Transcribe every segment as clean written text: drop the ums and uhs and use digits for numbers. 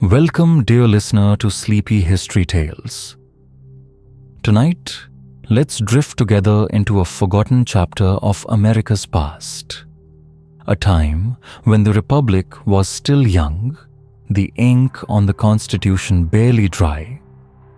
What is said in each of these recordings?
Welcome, dear listener, to Sleepy History Tales. Tonight, let's drift together into a forgotten chapter of America's past. A time when the Republic was still young, the ink on the Constitution barely dry,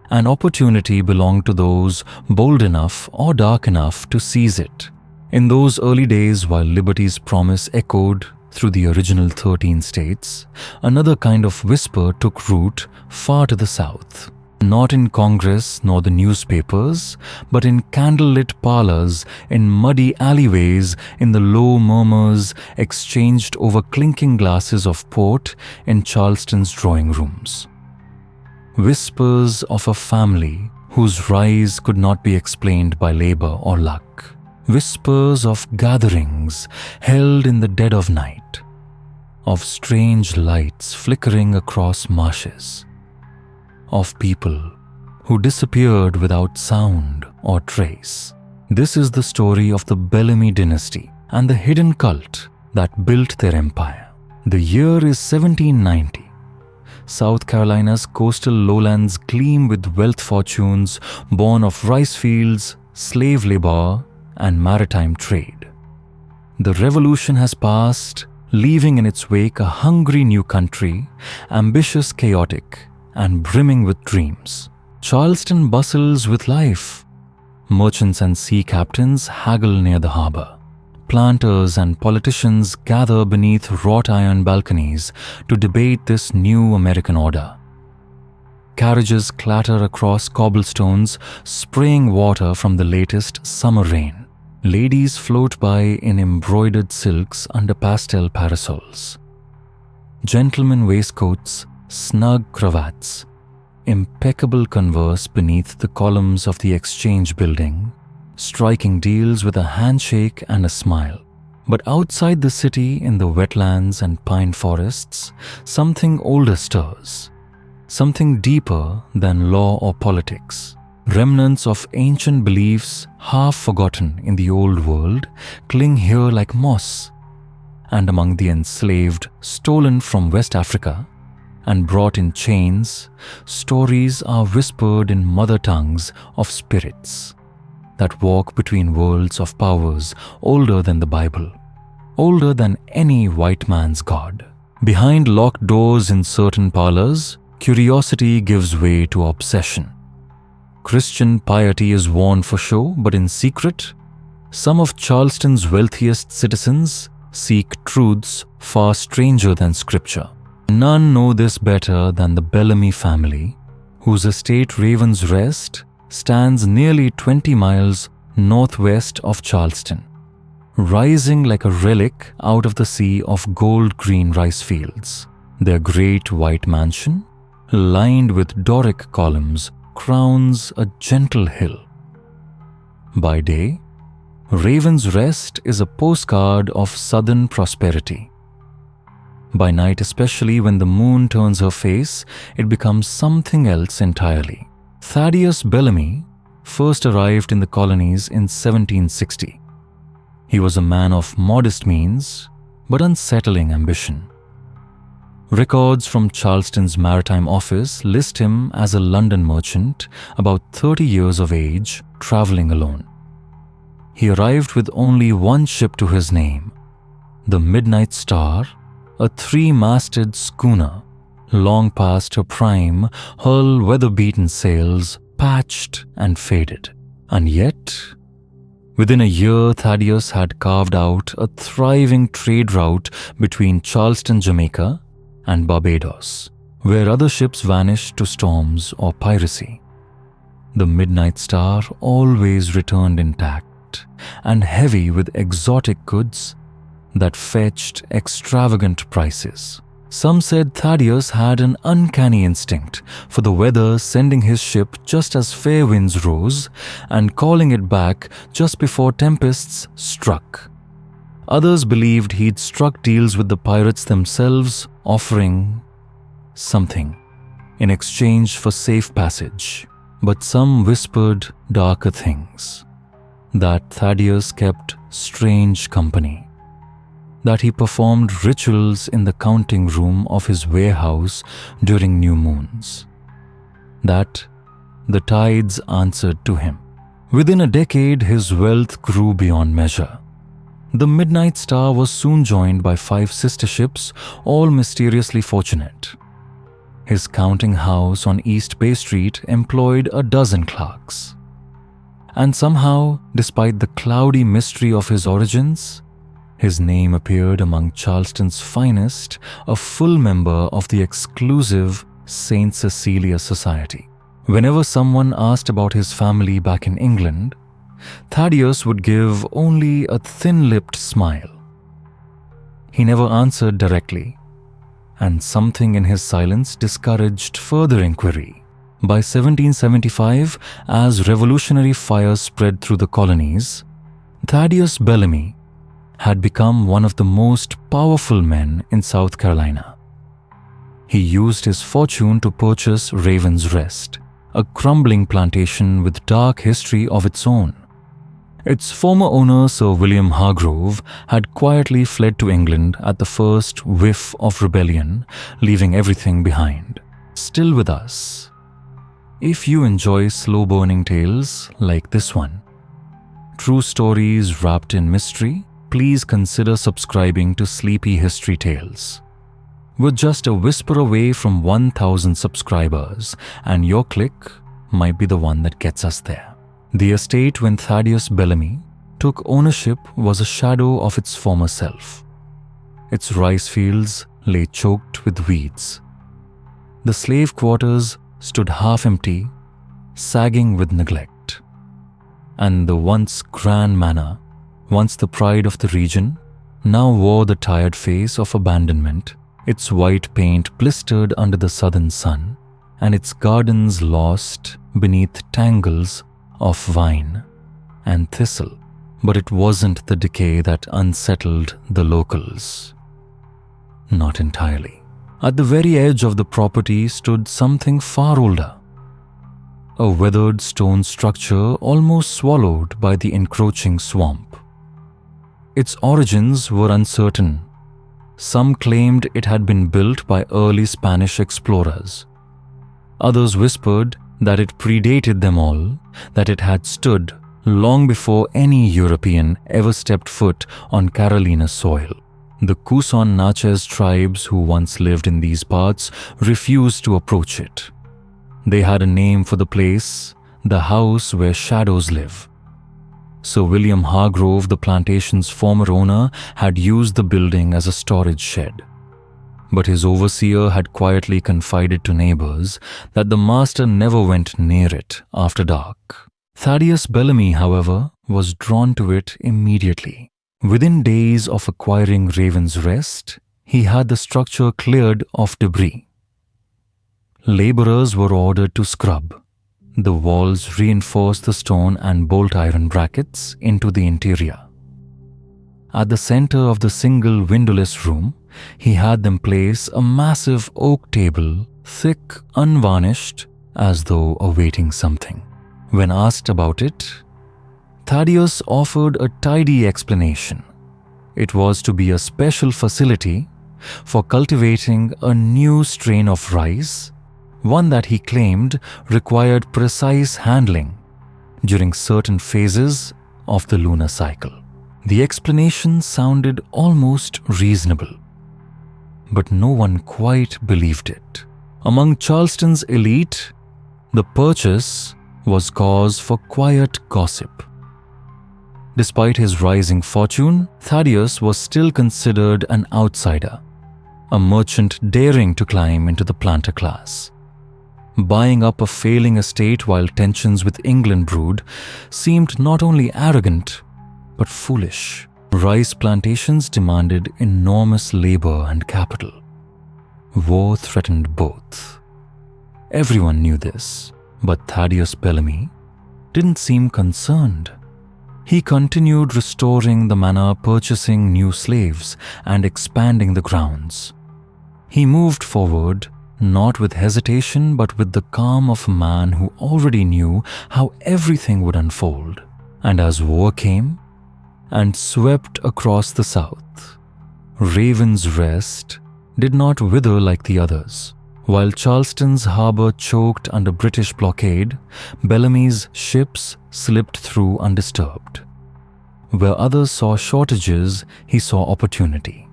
and opportunity belonged to those bold enough or dark enough to seize it. In those early days, while liberty's promise echoed through the original 13 states, another kind of whisper took root far to the south. Not in Congress nor the newspapers, but in candlelit parlors, in muddy alleyways, in the low murmurs exchanged over clinking glasses of port in Charleston's drawing rooms. Whispers of a family whose rise could not be explained by labor or luck. Whispers of gatherings held in the dead of night, of strange lights flickering across marshes, of people who disappeared without sound or trace. This is the story of the Bellamy dynasty and the hidden cult that built their empire. The year is 1790. South Carolina's coastal lowlands gleam with wealth fortunes born of rice fields, slave labor, and maritime trade. The revolution has passed, leaving in its wake a hungry new country, ambitious, chaotic, and brimming with dreams. Charleston bustles with life. Merchants and sea captains haggle near the harbor. Planters and politicians gather beneath wrought iron balconies to debate this new American order. Carriages clatter across cobblestones, spraying water from the latest summer rain. Ladies float by in embroidered silks under pastel parasols. Gentlemen waistcoats, snug cravats, impeccable converse beneath the columns of the Exchange building, striking deals with a handshake and a smile. But outside the city, in the wetlands and pine forests, something older stirs. Something deeper than law or politics. Remnants of ancient beliefs, half forgotten in the old world, cling here like moss. And among the enslaved, stolen from West Africa, and brought in chains, stories are whispered in mother tongues of spirits that walk between worlds of powers older than the Bible, older than any white man's God. Behind locked doors in certain parlors, curiosity gives way to obsession. Christian piety is worn for show, but in secret, some of Charleston's wealthiest citizens seek truths far stranger than scripture. None know this better than the Bellamy family, whose estate Raven's Rest stands nearly 20 miles northwest of Charleston, rising like a relic out of the sea of gold-green rice fields. Their great white mansion, lined with Doric columns, crowns a gentle hill. By day, Raven's Rest is a postcard of southern prosperity. By night, especially when the moon turns her face, it becomes something else entirely. Thaddeus Bellamy first arrived in the colonies in 1760. He was a man of modest means, but unsettling ambition. Records from Charleston's maritime office list him as a London merchant, about 30 years of age, traveling alone. He arrived with only one ship to his name, the Midnight Star, a 3-masted schooner, long past her prime, hull weather-beaten sails, patched and faded. And yet, within a year, Thaddeus had carved out a thriving trade route between Charleston, Jamaica, and Barbados, where other ships vanished to storms or piracy. The Midnight Star always returned intact and heavy with exotic goods that fetched extravagant prices. Some said Thaddeus had an uncanny instinct for the weather, sending his ship just as fair winds rose and calling it back just before tempests struck. Others believed he'd struck deals with the pirates themselves, offering something in exchange for safe passage. But some whispered darker things, that Thaddeus kept strange company. that he performed rituals in the counting room of his warehouse during new moons. That the tides answered to him. Within a decade, his wealth grew beyond measure. The Midnight Star was soon joined by 5 sister ships, all mysteriously fortunate. His counting house on East Bay Street employed a dozen clerks. And somehow, despite the cloudy mystery of his origins, his name appeared among Charleston's finest, a full member of the exclusive St. Cecilia Society. Whenever someone asked about his family back in England, Thaddeus would give only a thin-lipped smile. He never answered directly, and something in his silence discouraged further inquiry. By 1775, as revolutionary fires spread through the colonies, Thaddeus Bellamy had become one of the most powerful men in South Carolina. He used his fortune to purchase Raven's Rest, a crumbling plantation with dark history of its own. Its former owner, Sir William Hargrove, had quietly fled to England at the first whiff of rebellion, leaving everything behind. Still with us. If you enjoy slow-burning tales like this one, true stories wrapped in mystery, please consider subscribing to Sleepy History Tales. We're just a whisper away from 1,000 subscribers, and your click might be the one that gets us there. The estate when Thaddeus Bellamy took ownership was a shadow of its former self. Its rice fields lay choked with weeds. The slave quarters stood half empty, sagging with neglect. And the once grand manor, once the pride of the region, now wore the tired face of abandonment, its white paint blistered under the southern sun, and its gardens lost beneath tangles of vine and thistle. But it wasn't the decay that unsettled the locals. Not entirely. At the very edge of the property stood something far older. A weathered stone structure almost swallowed by the encroaching swamp. Its origins were uncertain. Some claimed it had been built by early Spanish explorers. Others whispered that it predated them all, that it had stood long before any European ever stepped foot on Carolina soil. The Cuson Natchez tribes who once lived in these parts refused to approach it. They had a name for the place, the house where shadows live. Sir William Hargrove, the plantation's former owner, had used the building as a storage shed. But his overseer had quietly confided to neighbors that the master never went near it after dark. Thaddeus Bellamy, however, was drawn to it immediately. Within days of acquiring Raven's Rest, he had the structure cleared of debris. Laborers were ordered to scrub. The walls reinforced the stone and bolt iron brackets into the interior. At the center of the single windowless room, he had them place a massive oak table, thick, unvarnished, as though awaiting something. When asked about it, Thaddeus offered a tidy explanation. It was to be a special facility for cultivating a new strain of rice, one that he claimed required precise handling during certain phases of the lunar cycle. The explanation sounded almost reasonable, but no one quite believed it. Among Charleston's elite, the purchase was cause for quiet gossip. Despite his rising fortune, Thaddeus was still considered an outsider, a merchant daring to climb into the planter class. Buying up a failing estate while tensions with England brewed seemed not only arrogant, but foolish. Rice plantations demanded enormous labor and capital. War threatened both. Everyone knew this, but Thaddeus Bellamy didn't seem concerned. He continued restoring the manor, purchasing new slaves, and expanding the grounds. He moved forward, not with hesitation, but with the calm of a man who already knew how everything would unfold. And as war came and swept across the South, Raven's Rest did not wither like the others. While Charleston's harbor choked under British blockade, Bellamy's ships slipped through undisturbed. Where others saw shortages, he saw opportunity.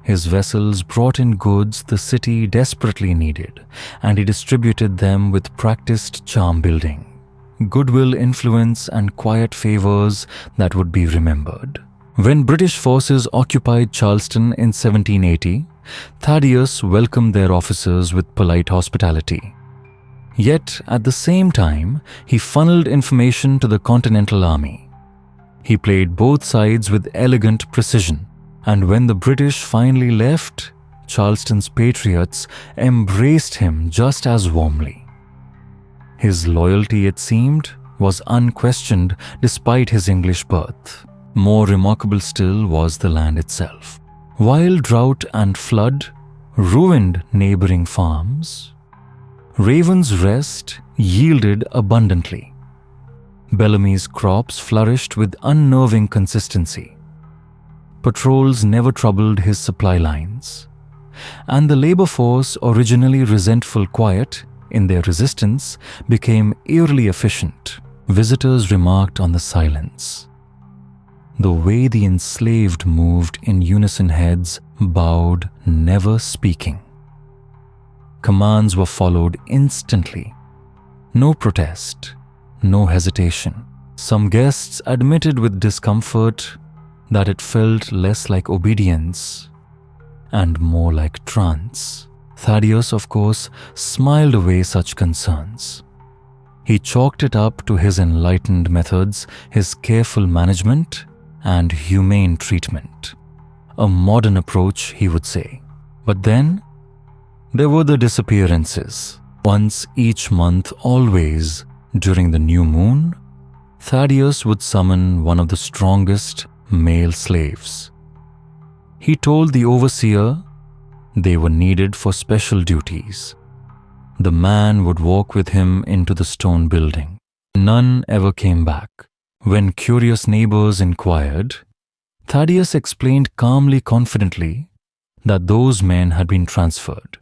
His vessels brought in goods the city desperately needed, and he distributed them with practiced charm building, goodwill, influence, and quiet favors that would be remembered. When British forces occupied Charleston in 1780, Thaddeus welcomed their officers with polite hospitality. Yet, at the same time, he funneled information to the Continental Army. He played both sides with elegant precision, and when the British finally left, Charleston's patriots embraced him just as warmly. His loyalty, it seemed, was unquestioned despite his English birth. More remarkable still was the land itself. While drought and flood ruined neighboring farms, Raven's Rest yielded abundantly. Bellamy's crops flourished with unnerving consistency. Patrols never troubled his supply lines, and the labor force, originally resentful quiet in their resistance, became eerily efficient. Visitors remarked on the silence. The way the enslaved moved in unison, heads bowed, never speaking. Commands were followed instantly. No protest, no hesitation. Some guests admitted with discomfort that it felt less like obedience and more like trance. Thaddeus, of course, smiled away such concerns. He chalked it up to his enlightened methods, his careful management, and humane treatment. A modern approach, he would say. But then, there were the disappearances. Once each month, always, during the new moon, Thaddeus would summon one of the strongest male slaves. He told the overseer they were needed for special duties. The man would walk with him into the stone building. None ever came back. When curious neighbors inquired, Thaddeus explained calmly, confidently, that those men had been transferred,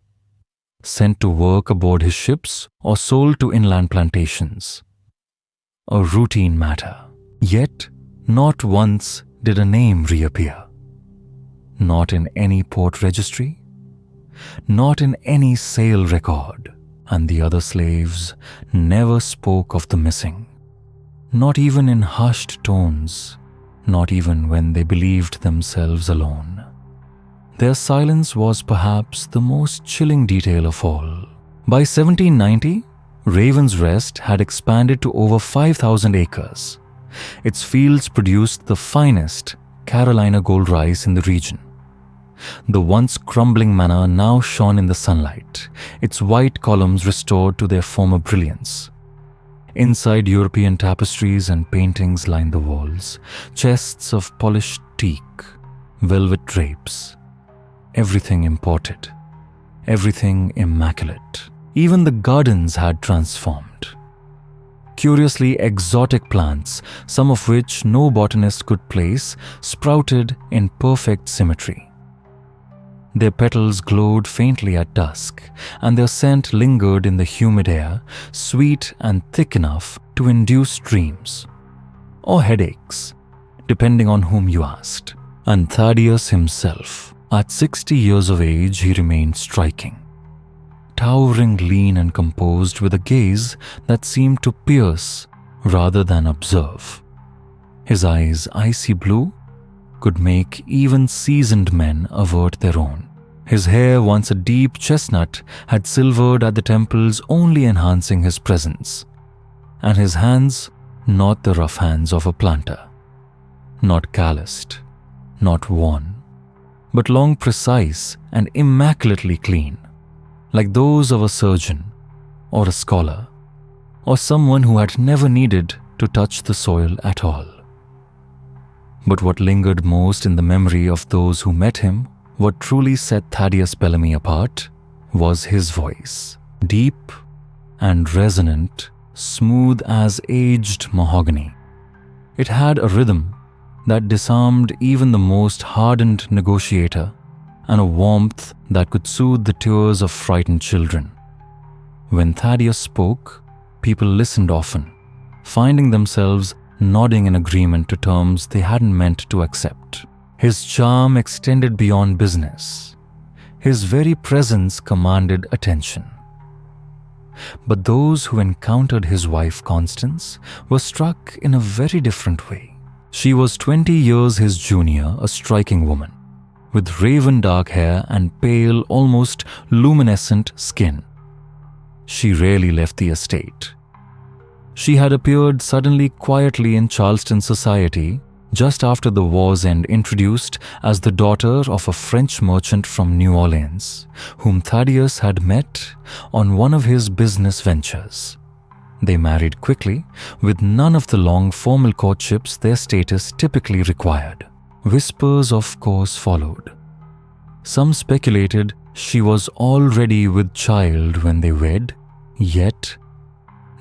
sent to work aboard his ships or sold to inland plantations. A routine matter. Yet, not once did a name reappear. Not in any port registry, not in any sale record, and the other slaves never spoke of the missing. Not even in hushed tones, not even when they believed themselves alone. Their silence was perhaps the most chilling detail of all. By 1790, Raven's Rest had expanded to over 5,000 acres. Its fields produced the finest Carolina gold rice in the region. The once crumbling manor now shone in the sunlight, its white columns restored to their former brilliance. Inside, European tapestries and paintings lined the walls, chests of polished teak, velvet drapes. Everything imported, everything immaculate. Even the gardens had transformed. Curiously exotic plants, some of which no botanist could place, sprouted in perfect symmetry. Their petals glowed faintly at dusk, and their scent lingered in the humid air, sweet and thick enough to induce dreams or headaches, depending on whom you asked. And Thaddeus himself, at 60 years of age, he remained striking. Towering, lean and composed, with a gaze that seemed to pierce rather than observe. His eyes, icy blue, could make even seasoned men avert their own. His hair, once a deep chestnut, had silvered at the temples, only enhancing his presence. And his hands, not the rough hands of a planter. Not calloused, not worn, but long, precise, and immaculately clean, like those of a surgeon, or a scholar, or someone who had never needed to touch the soil at all. But what lingered most in the memory of those who met him, what truly set Thaddeus Bellamy apart, was his voice. Deep and resonant, smooth as aged mahogany. It had a rhythm that disarmed even the most hardened negotiator, and a warmth that could soothe the tears of frightened children. When Thaddeus spoke, people listened often, finding themselves nodding in agreement to terms they hadn't meant to accept. His charm extended beyond business. His very presence commanded attention. But those who encountered his wife Constance were struck in a very different way. She was 20 years his junior, a striking woman, with raven dark hair and pale, almost luminescent skin. She rarely left the estate. She had appeared suddenly quietly in Charleston society just after the war's end, introduced as the daughter of a French merchant from New Orleans, whom Thaddeus had met on one of his business ventures. They married quickly, with none of the long formal courtships their status typically required. Whispers, of course, followed. Some speculated she was already with child when they wed, yet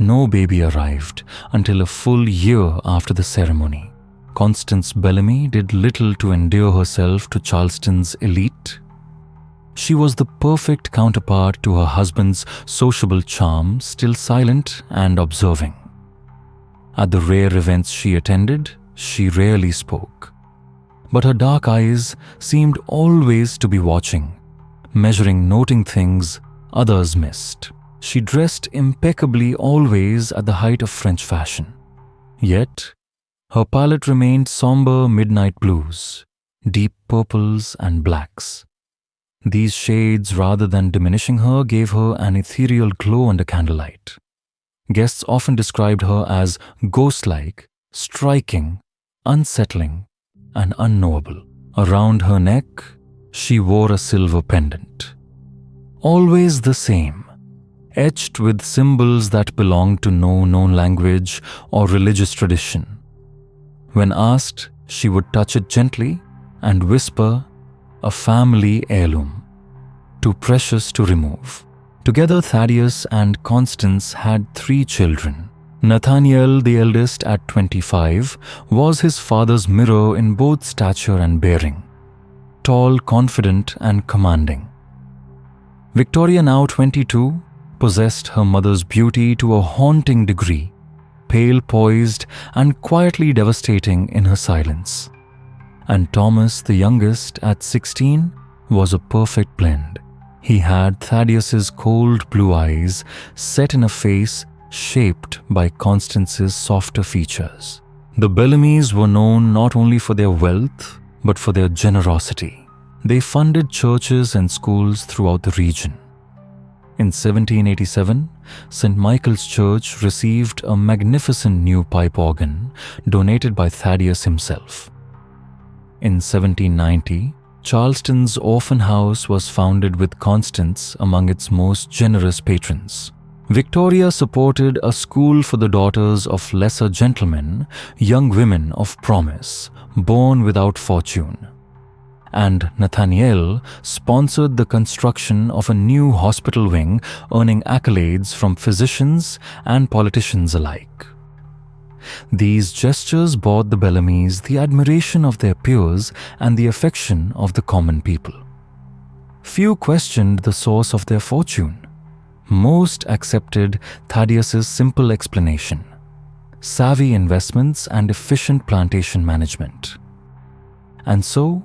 no baby arrived until a full year after the ceremony. Constance Bellamy did little to endear herself to Charleston's elite. She was the perfect counterpart to her husband's sociable charm, still silent and observing. At the rare events she attended, she rarely spoke. But her dark eyes seemed always to be watching, measuring, noting things others missed. She dressed impeccably always at the height of French fashion. Yet, her palette remained somber midnight blues, deep purples and blacks. These shades, rather than diminishing her, gave her an ethereal glow under candlelight. Guests often described her as ghost-like, striking, unsettling, and unknowable. Around her neck, she wore a silver pendant. Always the same, etched with symbols that belonged to no known language or religious tradition. When asked, she would touch it gently and whisper, "A family heirloom, too precious to remove." Together, Thaddeus and Constance had 3 children. Nathaniel, the eldest at 25, was his father's mirror in both stature and bearing, tall, confident, and commanding. Victoria, now 22, possessed her mother's beauty to a haunting degree, pale, poised, and quietly devastating in her silence. And Thomas, the youngest, at 16, was a perfect blend. He had Thaddeus's cold blue eyes set in a face shaped by Constance's softer features. The Bellamys were known not only for their wealth, but for their generosity. They funded churches and schools throughout the region. In 1787, St. Michael's Church received a magnificent new pipe organ donated by Thaddeus himself. In 1790, Charleston's orphan house was founded with Constance among its most generous patrons. Victoria supported a school for the daughters of lesser gentlemen, young women of promise, born without fortune. And Nathaniel sponsored the construction of a new hospital wing, earning accolades from physicians and politicians alike. These gestures brought the Bellamys the admiration of their peers and the affection of the common people. Few questioned the source of their fortune. Most accepted Thaddeus's simple explanation: savvy investments and efficient plantation management. And so,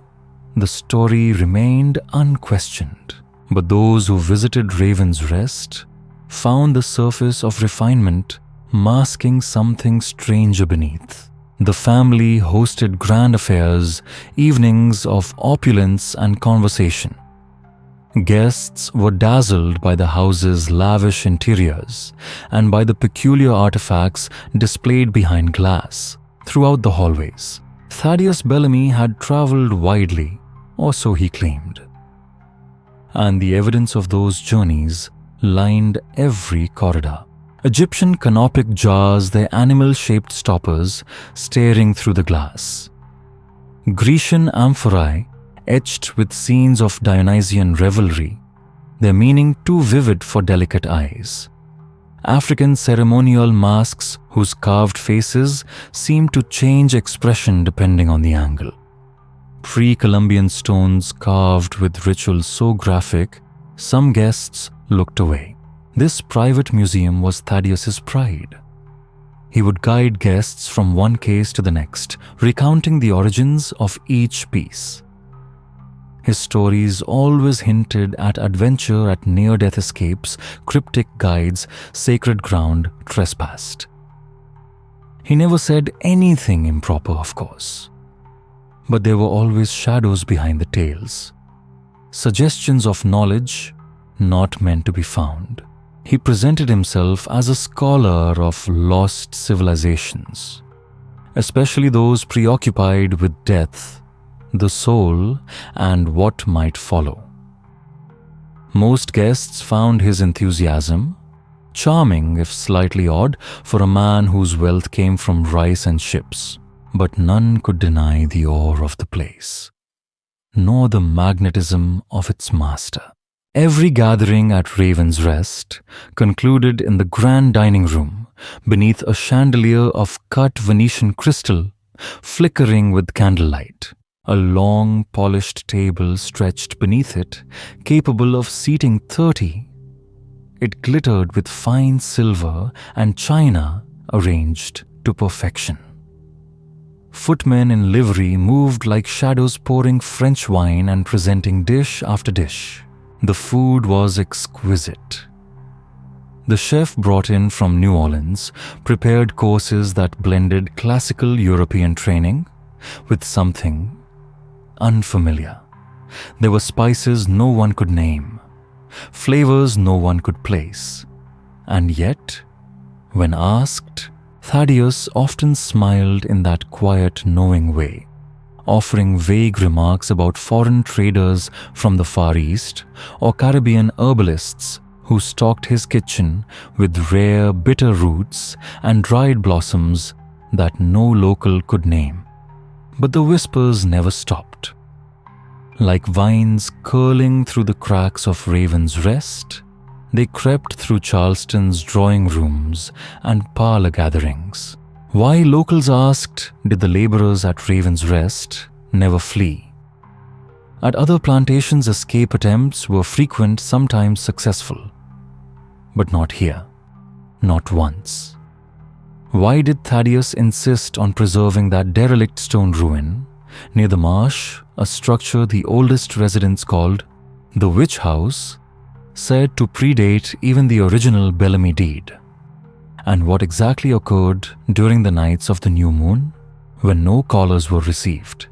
the story remained unquestioned. But those who visited Raven's Rest found the surface of refinement masking something stranger beneath. The family hosted grand affairs, evenings of opulence and conversation. Guests were dazzled by the house's lavish interiors and by the peculiar artifacts displayed behind glass throughout the hallways. Thaddeus Bellamy had traveled widely, or so he claimed. And the evidence of those journeys lined every corridor. Egyptian canopic jars, their animal-shaped stoppers staring through the glass. Grecian amphorae etched with scenes of Dionysian revelry, their meaning too vivid for delicate eyes. African ceremonial masks whose carved faces seemed to change expression depending on the angle. Pre-Columbian stones carved with rituals so graphic, some guests looked away. This private museum was Thaddeus's pride. He would guide guests from one case to the next, recounting the origins of each piece. His stories always hinted at adventure, at near-death escapes, cryptic guides, sacred ground trespassed. He never said anything improper, of course. But there were always shadows behind the tales, suggestions of knowledge not meant to be found. He presented himself as a scholar of lost civilizations, especially those preoccupied with death, the soul, and what might follow. Most guests found his enthusiasm charming, if slightly odd, for a man whose wealth came from rice and ships, but none could deny the awe of the place, nor the magnetism of its master. Every gathering at Raven's Rest concluded in the grand dining room beneath a chandelier of cut Venetian crystal flickering with candlelight. A long, polished table stretched beneath it, capable of seating 30. It glittered with fine silver and china arranged to perfection. Footmen in livery moved like shadows pouring French wine and presenting dish after dish. The food was exquisite. The chef brought in from New Orleans prepared courses that blended classical European training with something unfamiliar. There were spices no one could name, flavors no one could place. And yet, when asked, Thaddeus often smiled in that quiet, knowing way, offering vague remarks about foreign traders from the Far East or Caribbean herbalists who stocked his kitchen with rare, bitter roots and dried blossoms that no local could name. But the whispers never stopped. Like vines curling through the cracks of Raven's Rest, they crept through Charleston's drawing rooms and parlor gatherings. Why, locals asked, did the laborers at Raven's Rest never flee? At other plantations, escape attempts were frequent, sometimes successful. But not here. Not once. Why did Thaddeus insist on preserving that derelict stone ruin near the marsh, a structure the oldest residents called the Witch House, said to predate even the original Bellamy deed? And what exactly occurred during the nights of the new moon, when no callers were received,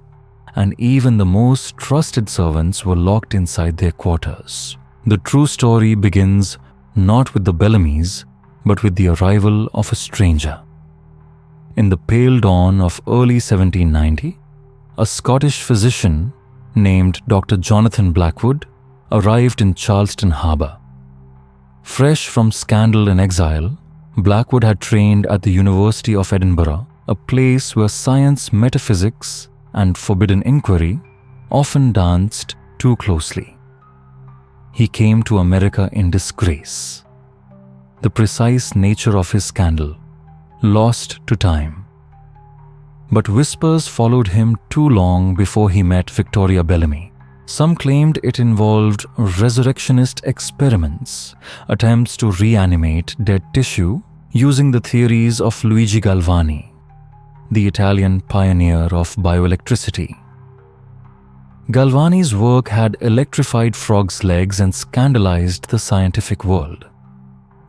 and even the most trusted servants were locked inside their quarters? The true story begins not with the Bellamys, but with the arrival of a stranger. In the pale dawn of early 1790, a Scottish physician named Dr. Jonathan Blackwood arrived in Charleston Harbor. Fresh from scandal and exile, Blackwood had trained at the University of Edinburgh, a place where science, metaphysics, and forbidden inquiry often danced too closely. He came to America in disgrace. The precise nature of his scandal, lost to time. But whispers followed him too long before he met Victoria Bellamy. Some claimed it involved resurrectionist experiments, attempts to reanimate dead tissue using the theories of Luigi Galvani, the Italian pioneer of bioelectricity. Galvani's work had electrified frogs' legs and scandalized the scientific world.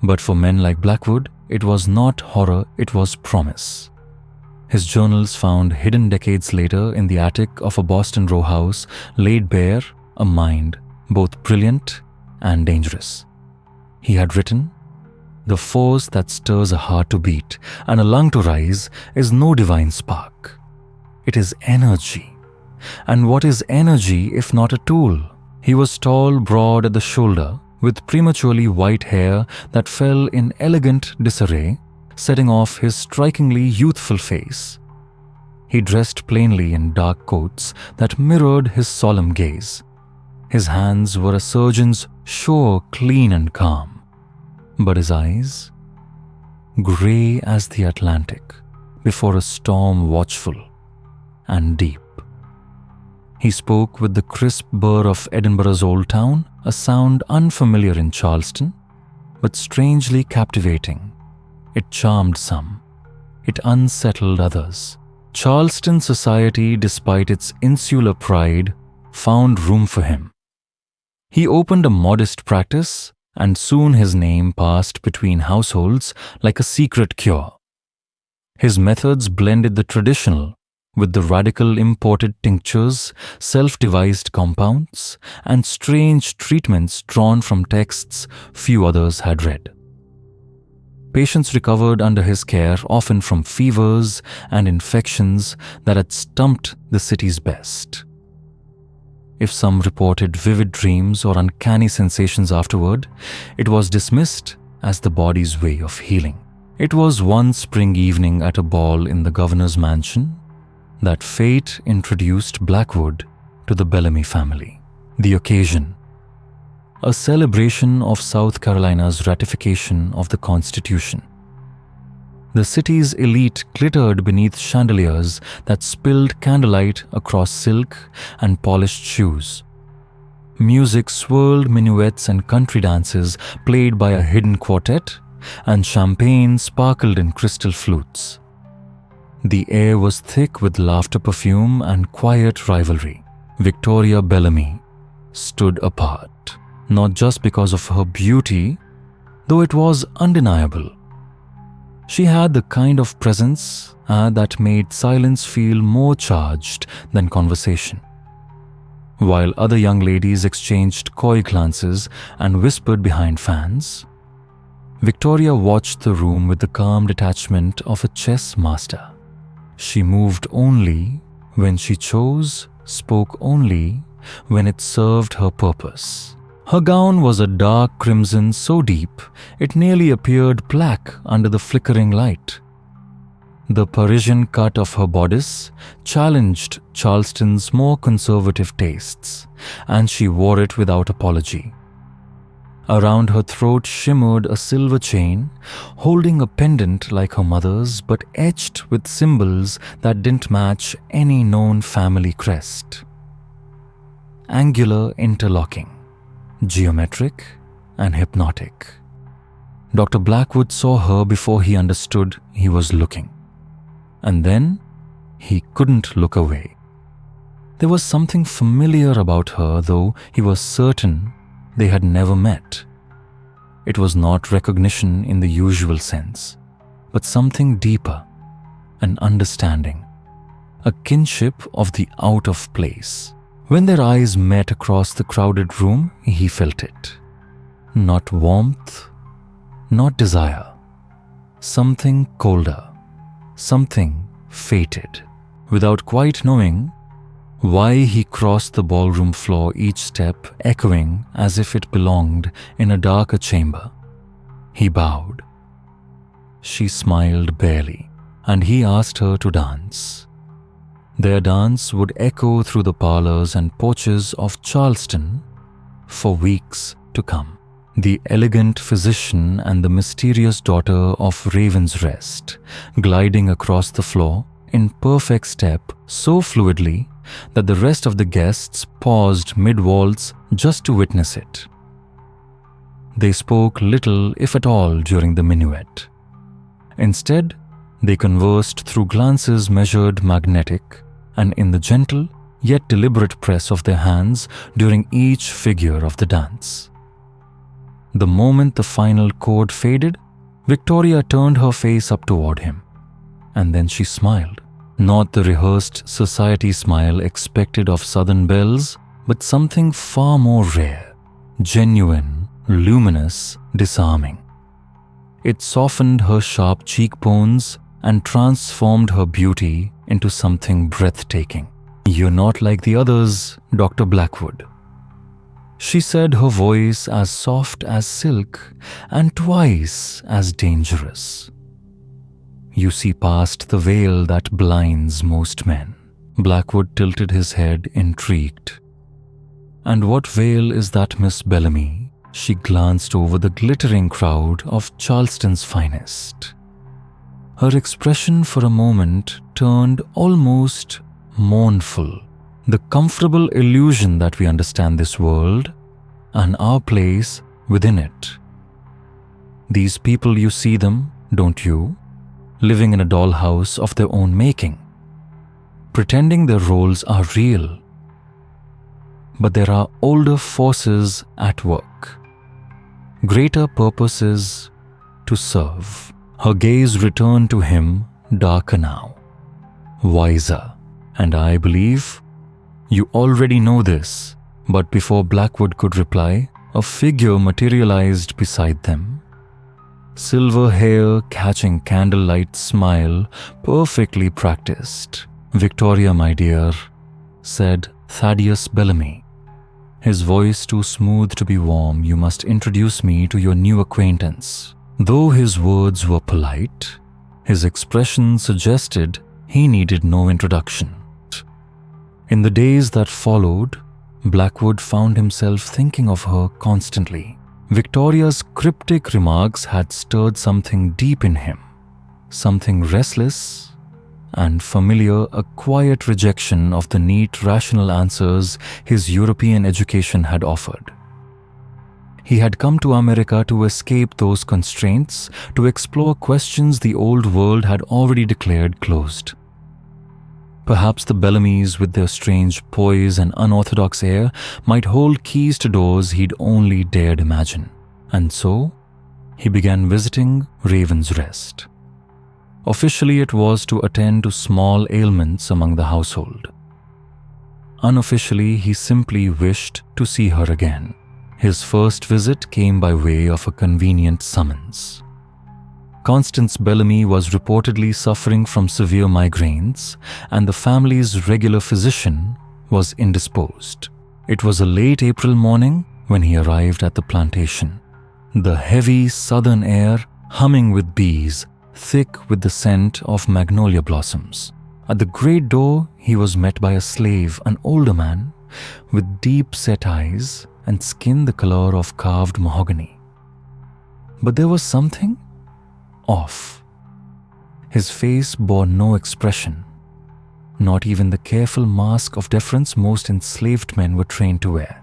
But for men like Blackwood, it was not horror, it was promise. His journals, found hidden decades later in the attic of a Boston row house, laid bare a mind both brilliant and dangerous. He had written, "The force that stirs a heart to beat and a lung to rise is no divine spark. It is energy. And what is energy if not a tool?" He was tall, broad at the shoulder, with prematurely white hair that fell in elegant disarray, setting off his strikingly youthful face. He dressed plainly in dark coats that mirrored his solemn gaze. His hands were a surgeon's, sure, clean and calm. But his eyes, grey as the Atlantic before a storm, watchful and deep. He spoke with the crisp burr of Edinburgh's old town, a sound unfamiliar in Charleston, but strangely captivating. It charmed some. It unsettled others. Charleston society, despite its insular pride, found room for him. He opened a modest practice, and soon his name passed between households like a secret cure. His methods blended the traditional with the radical imported tinctures, self-devised compounds, and strange treatments drawn from texts few others had read. Patients recovered under his care, often from fevers and infections that had stumped the city's best. If some reported vivid dreams or uncanny sensations afterward, it was dismissed as the body's way of healing. It was one spring evening at a ball in the governor's mansion that fate introduced Blackwood to the Bellamy family. The occasion: a celebration of South Carolina's ratification of the Constitution. The city's elite glittered beneath chandeliers that spilled candlelight across silk and polished shoes. Music swirled minuets and country dances played by a hidden quartet, and champagne sparkled in crystal flutes. The air was thick with laughter, perfume, and quiet rivalry. Victoria Bellamy stood apart, not just because of her beauty, though it was undeniable. She had the kind of presence that made silence feel more charged than conversation. While other young ladies exchanged coy glances and whispered behind fans, Victoria watched the room with the calm detachment of a chess master. She moved only when she chose, spoke only when it served her purpose. Her gown was a dark crimson so deep it nearly appeared black under the flickering light. The Parisian cut of her bodice challenged Charleston's more conservative tastes, and she wore it without apology. Around her throat shimmered a silver chain, holding a pendant like her mother's but etched with symbols that didn't match any known family crest. Angular interlocking, geometric and hypnotic. Dr. Blackwood saw her before he understood he was looking. And then he couldn't look away. There was something familiar about her, though he was certain they had never met. It was not recognition in the usual sense, but something deeper, an understanding, a kinship of the out of place. When their eyes met across the crowded room, he felt it. Not warmth, not desire. Something colder, something fated. Without quite knowing why, he crossed the ballroom floor, each step echoing as if it belonged in a darker chamber. He bowed. She smiled barely, and he asked her to dance. Their dance would echo through the parlors and porches of Charleston for weeks to come. The elegant physician and the mysterious daughter of Raven's Rest, gliding across the floor in perfect step so fluidly that the rest of the guests paused mid-waltz just to witness it. They spoke little, if at all, during the minuet. Instead, they conversed through glances measured magnetic and in the gentle yet deliberate press of their hands during each figure of the dance. The moment the final chord faded, Victoria turned her face up toward him, and then she smiled. Not the rehearsed society smile expected of Southern belles, but something far more rare, genuine, luminous, disarming. It softened her sharp cheekbones and transformed her beauty into something breathtaking. "You're not like the others, Dr. Blackwood," she said, her voice as soft as silk and twice as dangerous. "You see past the veil that blinds most men." Blackwood tilted his head, intrigued. "And what veil is that, Miss Bellamy?" She glanced over the glittering crowd of Charleston's finest. Her expression for a moment turned almost mournful. The comfortable illusion that we understand this world and our place within it. These people, you see them, don't you? Living in a dollhouse of their own making, pretending their roles are real. But there are older forces at work, greater purposes to serve. Her gaze returned to him, darker now, wiser. And I believe you already know this. But before Blackwood could reply, a figure materialized beside them. Silver hair catching candlelight smile, perfectly practiced. "Victoria, my dear," said Thaddeus Bellamy. His voice too smooth to be warm. "You must introduce me to your new acquaintance." Though his words were polite, his expression suggested he needed no introduction. In the days that followed, Blackwood found himself thinking of her constantly. Victoria's cryptic remarks had stirred something deep in him, something restless and familiar, a quiet rejection of the neat, rational answers his European education had offered. He had come to America to escape those constraints, to explore questions the old world had already declared closed. Perhaps the Bellamys, with their strange poise and unorthodox air, might hold keys to doors he'd only dared imagine. And so, he began visiting Raven's Rest. Officially, it was to attend to small ailments among the household. Unofficially, he simply wished to see her again. His first visit came by way of a convenient summons. Constance Bellamy was reportedly suffering from severe migraines, and the family's regular physician was indisposed. It was a late April morning when he arrived at the plantation. The heavy southern air humming with bees, thick with the scent of magnolia blossoms. At the great door, he was met by a slave, an older man, with deep-set eyes and skin the color of carved mahogany. But there was something off. His face bore no expression, not even the careful mask of deference most enslaved men were trained to wear.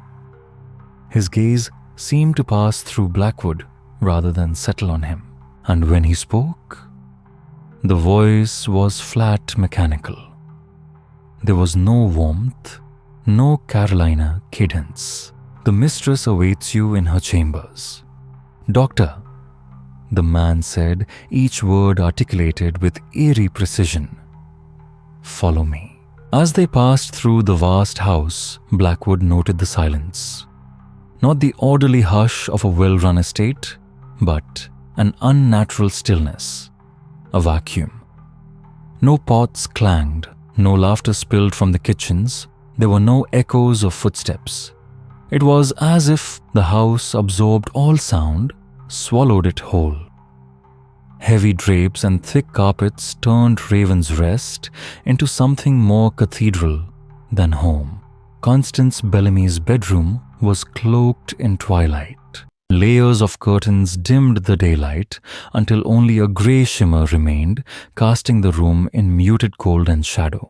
His gaze seemed to pass through Blackwood rather than settle on him, and when he spoke, the voice was flat, mechanical. There was no warmth, no Carolina cadence. "The mistress awaits you in her chambers." "Doctor," the man said, each word articulated with eerie precision. "Follow me." As they passed through the vast house, Blackwood noted the silence. Not the orderly hush of a well-run estate, but an unnatural stillness, a vacuum. No pots clanged, no laughter spilled from the kitchens, there were no echoes of footsteps. It was as if the house absorbed all sound, swallowed it whole. Heavy drapes and thick carpets turned Raven's Rest into something more cathedral than home. Constance Bellamy's bedroom was cloaked in twilight. Layers of curtains dimmed the daylight until only a grey shimmer remained, casting the room in muted cold and shadow.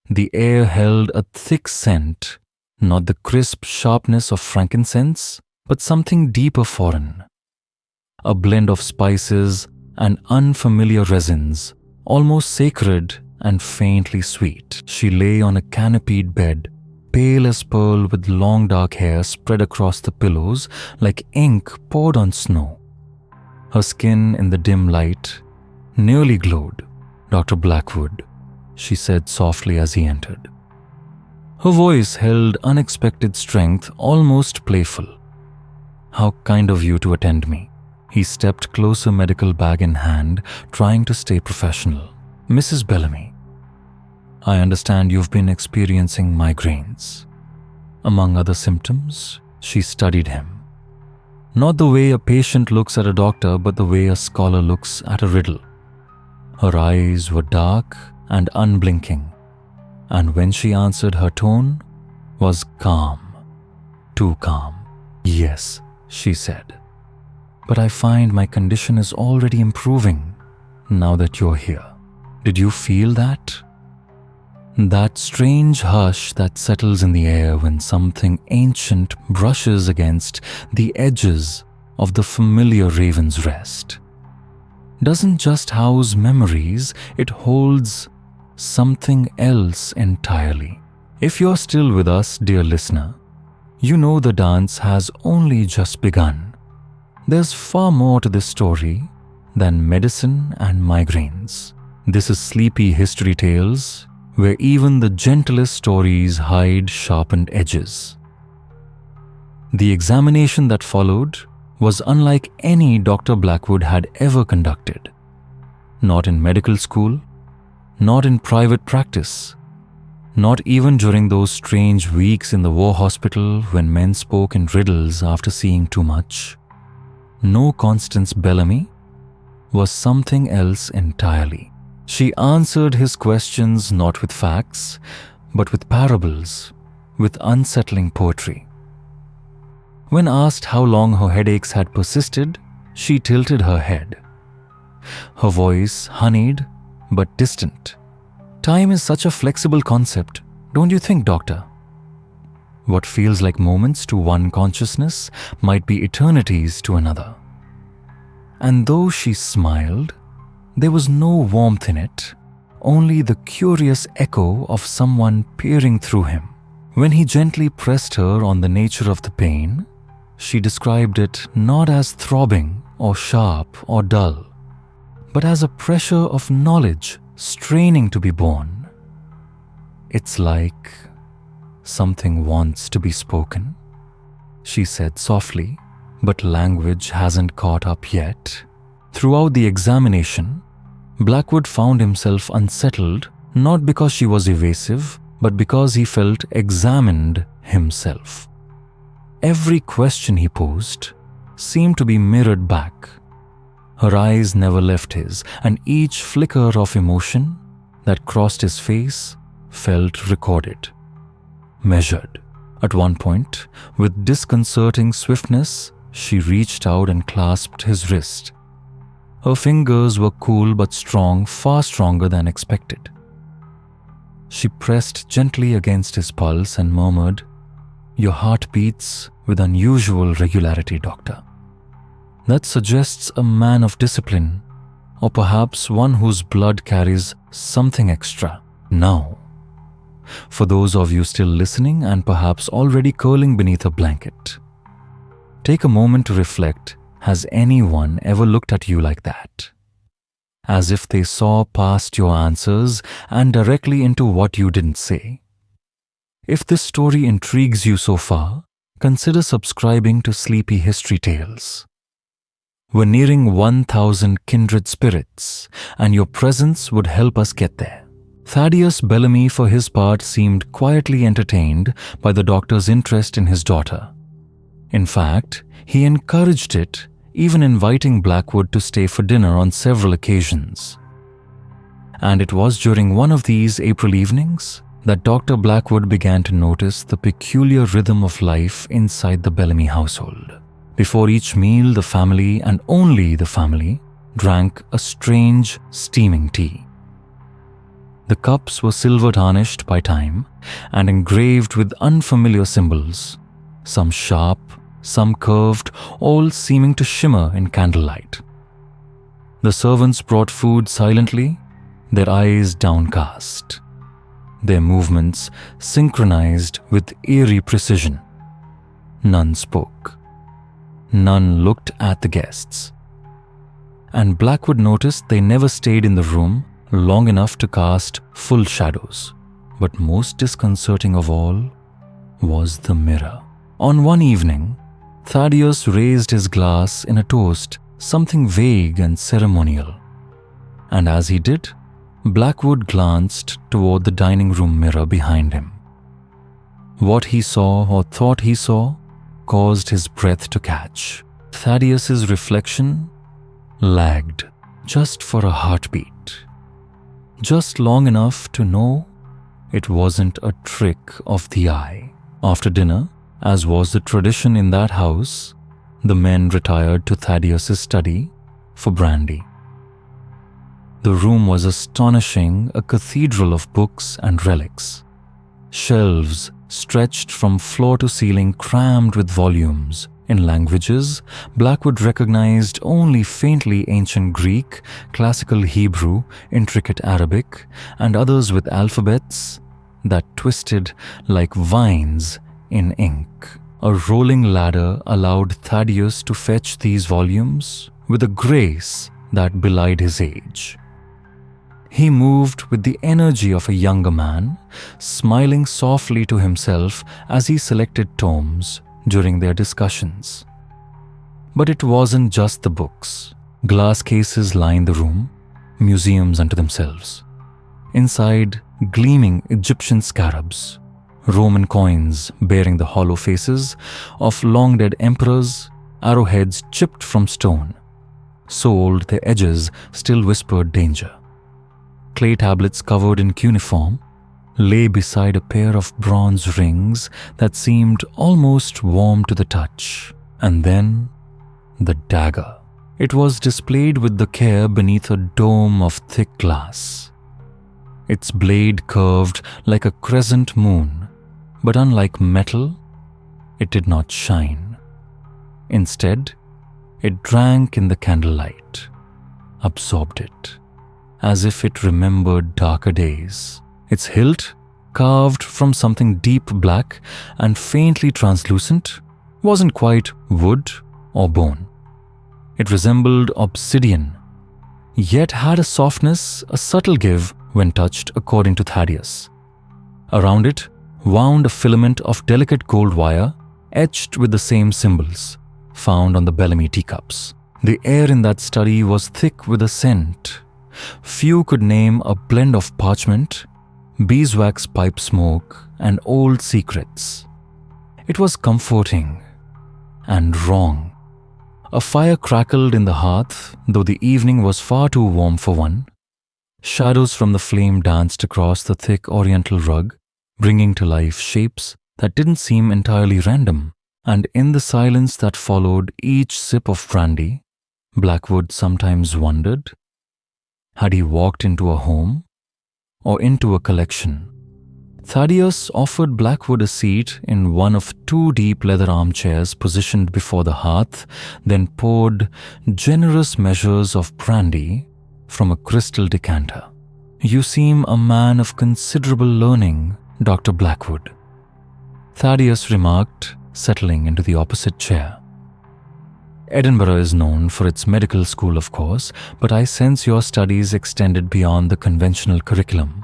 The air held a thick scent, not the crisp sharpness of frankincense, but something deeper foreign. A blend of spices and unfamiliar resins, almost sacred and faintly sweet. She lay on a canopied bed, pale as pearl with long dark hair spread across the pillows like ink poured on snow. Her skin in the dim light nearly glowed. "Dr. Blackwood," she said softly as he entered. Her voice held unexpected strength, almost playful. "How kind of you to attend me." He stepped closer, medical bag in hand, trying to stay professional. "Mrs. Bellamy, I understand you've been experiencing migraines." Among other symptoms, she studied him. Not the way a patient looks at a doctor, but the way a scholar looks at a riddle. Her eyes were dark and unblinking, and when she answered, her tone was calm, too calm. "Yes," she said, "but I find my condition is already improving, now that you're here. Did you feel that? That strange hush that settles in the air when something ancient brushes against the edges of the familiar Raven's Rest. Doesn't just house memories, it holds something else entirely. If you're still with us, dear listener, you know the dance has only just begun. There's far more to this story than medicine and migraines. This is Sleepy History Tales, where even the gentlest stories hide sharpened edges. The examination that followed was unlike any Dr. Blackwood had ever conducted. Not in medical school, not in private practice, not even during those strange weeks in the war hospital when men spoke in riddles after seeing too much. No Constance Bellamy was something else entirely. She answered his questions not with facts, but with parables, with unsettling poetry. When asked how long her headaches had persisted, she tilted her head. Her voice honeyed but distant. Time is such a flexible concept, don't you think, doctor? What feels like moments to one consciousness might be eternities to another. And though she smiled, there was no warmth in it, only the curious echo of someone peering through him. When he gently pressed her on the nature of the pain, she described it not as throbbing or sharp or dull, but as a pressure of knowledge straining to be born. It's like something wants to be spoken, she said softly, but language hasn't caught up yet. Throughout the examination, Blackwood found himself unsettled, not because she was evasive, but because he felt examined himself. Every question he posed seemed to be mirrored back. Her eyes never left his, and each flicker of emotion that crossed his face felt recorded, measured. At one point, with disconcerting swiftness, she reached out and clasped his wrist. Her fingers were cool but strong, far stronger than expected. She pressed gently against his pulse and murmured, "Your heart beats with unusual regularity, doctor. That suggests a man of discipline, or perhaps one whose blood carries something extra." Now, for those of you still listening and perhaps already curling beneath a blanket, take a moment to reflect. Has anyone ever looked at you like that? As if they saw past your answers and directly into what you didn't say? If this story intrigues you so far, consider subscribing to Sleepy History Tales. We're nearing 1,000 kindred spirits, and your presence would help us get there. Thaddeus Bellamy, for his part, seemed quietly entertained by the doctor's interest in his daughter. In fact, he encouraged it, even inviting Blackwood to stay for dinner on several occasions. And it was during one of these April evenings that Dr. Blackwood began to notice the peculiar rhythm of life inside the Bellamy household. Before each meal, the family, and only the family, drank a strange, steaming tea. The cups were silver tarnished by time and engraved with unfamiliar symbols, some sharp, some curved, all seeming to shimmer in candlelight. The servants brought food silently, their eyes downcast, their movements synchronized with eerie precision. None spoke. None looked at the guests. And Blackwood noticed they never stayed in the room long enough to cast full shadows. But most disconcerting of all was the mirror. On one evening, Thaddeus raised his glass in a toast, something vague and ceremonial. And as he did, Blackwood glanced toward the dining room mirror behind him. What he saw or thought he saw caused his breath to catch. Thaddeus's reflection lagged just for a heartbeat, just long enough to know it wasn't a trick of the eye. After dinner, as was the tradition in that house, the men retired to Thaddeus's study for brandy. The room was astonishing, a cathedral of books and relics. Shelves stretched from floor to ceiling, crammed with volumes in languages Blackwood recognized only faintly: ancient Greek, classical Hebrew, intricate Arabic, and others with alphabets that twisted like vines in ink. A rolling ladder allowed Thaddeus to fetch these volumes with a grace that belied his age. He moved with the energy of a younger man, smiling softly to himself as he selected tomes during their discussions. But it wasn't just the books. Glass cases lined the room, museums unto themselves. Inside, gleaming Egyptian scarabs, Roman coins bearing the hollow faces of long-dead emperors, arrowheads chipped from stone. So old their edges still whispered danger. Clay tablets covered in cuneiform lay beside a pair of bronze rings that seemed almost warm to the touch. And then, the dagger. It was displayed with the care beneath a dome of thick glass. Its blade curved like a crescent moon, but unlike metal, it did not shine. Instead, it drank in the candlelight, absorbed it, as if it remembered darker days. Its hilt, carved from something deep black and faintly translucent, wasn't quite wood or bone. It resembled obsidian, yet had a softness, a subtle give when touched, according to Thaddeus. Around it wound a filament of delicate gold wire etched with the same symbols found on the Bellamy teacups. The air in that study was thick with a scent. Few could name a blend of parchment, beeswax pipe smoke, and old secrets. It was comforting and wrong. A fire crackled in the hearth, though the evening was far too warm for one. Shadows from the flame danced across the thick oriental rug, bringing to life shapes that didn't seem entirely random. And in the silence that followed each sip of brandy, Blackwood sometimes wondered, had he walked into a home or into a collection? Thaddeus offered Blackwood a seat in one of two deep leather armchairs positioned before the hearth, then poured generous measures of brandy from a crystal decanter. "You seem a man of considerable learning, Dr. Blackwood," Thaddeus remarked, settling into the opposite chair. "Edinburgh is known for its medical school, of course, but I sense your studies extended beyond the conventional curriculum."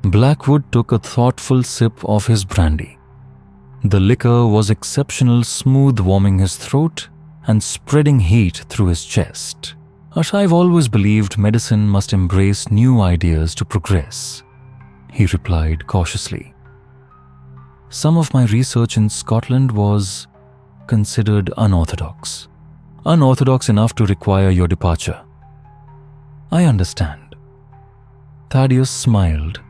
Blackwood took a thoughtful sip of his brandy. The liquor was exceptional, smooth, warming his throat and spreading heat through his chest. "But I've always believed medicine must embrace new ideas to progress," he replied cautiously. "Some of my research in Scotland was considered unorthodox. Unorthodox enough to require your departure." "I understand." Thaddeus smiled,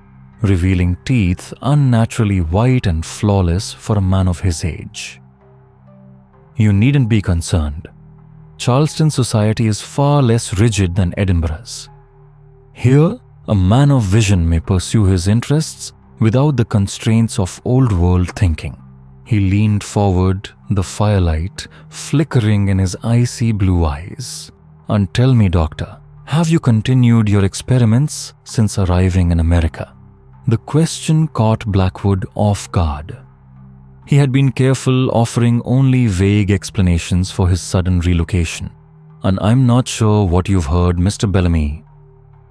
revealing teeth unnaturally white and flawless for a man of his age. "You needn't be concerned. Charleston society is far less rigid than Edinburgh's. Here, a man of vision may pursue his interests without the constraints of old-world thinking." He leaned forward, the firelight flickering in his icy blue eyes. "And tell me, doctor, have you continued your experiments since arriving in America?" The question caught Blackwood off guard. He had been careful, offering only vague explanations for his sudden relocation. "And I'm not sure what you've heard, Mr. Bellamy,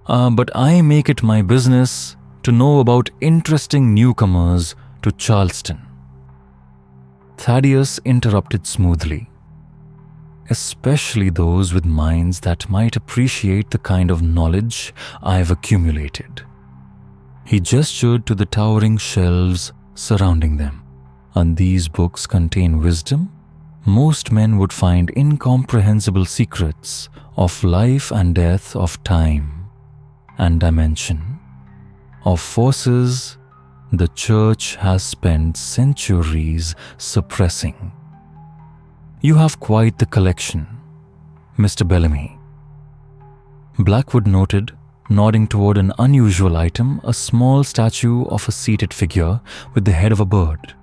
but I make it my business to know about interesting newcomers to Charleston." Thaddeus interrupted smoothly. "Especially those with minds that might appreciate the kind of knowledge I've accumulated." He gestured to the towering shelves surrounding them. "And these books contain wisdom most men would find incomprehensible secrets of life and death, of time and dimension, of forces the church has spent centuries suppressing. You have quite the collection, Mr. Bellamy." Blackwood noted, nodding toward an unusual item, a small statue of a seated figure with the head of a bird.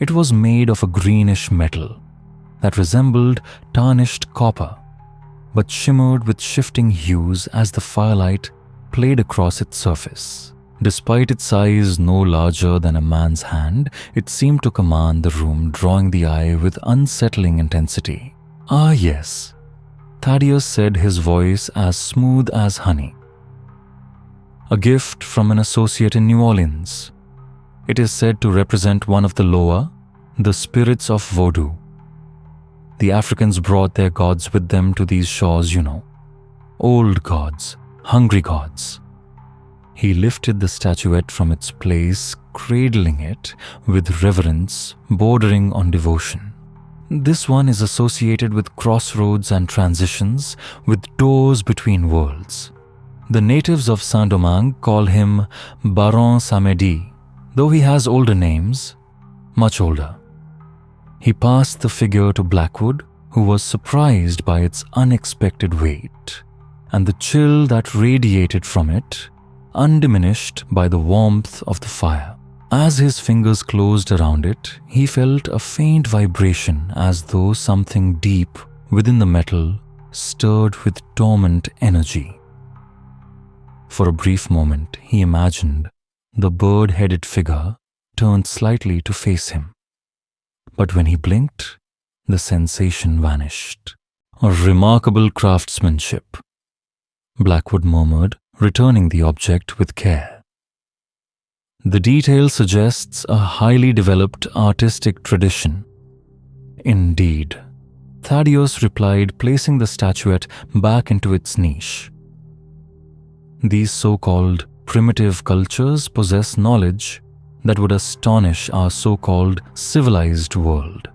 It was made of a greenish metal that resembled tarnished copper, but shimmered with shifting hues as the firelight played across its surface. Despite its size no larger than a man's hand, it seemed to command the room, drawing the eye with unsettling intensity. "Ah, yes," Thaddeus said, his voice as smooth as honey. "A gift from an associate in New Orleans. It is said to represent one of the lower, the spirits of voodoo. The Africans brought their gods with them to these shores, you know. Old gods, hungry gods." He lifted the statuette from its place, cradling it with reverence bordering on devotion. "This one is associated with crossroads and transitions, with doors between worlds. The natives of Saint-Domingue call him Baron Samedi, though he has older names, much older." He passed the figure to Blackwood, who was surprised by its unexpected weight and the chill that radiated from it, undiminished by the warmth of the fire. As his fingers closed around it, he felt a faint vibration, as though something deep within the metal stirred with dormant energy. For a brief moment, he imagined the bird-headed figure turned slightly to face him. But when he blinked, the sensation vanished. "A remarkable craftsmanship," Blackwood murmured, returning the object with care. "The detail suggests a highly developed artistic tradition." "Indeed," Thaddeus replied, placing the statuette back into its niche. "These so-called primitive cultures possess knowledge that would astonish our so-called civilized world.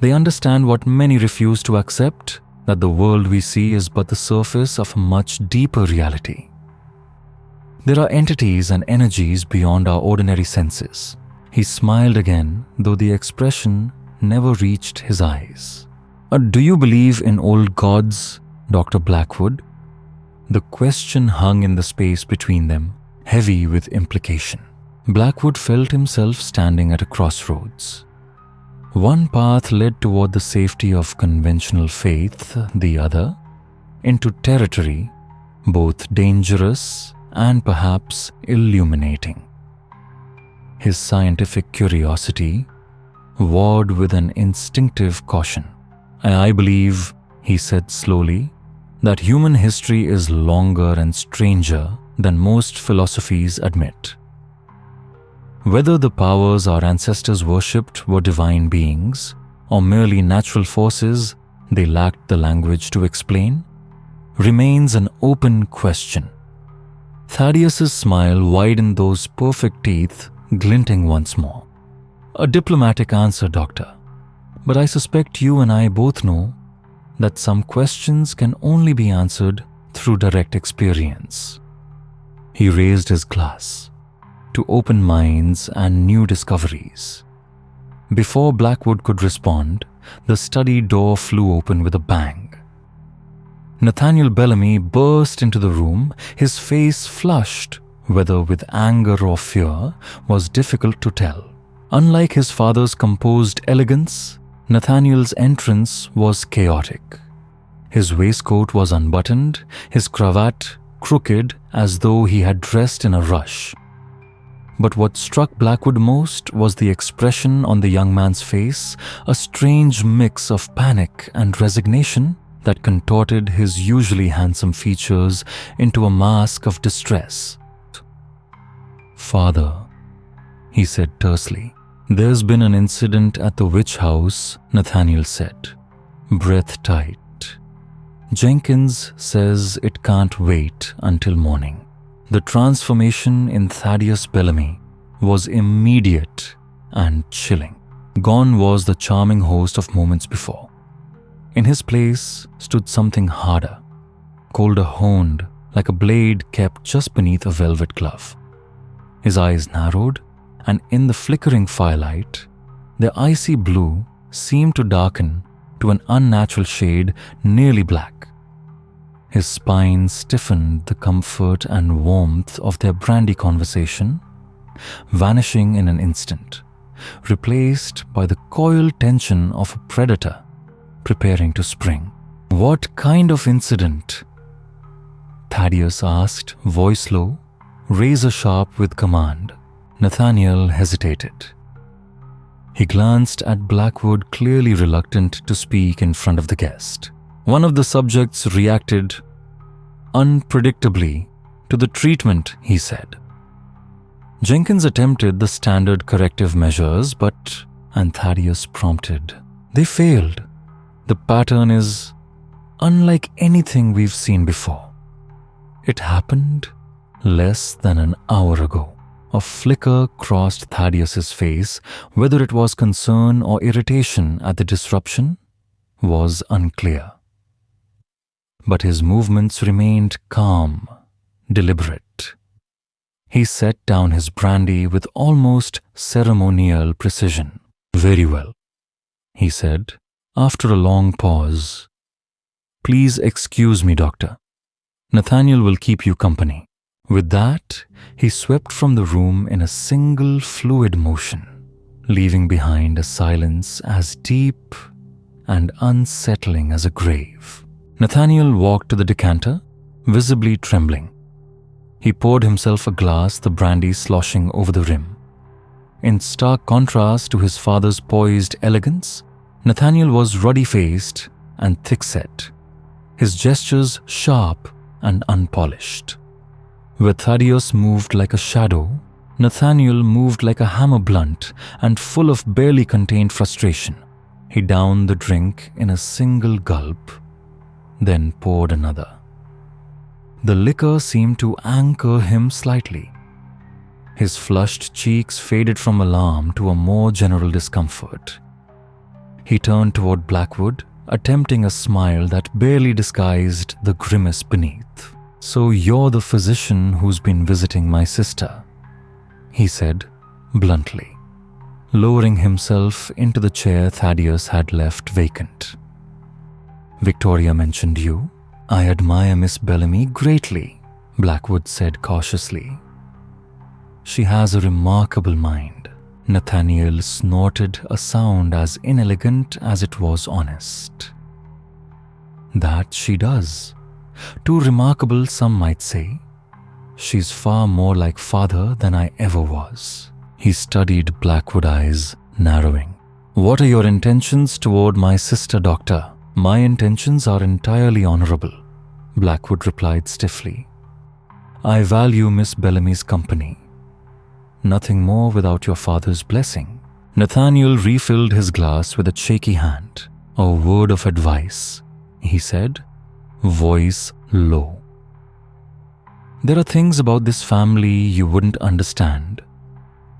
They understand what many refuse to accept, that the world we see is but the surface of a much deeper reality. There are entities and energies beyond our ordinary senses." He smiled again, though the expression never reached his eyes. "Do you believe in old gods, Dr. Blackwood?" The question hung in the space between them, heavy with implication. Blackwood felt himself standing at a crossroads. One path led toward the safety of conventional faith, the other into territory both dangerous and perhaps illuminating. His scientific curiosity warred with an instinctive caution. "I believe," he said slowly, "that human history is longer and stranger than most philosophies admit. Whether the powers our ancestors worshipped were divine beings or merely natural forces they lacked the language to explain remains an open question." Thaddeus's smile widened, those perfect teeth glinting once more. "A diplomatic answer, Doctor, but I suspect you and I both know that some questions can only be answered through direct experience." He raised his glass to open minds and new discoveries. Before Blackwood could respond, the study door flew open with a bang. Nathaniel Bellamy burst into the room, his face flushed, whether with anger or fear was difficult to tell. Unlike his father's composed elegance, Nathaniel's entrance was chaotic. His waistcoat was unbuttoned, his cravat crooked as though he had dressed in a rush. But what struck Blackwood most was the expression on the young man's face, a strange mix of panic and resignation that contorted his usually handsome features into a mask of distress. "Father," he said tersely. "There's been an incident at the witch house," Nathaniel said, breath tight. "Jenkins says it can't wait until morning." The transformation in Thaddeus Bellamy was immediate and chilling. Gone was the charming host of moments before. In his place stood something harder, colder honed, like a blade kept just beneath a velvet glove. His eyes narrowed, and in the flickering firelight, their icy blue seemed to darken to an unnatural shade nearly black. His spine stiffened, the comfort and warmth of their brandy conversation vanishing in an instant, replaced by the coiled tension of a predator preparing to spring. "What kind of incident?" Thaddeus asked, voice low, razor sharp with command. Nathaniel hesitated. He glanced at Blackwood, clearly reluctant to speak in front of the guest. One of the subjects reacted unpredictably to the treatment, he said. Jenkins attempted the standard corrective measures, but, and Thaddeus prompted, they failed. The pattern is unlike anything we've seen before. It happened less than an hour ago. A flicker crossed Thaddeus's face. Whether it was concern or irritation at the disruption was unclear. But his movements remained calm, deliberate. He set down his brandy with almost ceremonial precision. "Very well," he said, after a long pause. "Please excuse me, Doctor. Nathaniel will keep you company." With that, he swept from the room in a single fluid motion, leaving behind a silence as deep and unsettling as a grave. Nathaniel walked to the decanter, visibly trembling. He poured himself a glass, the brandy sloshing over the rim. In stark contrast to his father's poised elegance, Nathaniel was ruddy-faced and thick-set, his gestures sharp and unpolished. Where Thaddeus moved like a shadow, Nathaniel moved like a hammer blunt and full of barely contained frustration. He downed the drink in a single gulp, then poured another. The liquor seemed to anchor him slightly. His flushed cheeks faded from alarm to a more general discomfort. He turned toward Blackwood, attempting a smile that barely disguised the grimace beneath. "So you're the physician who's been visiting my sister," he said bluntly, lowering himself into the chair Thaddeus had left vacant. "Victoria mentioned you. I admire Miss Bellamy greatly," Blackwood said cautiously. "She has a remarkable mind." Nathaniel snorted, a sound as inelegant as it was honest. "That she does. Too remarkable, some might say. She's far more like father than I ever was." He studied Blackwood eyes, narrowing. "What are your intentions toward my sister, Doctor?" "My intentions are entirely honorable," Blackwood replied stiffly. "I value Miss Bellamy's company. Nothing more without your father's blessing." Nathaniel refilled his glass with a shaky hand. "A word of advice," he said, voice low. "There are things about this family you wouldn't understand.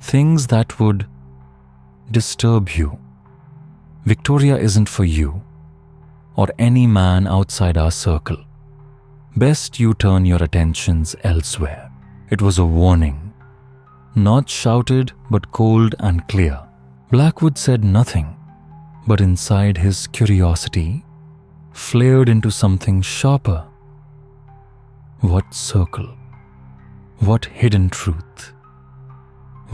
Things that would disturb you. Victoria isn't for you, or any man outside our circle. Best you turn your attentions elsewhere." It was a warning, not shouted but cold and clear. Blackwood said nothing, but inside his curiosity flared into something sharper. What circle? What hidden truth?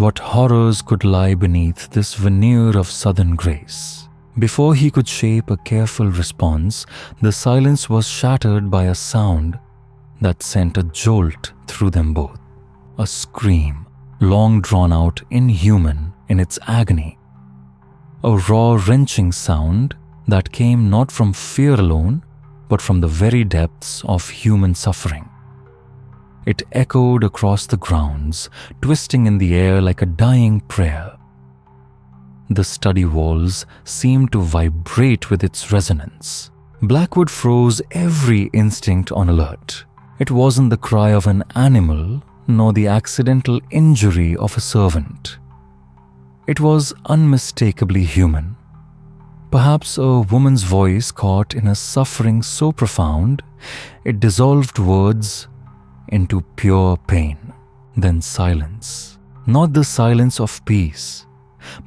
What horrors could lie beneath this veneer of southern grace? Before he could shape a careful response, the silence was shattered by a sound that sent a jolt through them both. A scream, long drawn out, inhuman in its agony. A raw, wrenching sound that came not from fear alone, but from the very depths of human suffering. It echoed across the grounds, twisting in the air like a dying prayer. The study walls seemed to vibrate with its resonance. Blackwood froze, every instinct on alert. It wasn't the cry of an animal, nor the accidental injury of a servant. It was unmistakably human. Perhaps a woman's voice caught in a suffering so profound, it dissolved words into pure pain. Then silence. Not the silence of peace,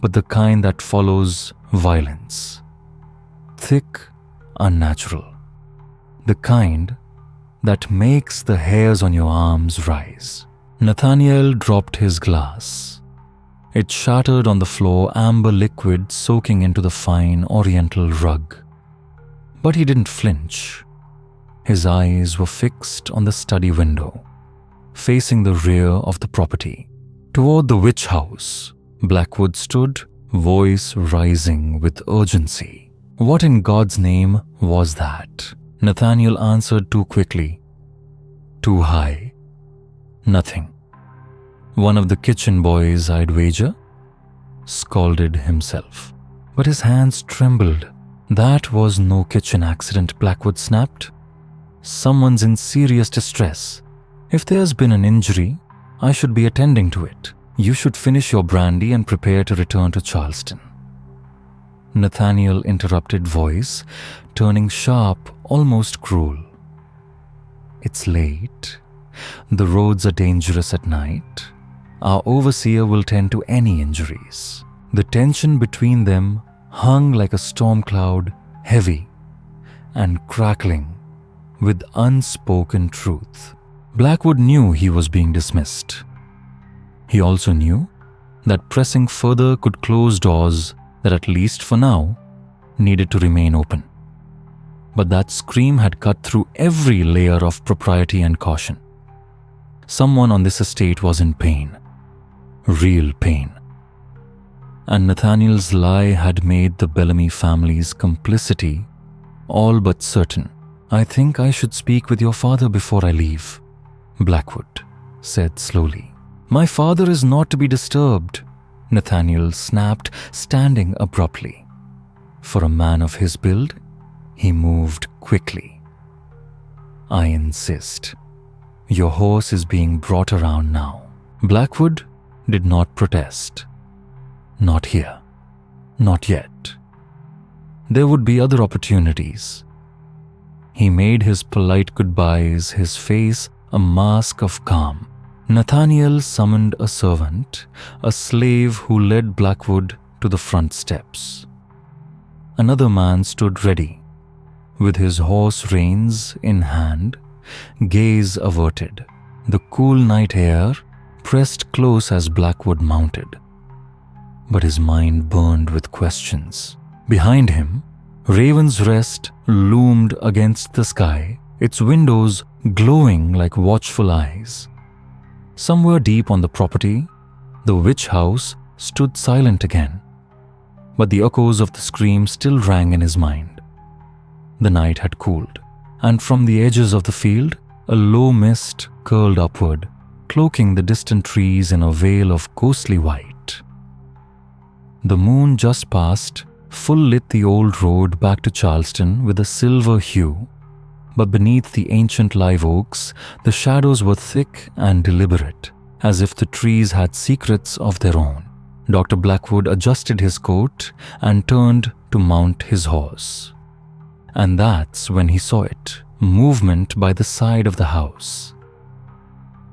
but the kind that follows violence. Thick, unnatural. The kind that makes the hairs on your arms rise. Nathaniel dropped his glass. It shattered on the floor, amber liquid soaking into the fine oriental rug. But he didn't flinch. His eyes were fixed on the study window, facing the rear of the property. Toward the witch house, Blackwood stood, voice rising with urgency. What in God's name was that? Nathaniel answered too quickly. Too high. Nothing. One of the kitchen boys, I'd wager, scalded himself. But his hands trembled. That was no kitchen accident, Blackwood snapped. Someone's in serious distress. If there's been an injury, I should be attending to it. You should finish your brandy and prepare to return to Charleston. Nathaniel interrupted, voice turning sharp, almost cruel. It's late. The roads are dangerous at night. Our overseer will tend to any injuries. The tension between them hung like a storm cloud, heavy and crackling with unspoken truth. Blackwood knew he was being dismissed. He also knew that pressing further could close doors that, at least for now, needed to remain open. But that scream had cut through every layer of propriety and caution. Someone on this estate was in pain. Real pain. And Nathaniel's lie had made the Bellamy family's complicity all but certain. I think I should speak with your father before I leave, Blackwood said slowly. My father is not to be disturbed, Nathaniel snapped, standing abruptly. For a man of his build, he moved quickly. I insist. Your horse is being brought around now. Blackwood did not protest. Not here. Not yet. There would be other opportunities. He made his polite goodbyes, his face a mask of calm. Nathaniel summoned a servant, a slave who led Blackwood to the front steps. Another man stood ready, with his horse reins in hand, gaze averted, the cool night air pressed close as Blackwood mounted. But his mind burned with questions. Behind him, Raven's Rest loomed against the sky, its windows glowing like watchful eyes. Somewhere deep on the property, the witch house stood silent again, but the echoes of the scream still rang in his mind. The night had cooled, and from the edges of the field, a low mist curled upward, cloaking the distant trees in a veil of ghostly white. The moon just past full lit the old road back to Charleston with a silver hue, but beneath the ancient live oaks, the shadows were thick and deliberate, as if the trees had secrets of their own. Dr. Blackwood adjusted his coat and turned to mount his horse. And that's when he saw it, movement by the side of the house.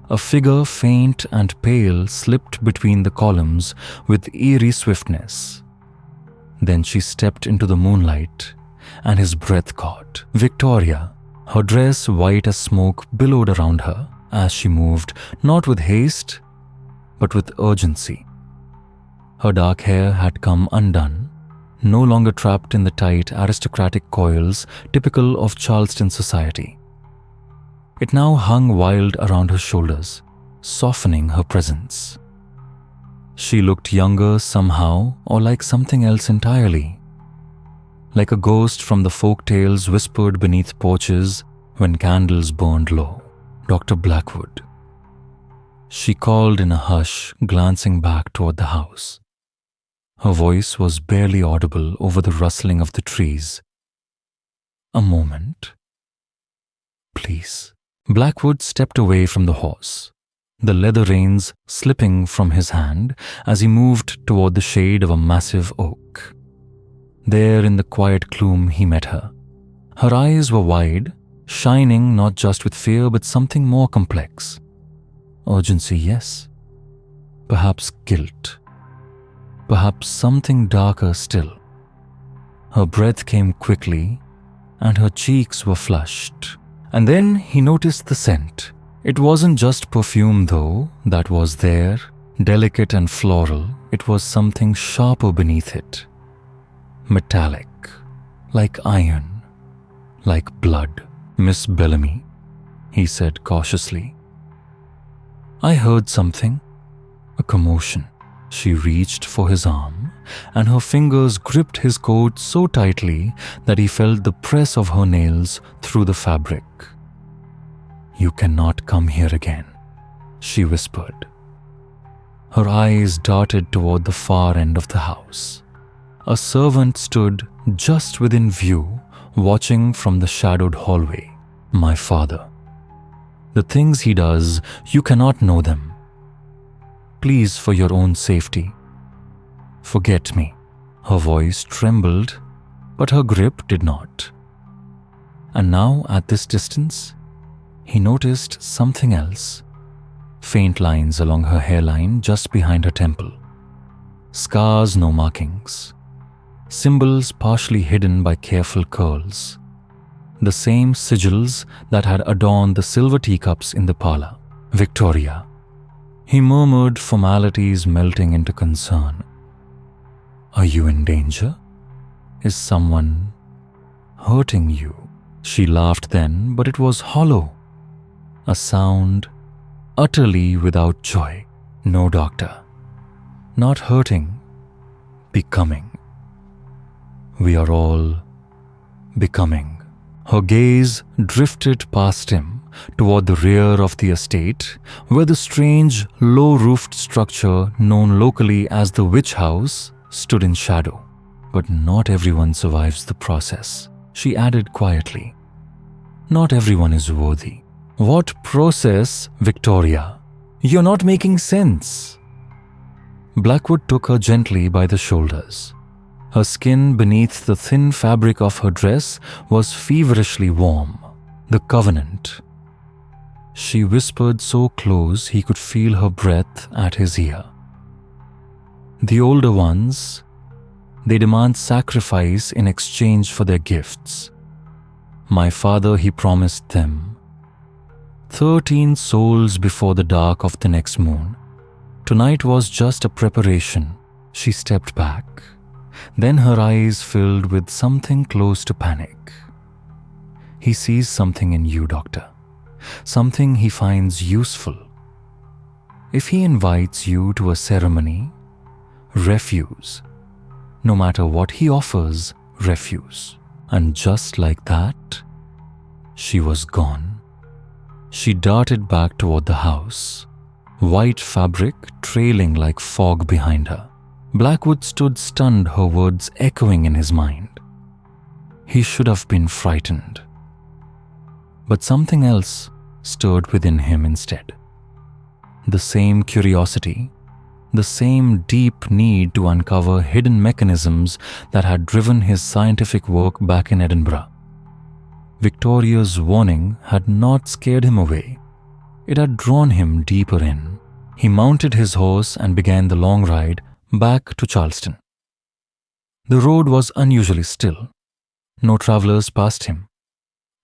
A figure, faint and pale, slipped between the columns with eerie swiftness. Then she stepped into the moonlight, and his breath caught. Victoria, her dress white as smoke, billowed around her as she moved, not with haste, but with urgency. Her dark hair had come undone, no longer trapped in the tight, aristocratic coils typical of Charleston society. It now hung wild around her shoulders, softening her presence. She looked younger somehow, or like something else entirely. Like a ghost from the folk tales whispered beneath porches when candles burned low. Dr. Blackwood. She called in a hush, glancing back toward the house. Her voice was barely audible over the rustling of the trees. A moment. Please. Blackwood stepped away from the horse, the leather reins slipping from his hand as he moved toward the shade of a massive oak. There in the quiet gloom he met her. Her eyes were wide, shining not just with fear but something more complex. Urgency, yes. Perhaps guilt. Perhaps something darker still. Her breath came quickly, and her cheeks were flushed, And then he noticed the scent. It wasn't just perfume, though, that was there, delicate and floral. It was something sharper beneath it. Metallic, like iron, like blood. "Miss Bellamy," he said cautiously. "I heard something, a commotion." She reached for his arm, and her fingers gripped his coat so tightly that he felt the press of her nails through the fabric. "You cannot come here again," she whispered. Her eyes darted toward the far end of the house. A servant stood just within view, watching from the shadowed hallway. "My father. The things he does, you cannot know them. Please, for your own safety, forget me." Her voice trembled, but her grip did not. And now, at this distance, he noticed something else. Faint lines along her hairline just behind her temple. Scars, no markings. Symbols partially hidden by careful curls. The same sigils that had adorned the silver teacups in the parlor. "Victoria." He murmured, formalities melting into concern. "Are you in danger? Is someone hurting you?" She laughed then, but it was hollow. A sound utterly without joy. "No, doctor. Not hurting. Becoming. We are all becoming." Her gaze drifted past him toward the rear of the estate, where the strange, low-roofed structure known locally as the witch house stood in shadow. "But not everyone survives the process," she added quietly. "Not everyone is worthy." "What process, Victoria? You're not making sense." Blackwood took her gently by the shoulders. Her skin beneath the thin fabric of her dress was feverishly warm. "The covenant." She whispered so close he could feel her breath at his ear. "The older ones, they demand sacrifice in exchange for their gifts. My father, he promised them 13 souls before the dark of the next moon. Tonight was just a preparation." She stepped back. Then her eyes filled with something close to panic. "He sees something in you, doctor. Something he finds useful. If he invites you to a ceremony, refuse. No matter what he offers, refuse." And just like that, she was gone. She darted back toward the house, white fabric trailing like fog behind her. Blackwood stood stunned, her words echoing in his mind. He should have been frightened. But something else stirred within him instead. The same curiosity, the same deep need to uncover hidden mechanisms that had driven his scientific work back in Edinburgh. Victoria's warning had not scared him away. It had drawn him deeper in. He mounted his horse and began the long ride back to Charleston. The road was unusually still. No travelers passed him.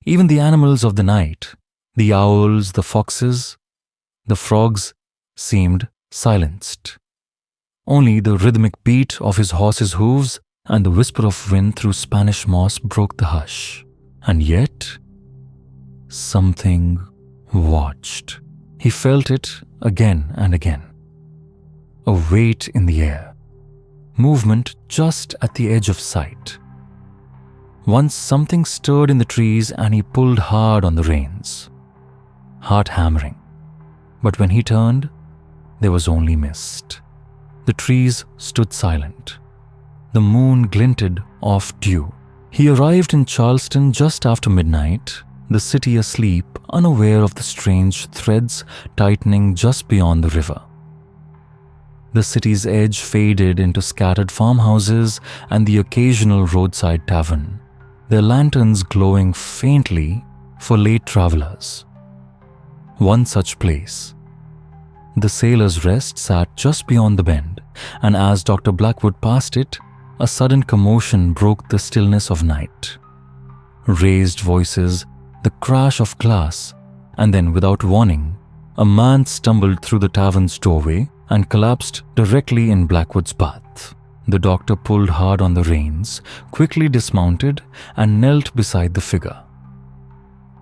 Even the animals of the night, the owls, the foxes, the frogs, seemed silenced. Only the rhythmic beat of his horse's hooves and the whisper of wind through Spanish moss broke the hush. And yet, something watched. He felt it again and again. A weight in the air, movement just at the edge of sight. Once something stirred in the trees and he pulled hard on the reins, heart hammering. But when he turned, there was only mist. The trees stood silent. The moon glinted off dew. He arrived in Charleston just after midnight, the city asleep, unaware of the strange threads tightening just beyond the river. The city's edge faded into scattered farmhouses and the occasional roadside tavern, their lanterns glowing faintly for late travelers. One such place, the Sailor's Rest, sat just beyond the bend, and as Dr. Blackwood passed it, a sudden commotion broke the stillness of night. Raised voices the crash of glass, and then without warning, a man stumbled through the tavern's doorway and collapsed directly in Blackwood's path. The doctor pulled hard on the reins, quickly dismounted, and knelt beside the figure.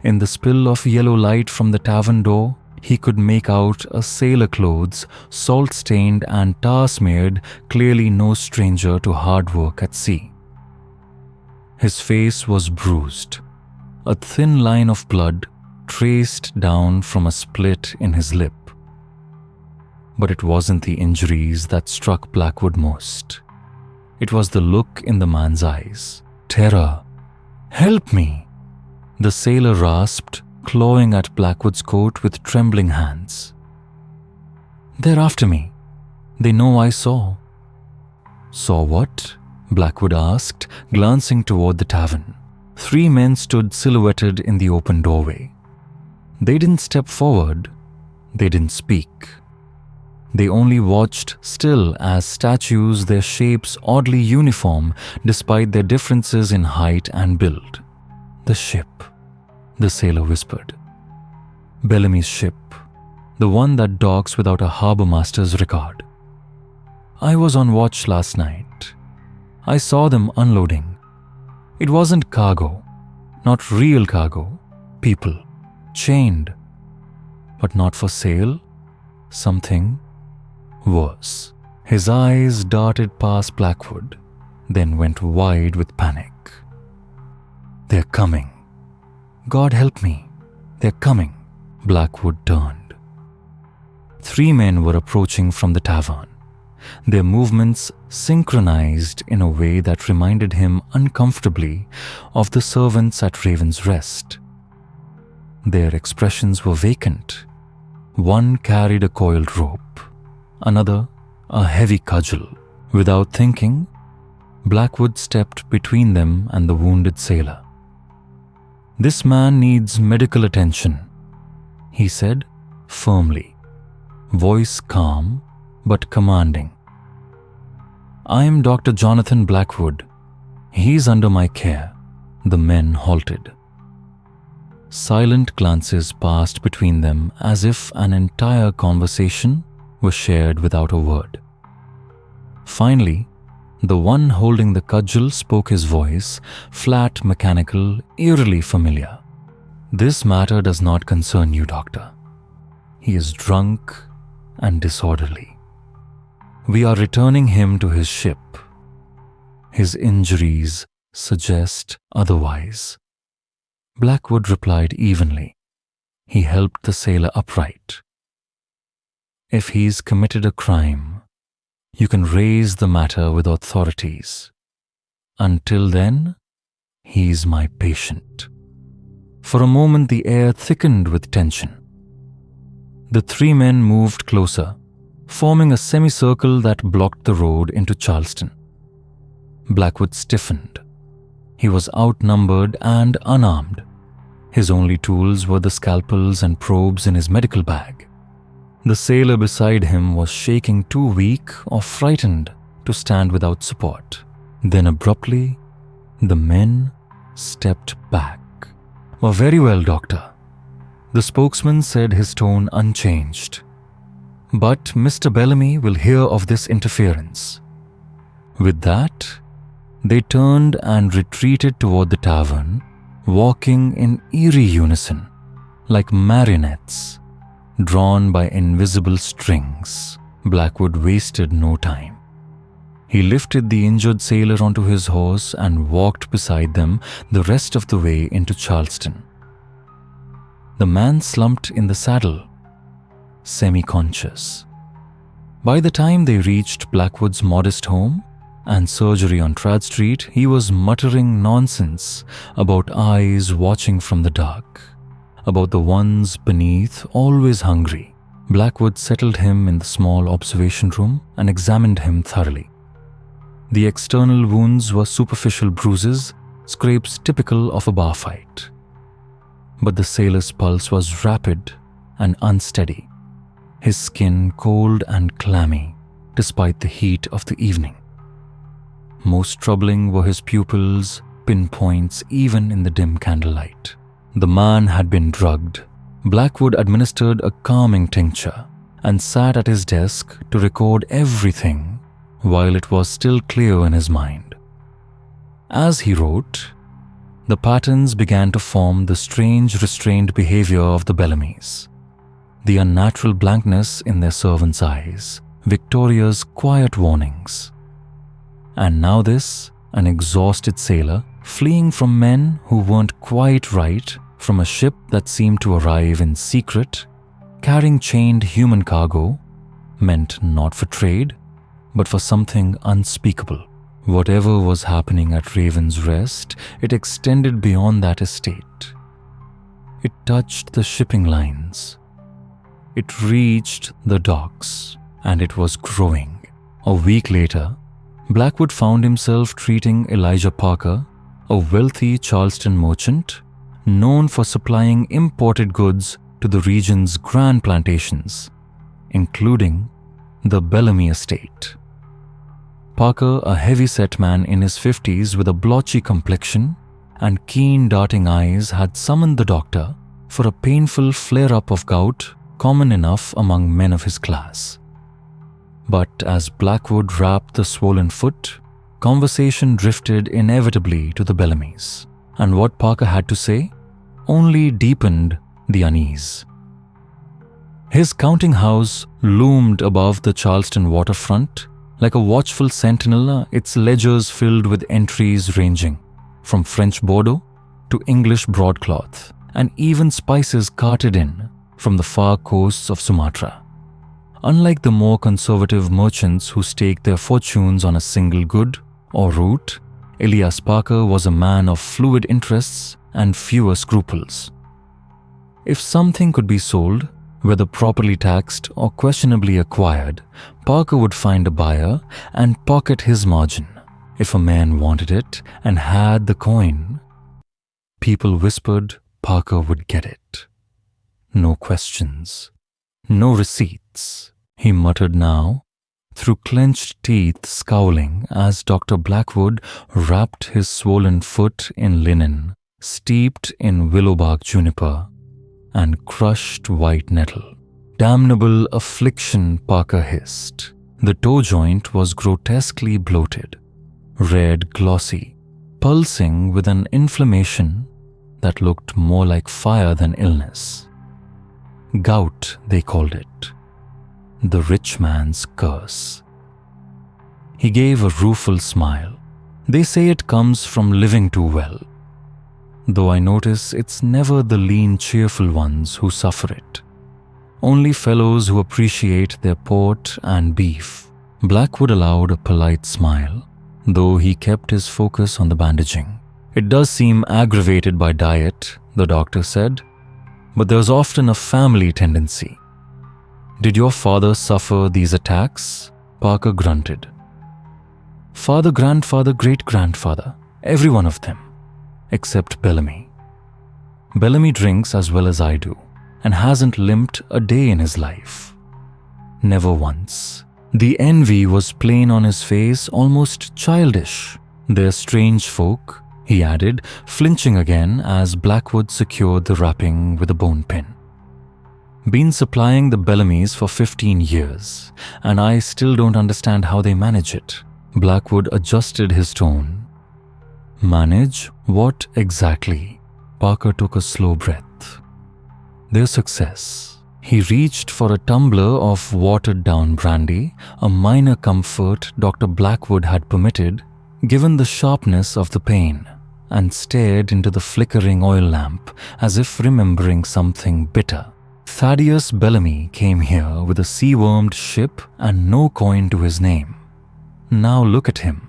In the spill of yellow light from the tavern door, he could make out a sailor clothes, salt-stained and tar-smeared, clearly no stranger to hard work at sea. His face was bruised. A thin line of blood traced down from a split in his lip. But it wasn't the injuries that struck Blackwood most. It was the look in the man's eyes. Terror. "Help me!" the sailor rasped, clawing at Blackwood's coat with trembling hands. "They're after me. They know I saw." "Saw what?" Blackwood asked, glancing toward the tavern. 3 men stood silhouetted in the open doorway. They didn't step forward. They didn't speak. They only watched still as statues, their shapes oddly uniform despite their differences in height and build. "The ship," the sailor whispered. "Bellamy's ship, the one that docks without a harbor master's record. I was on watch last night. I saw them unloading. It wasn't cargo, not real cargo, people, chained. But not for sale, something worse." His eyes darted past Blackwood, then went wide with panic. "They're coming. God help me, they're coming." Blackwood turned. 3 men were approaching from the tavern, their movements synchronized in a way that reminded him uncomfortably of the servants at Raven's Rest. Their expressions were vacant. One carried a coiled rope, another a heavy cudgel. Without thinking, Blackwood stepped between them and the wounded sailor. "This man needs medical attention," he said firmly, voice calm but commanding. "I am Dr. Jonathan Blackwood. He's under my care." The men halted. Silent glances passed between them as if an entire conversation was shared without a word. Finally, the one holding the cudgel spoke, his voice, flat, mechanical, eerily familiar. "This matter does not concern you, doctor. He is drunk and disorderly. We are returning him to his ship. His injuries suggest otherwise." Blackwood replied evenly. He helped the sailor upright. "If he's committed a crime, you can raise the matter with authorities. Until then, he's my patient." For a moment, the air thickened with tension. The 3 men moved closer, forming a semicircle that blocked the road into Charleston. Blackwood stiffened. He was outnumbered and unarmed. His only tools were the scalpels and probes in his medical bag. The sailor beside him was shaking, too weak or frightened to stand without support. Then abruptly, the men stepped back. "Oh, very well, doctor," the spokesman said, his tone unchanged. "But Mr. Bellamy will hear of this interference." With that, they turned and retreated toward the tavern, walking in eerie unison, like marionettes, drawn by invisible strings. Blackwood wasted no time. He lifted the injured sailor onto his horse and walked beside them the rest of the way into Charleston. The man slumped in the saddle, semi-conscious. By the time they reached Blackwood's modest home and surgery on Trad Street, he was muttering nonsense about eyes watching from the dark, about the ones beneath always hungry. Blackwood settled him in the small observation room and examined him thoroughly. The external wounds were superficial bruises, scrapes typical of a bar fight. But the sailor's pulse was rapid and unsteady, his skin cold and clammy despite the heat of the evening. Most troubling were his pupils, pinpoints even in the dim candlelight. The man had been drugged. Blackwood administered a calming tincture and sat at his desk to record everything while it was still clear in his mind. As he wrote, the patterns began to form the strange restrained behavior of the Bellamys, the unnatural blankness in their servants' eyes, Victoria's quiet warnings. And now this, an exhausted sailor, fleeing from men who weren't quite right, from a ship that seemed to arrive in secret, carrying chained human cargo, meant not for trade, but for something unspeakable. Whatever was happening at Raven's Rest, it extended beyond that estate. It touched the shipping lines. It reached the docks, and it was growing. A week later, Blackwood found himself treating Elijah Parker, a wealthy Charleston merchant known for supplying imported goods to the region's grand plantations, including the Bellamy estate. Parker, a heavy-set man in his 50s with a blotchy complexion and keen darting eyes, had summoned the doctor for a painful flare-up of gout common enough among men of his class. But as Blackwood wrapped the swollen foot, conversation drifted inevitably to the Bellamys, and what Parker had to say only deepened the unease. His counting house loomed above the Charleston waterfront like a watchful sentinel, its ledgers filled with entries ranging from French Bordeaux to English broadcloth, and even spices carted in from the far coasts of Sumatra. Unlike the more conservative merchants who staked their fortunes on a single good or route, Elias Parker was a man of fluid interests and fewer scruples. If something could be sold, whether properly taxed or questionably acquired, Parker would find a buyer and pocket his margin. If a man wanted it and had the coin, people whispered Parker would get it. No questions, no receipts, he muttered now, through clenched teeth scowling as Dr. Blackwood wrapped his swollen foot in linen, steeped in willowbark juniper and crushed white nettle. Damnable affliction, Parker hissed. The toe joint was grotesquely bloated, red glossy, pulsing with an inflammation that looked more like fire than illness. Gout, they called it. The rich man's curse. He gave a rueful smile. They say it comes from living too well, though I notice it's never the lean, cheerful ones who suffer it. Only fellows who appreciate their port and beef. Blackwood allowed a polite smile, though he kept his focus on the bandaging. It does seem aggravated by diet, the doctor said, but there's often a family tendency. Did your father suffer these attacks? Parker grunted. Father, grandfather, great-grandfather, every one of them, except Bellamy. Bellamy drinks as well as I do, and hasn't limped a day in his life. Never once. The envy was plain on his face, almost childish. They're strange folk, he added, flinching again as Blackwood secured the wrapping with a bone pin. Been supplying the Bellamys for 15 years, and I still don't understand how they manage it. Blackwood adjusted his tone. Manage what exactly? Parker took a slow breath. Their success. He reached for a tumbler of watered-down brandy, a minor comfort Dr. Blackwood had permitted, given the sharpness of the pain, and stared into the flickering oil lamp as if remembering something bitter. Thaddeus Bellamy came here with a sea-wormed ship and no coin to his name. Now look at him.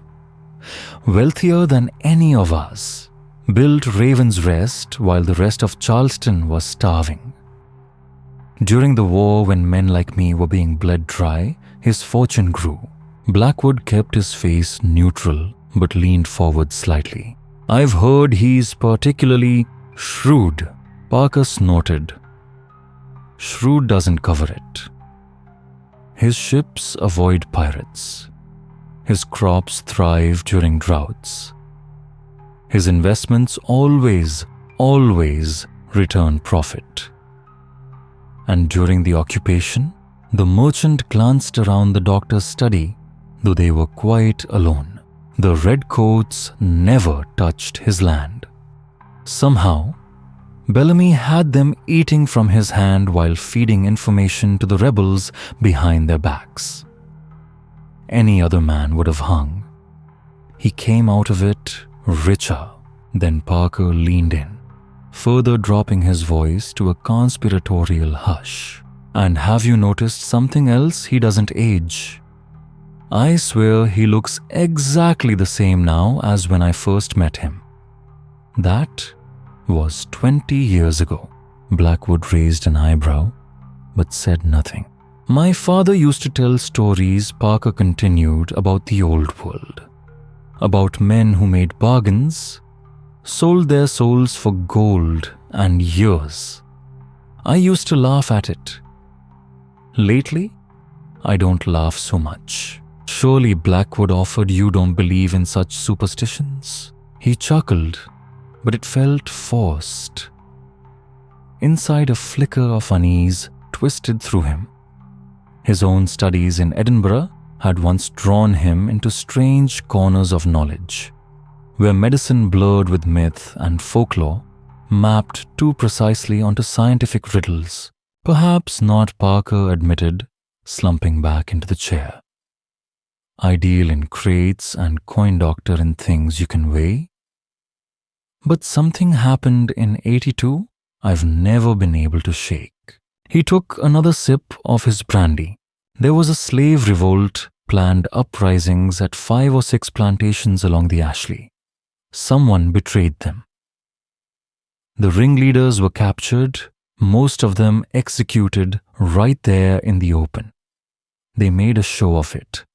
Wealthier than any of us, built Raven's Rest while the rest of Charleston was starving. During the war, when men like me were being bled dry, his fortune grew. Blackwood kept his face neutral but leaned forward slightly. I've heard he's particularly shrewd. Parker snorted. Shrewd doesn't cover it. His ships avoid pirates. His crops thrive during droughts. His investments always always return profit. And during the occupation, the merchant glanced around the doctor's study, though they were quite alone. The redcoats never touched his land. Somehow, Bellamy had them eating from his hand while feeding information to the rebels behind their backs. Any other man would have hung. He came out of it richer. Then Parker leaned in, further dropping his voice to a conspiratorial hush. And have you noticed something else? He doesn't age. I swear he looks exactly the same now as when I first met him. That was 20 years ago. Blackwood raised an eyebrow, but said nothing. My father used to tell stories, Parker continued, about the old world. About men who made bargains, sold their souls for gold and years. I used to laugh at it. Lately, I don't laugh so much. Surely Blackwood offered you don't believe in such superstitions. He chuckled, but it felt forced. Inside, a flicker of unease twisted through him. His own studies in Edinburgh had once drawn him into strange corners of knowledge, where medicine blurred with myth and folklore, mapped too precisely onto scientific riddles. Perhaps not, Parker admitted, slumping back into the chair. I deal in crates and coin doctor in things you can weigh. But something happened in 82 I've never been able to shake. He took another sip of his brandy. There was a slave revolt, planned uprisings at 5 or 6 plantations along the Ashley. Someone betrayed them. The ringleaders were captured, most of them executed right there in the open. They made a show of it,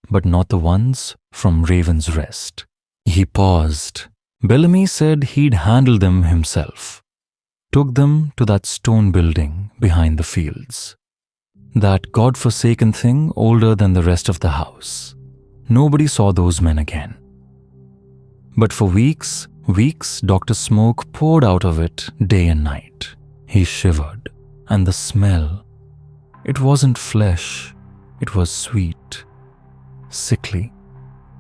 but not the ones from Raven's Rest. He paused. Bellamy said he'd handle them himself. Took them to that stone building behind the fields. That godforsaken thing older than the rest of the house. Nobody saw those men again. But for weeks, Dr. Smoke poured out of it day and night. He shivered, and the smell, it wasn't flesh, it was sweet, sickly,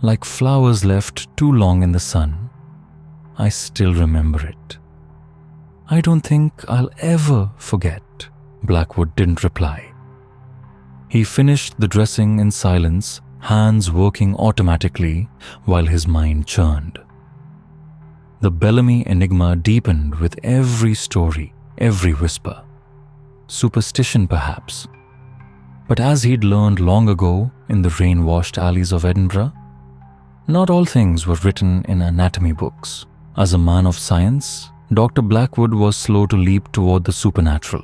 like flowers left too long in the sun. I still remember it. I don't think I'll ever forget. Blackwood didn't reply. He finished the dressing in silence, hands working automatically while his mind churned. The Bellamy enigma deepened with every story, every whisper. Superstition, perhaps. But as he'd learned long ago in the rain-washed alleys of Edinburgh, not all things were written in anatomy books. As a man of science, Dr. Blackwood was slow to leap toward the supernatural.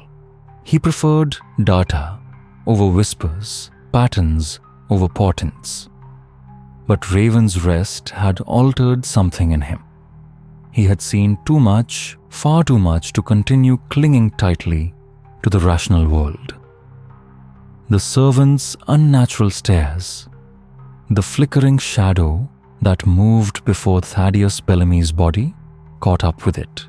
He preferred data over whispers, patterns over portents. But Raven's Rest had altered something in him. He had seen too much, far too much, to continue clinging tightly to the rational world. The servant's unnatural stares, the flickering shadow that moved before Thaddeus Bellamy's body caught up with it.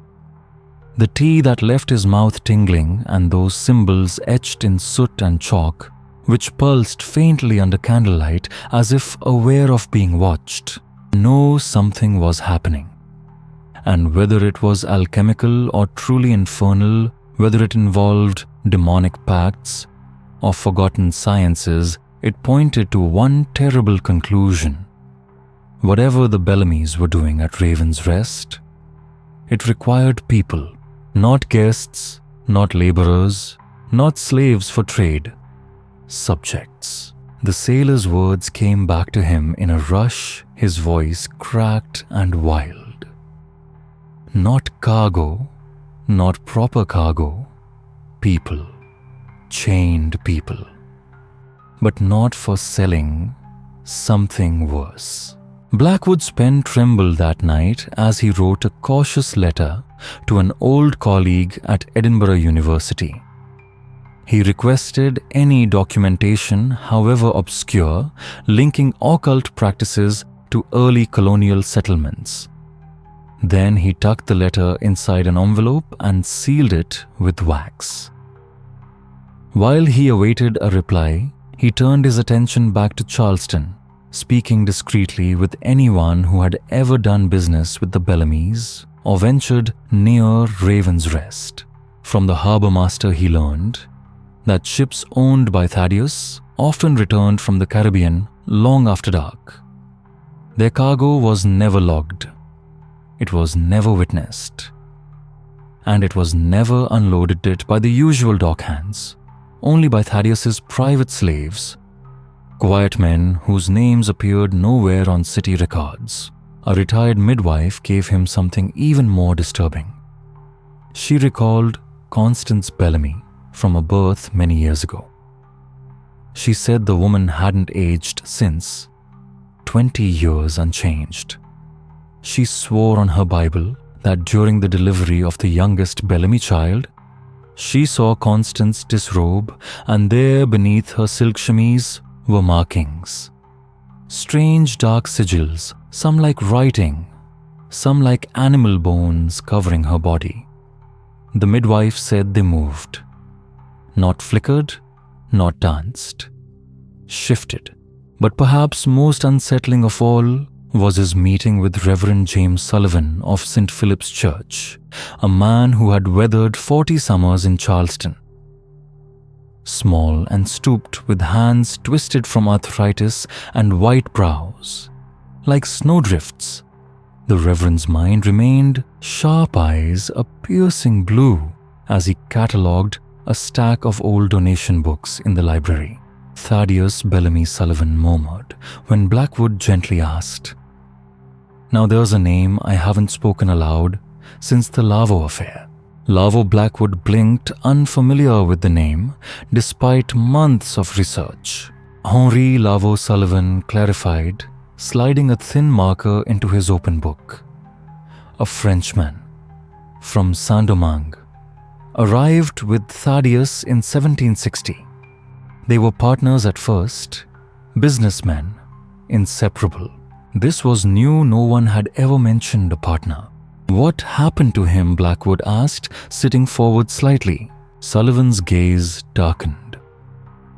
The tea that left his mouth tingling and those symbols etched in soot and chalk, which pulsed faintly under candlelight as if aware of being watched. No, something was happening. And whether it was alchemical or truly infernal, whether it involved demonic pacts or forgotten sciences, it pointed to one terrible conclusion. Whatever the Bellamys were doing at Raven's Rest, it required people, not guests, not laborers, not slaves for trade, subjects. The sailor's words came back to him in a rush, his voice cracked and wild. Not cargo, not proper cargo, people, chained people. But not for selling, something worse. Blackwood's pen trembled that night as he wrote a cautious letter to an old colleague at Edinburgh University. He requested any documentation, however obscure, linking occult practices to early colonial settlements. Then he tucked the letter inside an envelope and sealed it with wax. While he awaited a reply, he turned his attention back to Charleston, speaking discreetly with anyone who had ever done business with the Bellamys or ventured near Raven's Rest. From the harbor master he learned that ships owned by Thaddeus often returned from the Caribbean long after dark. Their cargo was never logged, it was never witnessed, and it was never unloaded it by the usual dock hands, only by Thaddeus's private slaves, quiet men whose names appeared nowhere on city records. A retired midwife gave him something even more disturbing. She recalled Constance Bellamy from a birth many years ago. She said the woman hadn't aged since, 20 years unchanged. She swore on her Bible that during the delivery of the youngest Bellamy child, she saw Constance disrobe, and there beneath her silk chemise were markings. Strange dark sigils, some like writing, some like animal bones covering her body. The midwife said they moved. Not flickered, not danced. Shifted. But perhaps most unsettling of all was his meeting with Reverend James Sullivan of St. Philip's Church, a man who had weathered 40 summers in Charleston. Small and stooped, with hands twisted from arthritis and white brows, like snowdrifts, the Reverend's mind remained sharp eyes, a piercing blue, as he catalogued a stack of old donation books in the library. Thaddeus Bellamy Sullivan murmured when Blackwood gently asked, "Now there's a name I haven't spoken aloud since the Lavo affair." Lavo Blackwood blinked, unfamiliar with the name, despite months of research. Henri Lavo Sullivan clarified, sliding a thin marker into his open book. A Frenchman from Saint-Domingue arrived with Thaddeus in 1760. They were partners at first, businessmen, inseparable. This was new, no one had ever mentioned a partner. "What happened to him?" Blackwood asked, sitting forward slightly. Sullivan's gaze darkened.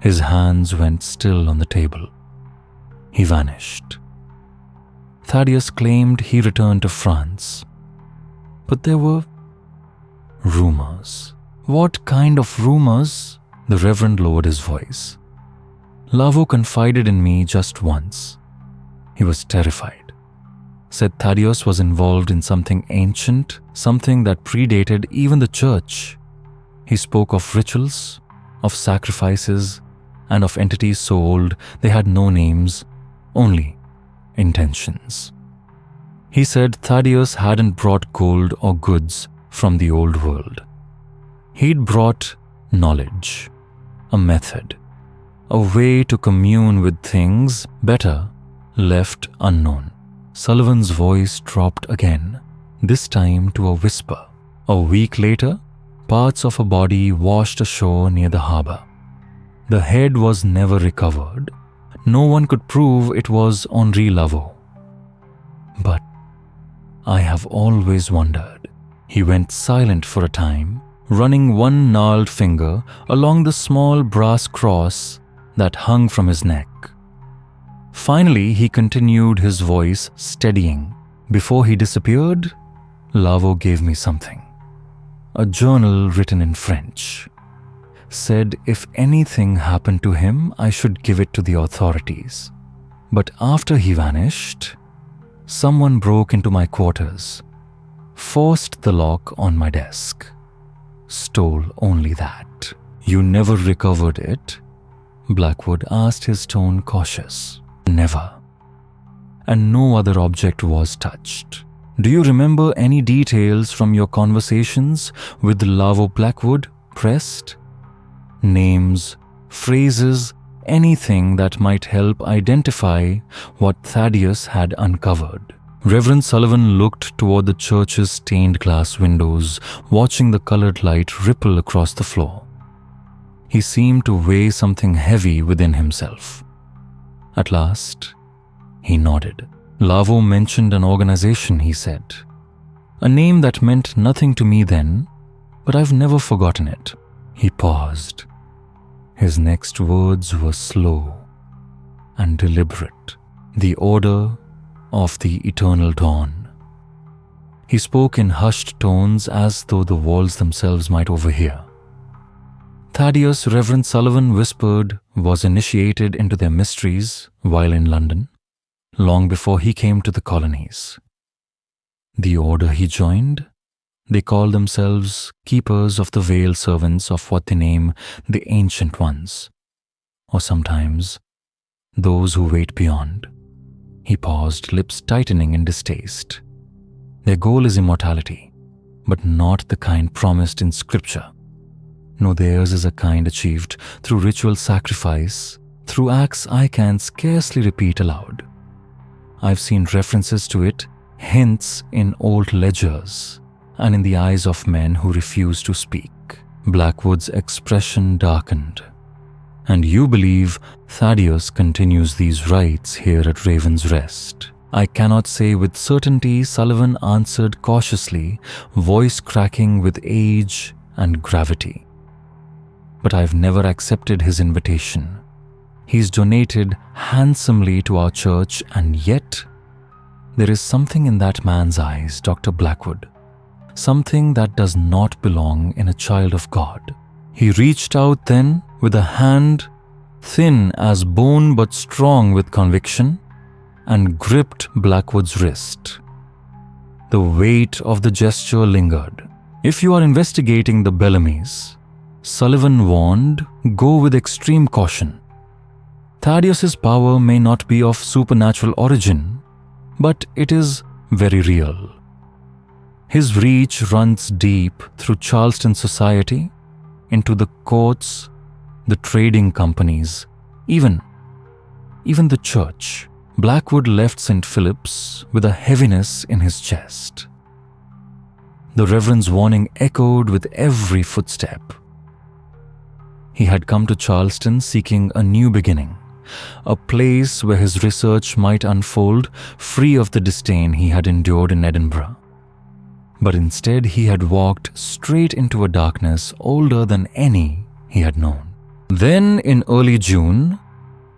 His hands went still on the table. He vanished. Thaddeus claimed he returned to France. But there were rumors. What kind of rumors? The Reverend lowered his voice. "Lavo confided in me just once. He was terrified. Said Thaddeus was involved in something ancient, something that predated even the church. He spoke of rituals, of sacrifices, and of entities so old they had no names, only intentions. He said Thaddeus hadn't brought gold or goods from the old world. He'd brought knowledge, a method, a way to commune with things better left unknown." Sullivan's voice dropped again, this time to a whisper. A week later, parts of a body washed ashore near the harbor. The head was never recovered. No one could prove it was Henri Lavo. But I have always wondered. He went silent for a time, running one gnarled finger along the small brass cross that hung from his neck. Finally, he continued, his voice steadying. "Before he disappeared, Lavo gave me something. A journal written in French. Said if anything happened to him, I should give it to the authorities. But after he vanished, someone broke into my quarters, forced the lock on my desk, stole only that." "You never recovered it?" Blackwood asked, his tone cautious. "Never. And no other object was touched." "Do you remember any details from your conversations with Lavo?" Blackwood pressed. "Names, phrases, anything that might help identify what Thaddeus had uncovered." Reverend Sullivan looked toward the church's stained glass windows, watching the colored light ripple across the floor. He seemed to weigh something heavy within himself. At last, he nodded. "Lavo mentioned an organization," he said. A name that meant nothing to me then, but I've never forgotten it." He paused. His next words were slow and deliberate. "The Order of the Eternal Dawn." He spoke in hushed tones as though the walls themselves might overhear. "Thaddeus Reverend Sullivan whispered was initiated into their mysteries while in London, long before he came to the colonies. The order he joined, they call themselves keepers of the veil, servants of what they name the Ancient Ones, or sometimes those who wait beyond." He paused, lips tightening in distaste. "Their goal is immortality, but not the kind promised in scripture. No, theirs is a kind achieved through ritual sacrifice, through acts I can scarcely repeat aloud. I've seen references to it, hints in old ledgers, and in the eyes of men who refuse to speak." Blackwood's expression darkened. "And you believe Thaddeus continues these rites here at Raven's Rest?" "I cannot say with certainty," Sullivan answered cautiously, voice cracking with age and gravity. "But I've never accepted his invitation. He's donated handsomely to our church, and yet there is something in that man's eyes, Dr. Blackwood, something that does not belong in a child of God." He reached out then with a hand thin as bone but strong with conviction, and gripped Blackwood's wrist. The weight of the gesture lingered. "If you are investigating the Bellamys," Sullivan warned, "go with extreme caution. Thaddeus's power may not be of supernatural origin, but it is very real. His reach runs deep through Charleston society, into the courts, the trading companies, even the church." Blackwood left St. Philip's with a heaviness in his chest. The Reverend's warning echoed with every footstep. He had come to Charleston seeking a new beginning, a place where his research might unfold free of the disdain he had endured in Edinburgh. But instead he had walked straight into a darkness older than any he had known. Then in early June,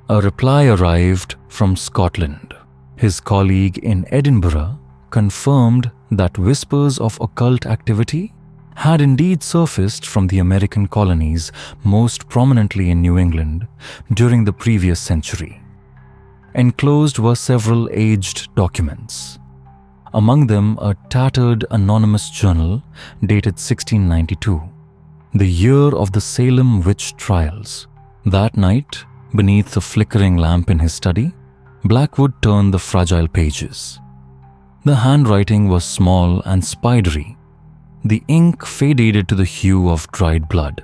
a reply arrived from Scotland. His colleague in Edinburgh confirmed that whispers of occult activity had indeed surfaced from the American colonies, most prominently in New England, during the previous century. Enclosed were several aged documents. Among them a tattered anonymous journal dated 1692, the year of the Salem witch trials. That night, beneath a flickering lamp in his study, Blackwood turned the fragile pages. The handwriting was small and spidery. The ink faded to the hue of dried blood.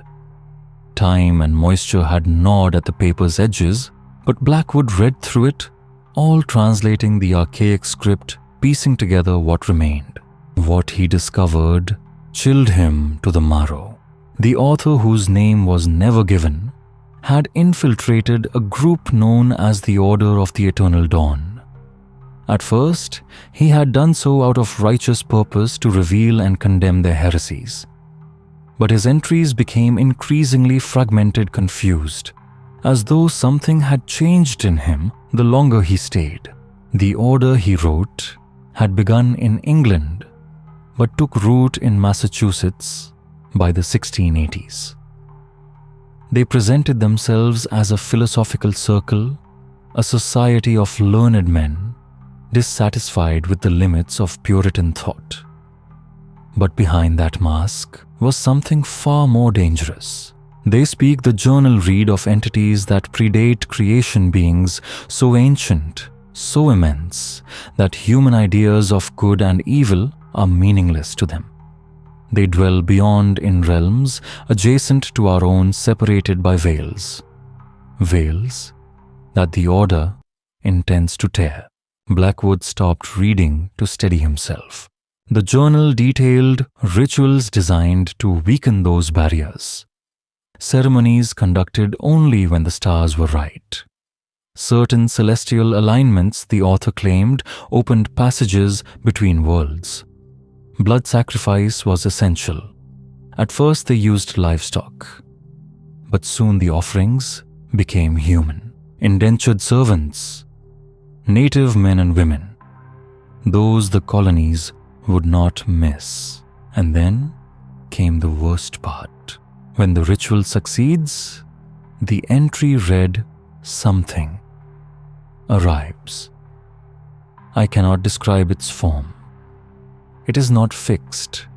Time and moisture had gnawed at the paper's edges, but Blackwood read through it, all translating the archaic script, piecing together what remained. What he discovered chilled him to the marrow. The author, whose name was never given, had infiltrated a group known as the Order of the Eternal Dawn. At first, he had done so out of righteous purpose to reveal and condemn their heresies. But his entries became increasingly fragmented, confused, as though something had changed in him the longer he stayed. The order, he wrote, had begun in England, but took root in Massachusetts by the 1680s. They presented themselves as a philosophical circle, a society of learned men, dissatisfied with the limits of Puritan thought. But behind that mask was something far more dangerous. They speak the journal read of entities that predate creation, beings so ancient, so immense, that human ideas of good and evil are meaningless to them. They dwell beyond in realms adjacent to our own, separated by veils. Veils that the order intends to tear. Blackwood stopped reading to steady himself. The journal detailed rituals designed to weaken those barriers. Ceremonies conducted only when the stars were right. Certain celestial alignments, the author claimed, opened passages between worlds. Blood sacrifice was essential. At first they used livestock, but soon the offerings became human. Indentured servants, native men and women, those the colonies would not miss. And then came the worst part. When the ritual succeeds, the entry read something arrives. I cannot describe its form. It is not fixed.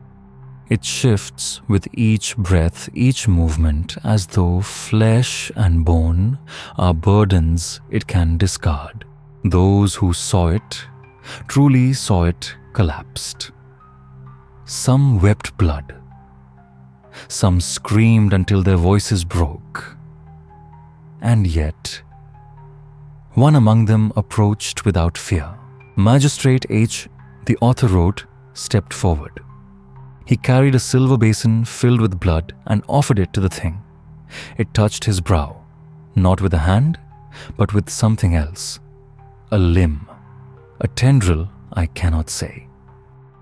It shifts with each breath, each movement, as though flesh and bone are burdens it can discard. Those who saw it, truly saw it, collapsed. Some wept blood. Some screamed until their voices broke. And yet, one among them approached without fear. Magistrate H, the author wrote, stepped forward. He carried a silver basin filled with blood and offered it to the thing. It touched his brow, not with a hand, but with something else. A limb, a tendril, I cannot say.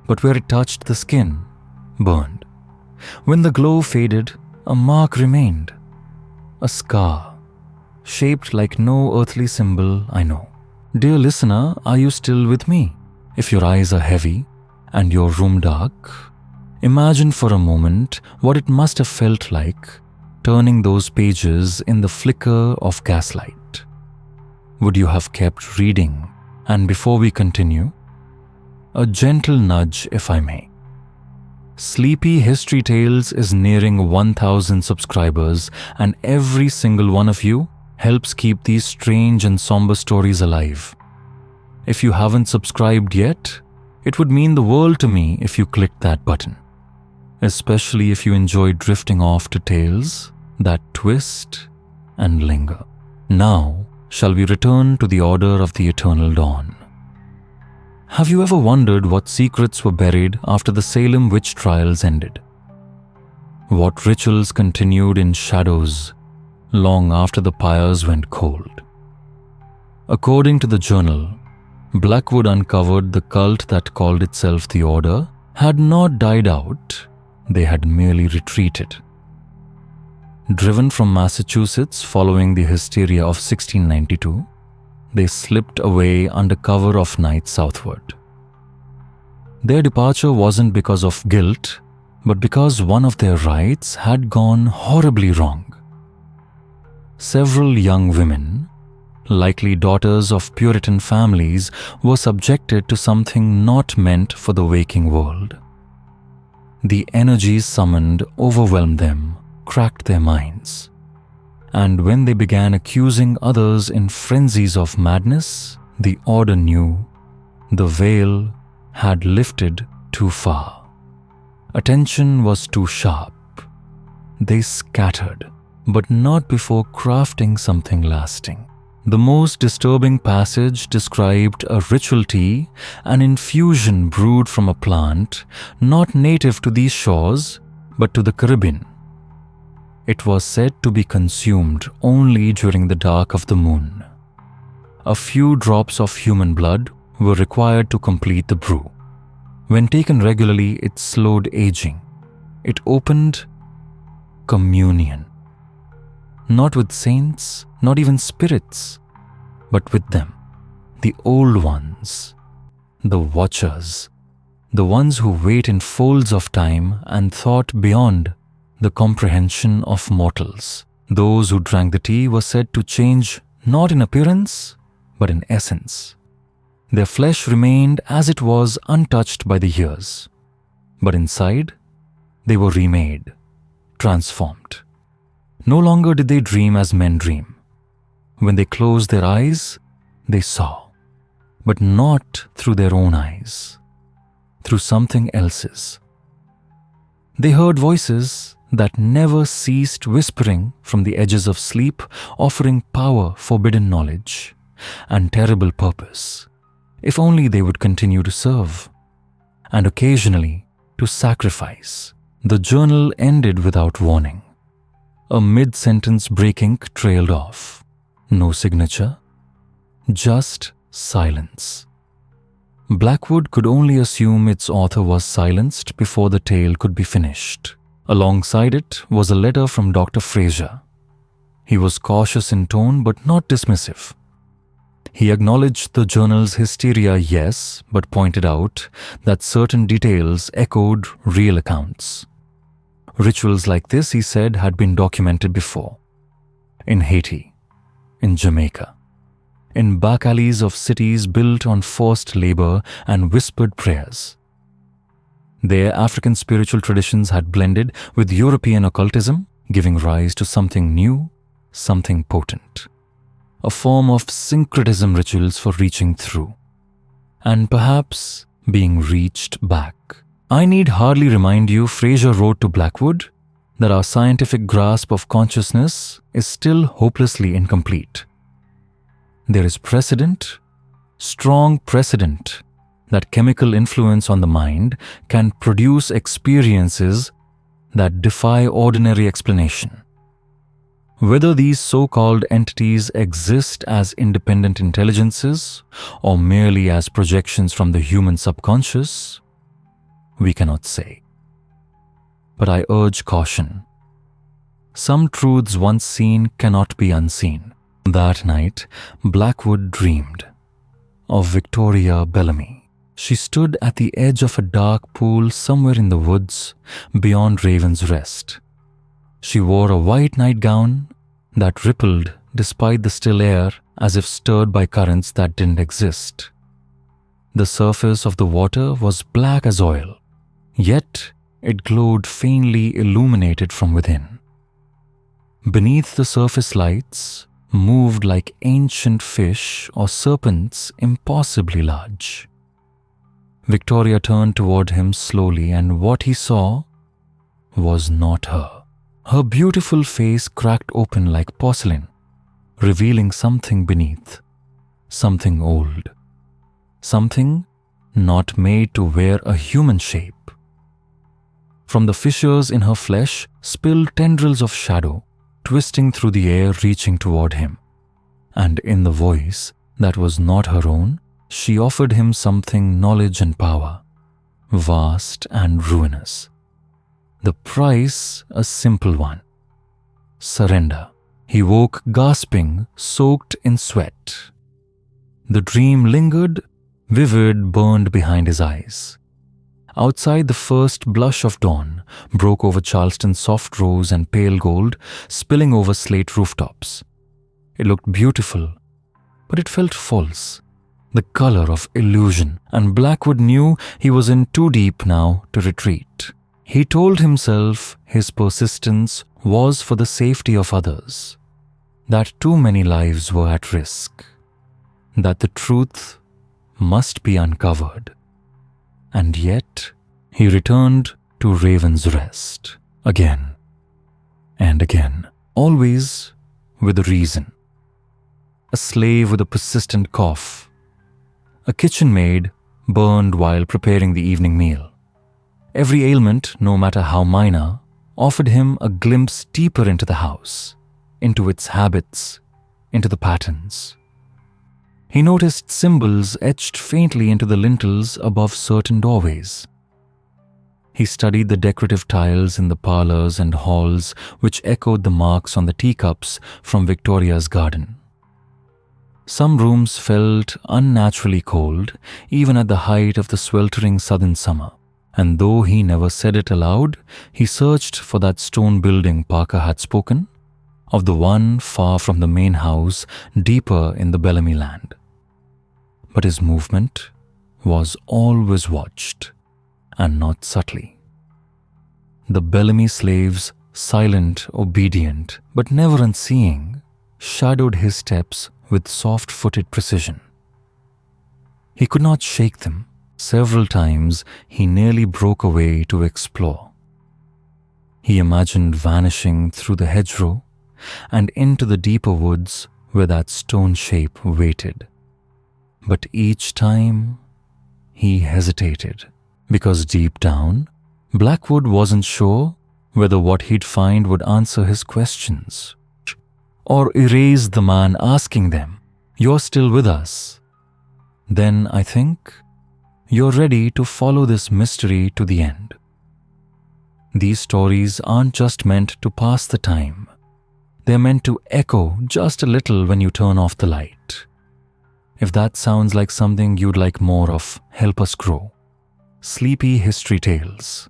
But where it touched the skin, burned. When the glow faded, a mark remained. A scar, shaped like no earthly symbol I know. Dear listener, are you still with me? If your eyes are heavy and your room dark, imagine for a moment what it must have felt like turning those pages in the flicker of gaslight. Would you have kept reading? And before we continue, a gentle nudge, if I may. Sleepy History Tales is nearing 1,000 subscribers, and every single one of you helps keep these strange and somber stories alive. If you haven't subscribed yet, it would mean the world to me if you clicked that button. Especially if you enjoy drifting off to tales that twist and linger. Now, shall we return to the order of the eternal dawn? Have you ever wondered what secrets were buried after the Salem witch trials ended? What rituals continued in shadows long after the pyres went cold? According to the journal, Blackwood uncovered the cult that called itself the Order had not died out, they had merely retreated. Driven from Massachusetts following the hysteria of 1692, they slipped away under cover of night southward. Their departure wasn't because of guilt, but because one of their rites had gone horribly wrong. Several young women, likely daughters of Puritan families, were subjected to something not meant for the waking world. The energies summoned overwhelmed them, cracked their minds. And when they began accusing others in frenzies of madness, the Order knew the veil had lifted too far. Attention was too sharp. They scattered, but not before crafting something lasting. The most disturbing passage described a ritual tea, an infusion brewed from a plant not native to these shores, but to the Caribbean. It was said to be consumed only during the dark of the moon. A few drops of human blood were required to complete the brew. When taken regularly, it slowed aging. It opened communion. Not with saints, not even spirits, but with them, the old ones, the watchers, the ones who wait in folds of time and thought beyond the comprehension of mortals. Those who drank the tea were said to change not in appearance, but in essence. Their flesh remained as it was, untouched by the years. But inside, they were remade, transformed. No longer did they dream as men dream. When they closed their eyes, they saw, but not through their own eyes, through something else's. They heard voices that never ceased whispering from the edges of sleep, offering power, forbidden knowledge, and terrible purpose, if only they would continue to serve, and occasionally to sacrifice. The journal ended without warning. A mid-sentence break ink trailed off. No signature, just silence. Blackwood could only assume its author was silenced before the tale could be finished. Alongside it was a letter from Dr. Fraser. He was cautious in tone but not dismissive. He acknowledged the journal's hysteria, yes, but pointed out that certain details echoed real accounts. Rituals like this, he said, had been documented before. In Haiti, in Jamaica, in back alleys of cities built on forced labor and whispered prayers. Their African spiritual traditions had blended with European occultism, giving rise to something new, something potent. A form of syncretism, rituals for reaching through, and perhaps being reached back. I need hardly remind you, Fraser wrote to Blackwood, that our scientific grasp of consciousness is still hopelessly incomplete. There is precedent, strong precedent, that chemical influence on the mind can produce experiences that defy ordinary explanation. Whether these so-called entities exist as independent intelligences or merely as projections from the human subconscious, we cannot say. But I urge caution. Some truths once seen cannot be unseen. That night, Blackwood dreamed of Victoria Bellamy. She stood at the edge of a dark pool somewhere in the woods beyond Raven's Rest. She wore a white nightgown that rippled despite the still air as if stirred by currents that didn't exist. The surface of the water was black as oil, yet it glowed faintly illuminated from within. Beneath the surface lights moved like ancient fish or serpents impossibly large. Victoria turned toward him slowly, and what he saw was not her. Her beautiful face cracked open like porcelain, revealing something beneath, something old, something not made to wear a human shape. From the fissures in her flesh spilled tendrils of shadow, twisting through the air, reaching toward him. And in the voice that was not her own, she offered him something knowledge and power, vast and ruinous. The price a simple one: surrender. He woke gasping, soaked in sweat. The dream lingered, vivid, burned behind his eyes. Outside, the first blush of dawn broke over Charleston's soft rose and pale gold, spilling over slate rooftops. It looked beautiful, but it felt false, the color of illusion, and Blackwood knew he was in too deep now to retreat. He told himself his persistence was for the safety of others, that too many lives were at risk, that the truth must be uncovered. And yet, he returned to Raven's Rest again and again, always with a reason. A slave with a persistent cough, a kitchen maid burned while preparing the evening meal. Every ailment, no matter how minor, offered him a glimpse deeper into the house, into its habits, into the patterns. He noticed symbols etched faintly into the lintels above certain doorways. He studied the decorative tiles in the parlors and halls which echoed the marks on the teacups from Victoria's garden. Some rooms felt unnaturally cold, even at the height of the sweltering southern summer. And though he never said it aloud, he searched for that stone building Parker had spoken of, the one far from the main house, deeper in the Bellamy land. But his movement was always watched, and not subtly. The Bellamy slaves, silent, obedient, but never unseeing, shadowed his steps with soft-footed precision. He could not shake them. Several times he nearly broke away to explore. He imagined vanishing through the hedgerow and into the deeper woods where that stone shape waited. But each time he hesitated, because deep down, Blackwood wasn't sure whether what he'd find would answer his questions or erase the man asking them, "You're still with us?" Then I think you're ready to follow this mystery to the end. These stories aren't just meant to pass the time. They're meant to echo just a little when you turn off the light. If that sounds like something you'd like more of, help us grow. Sleepy History Tales.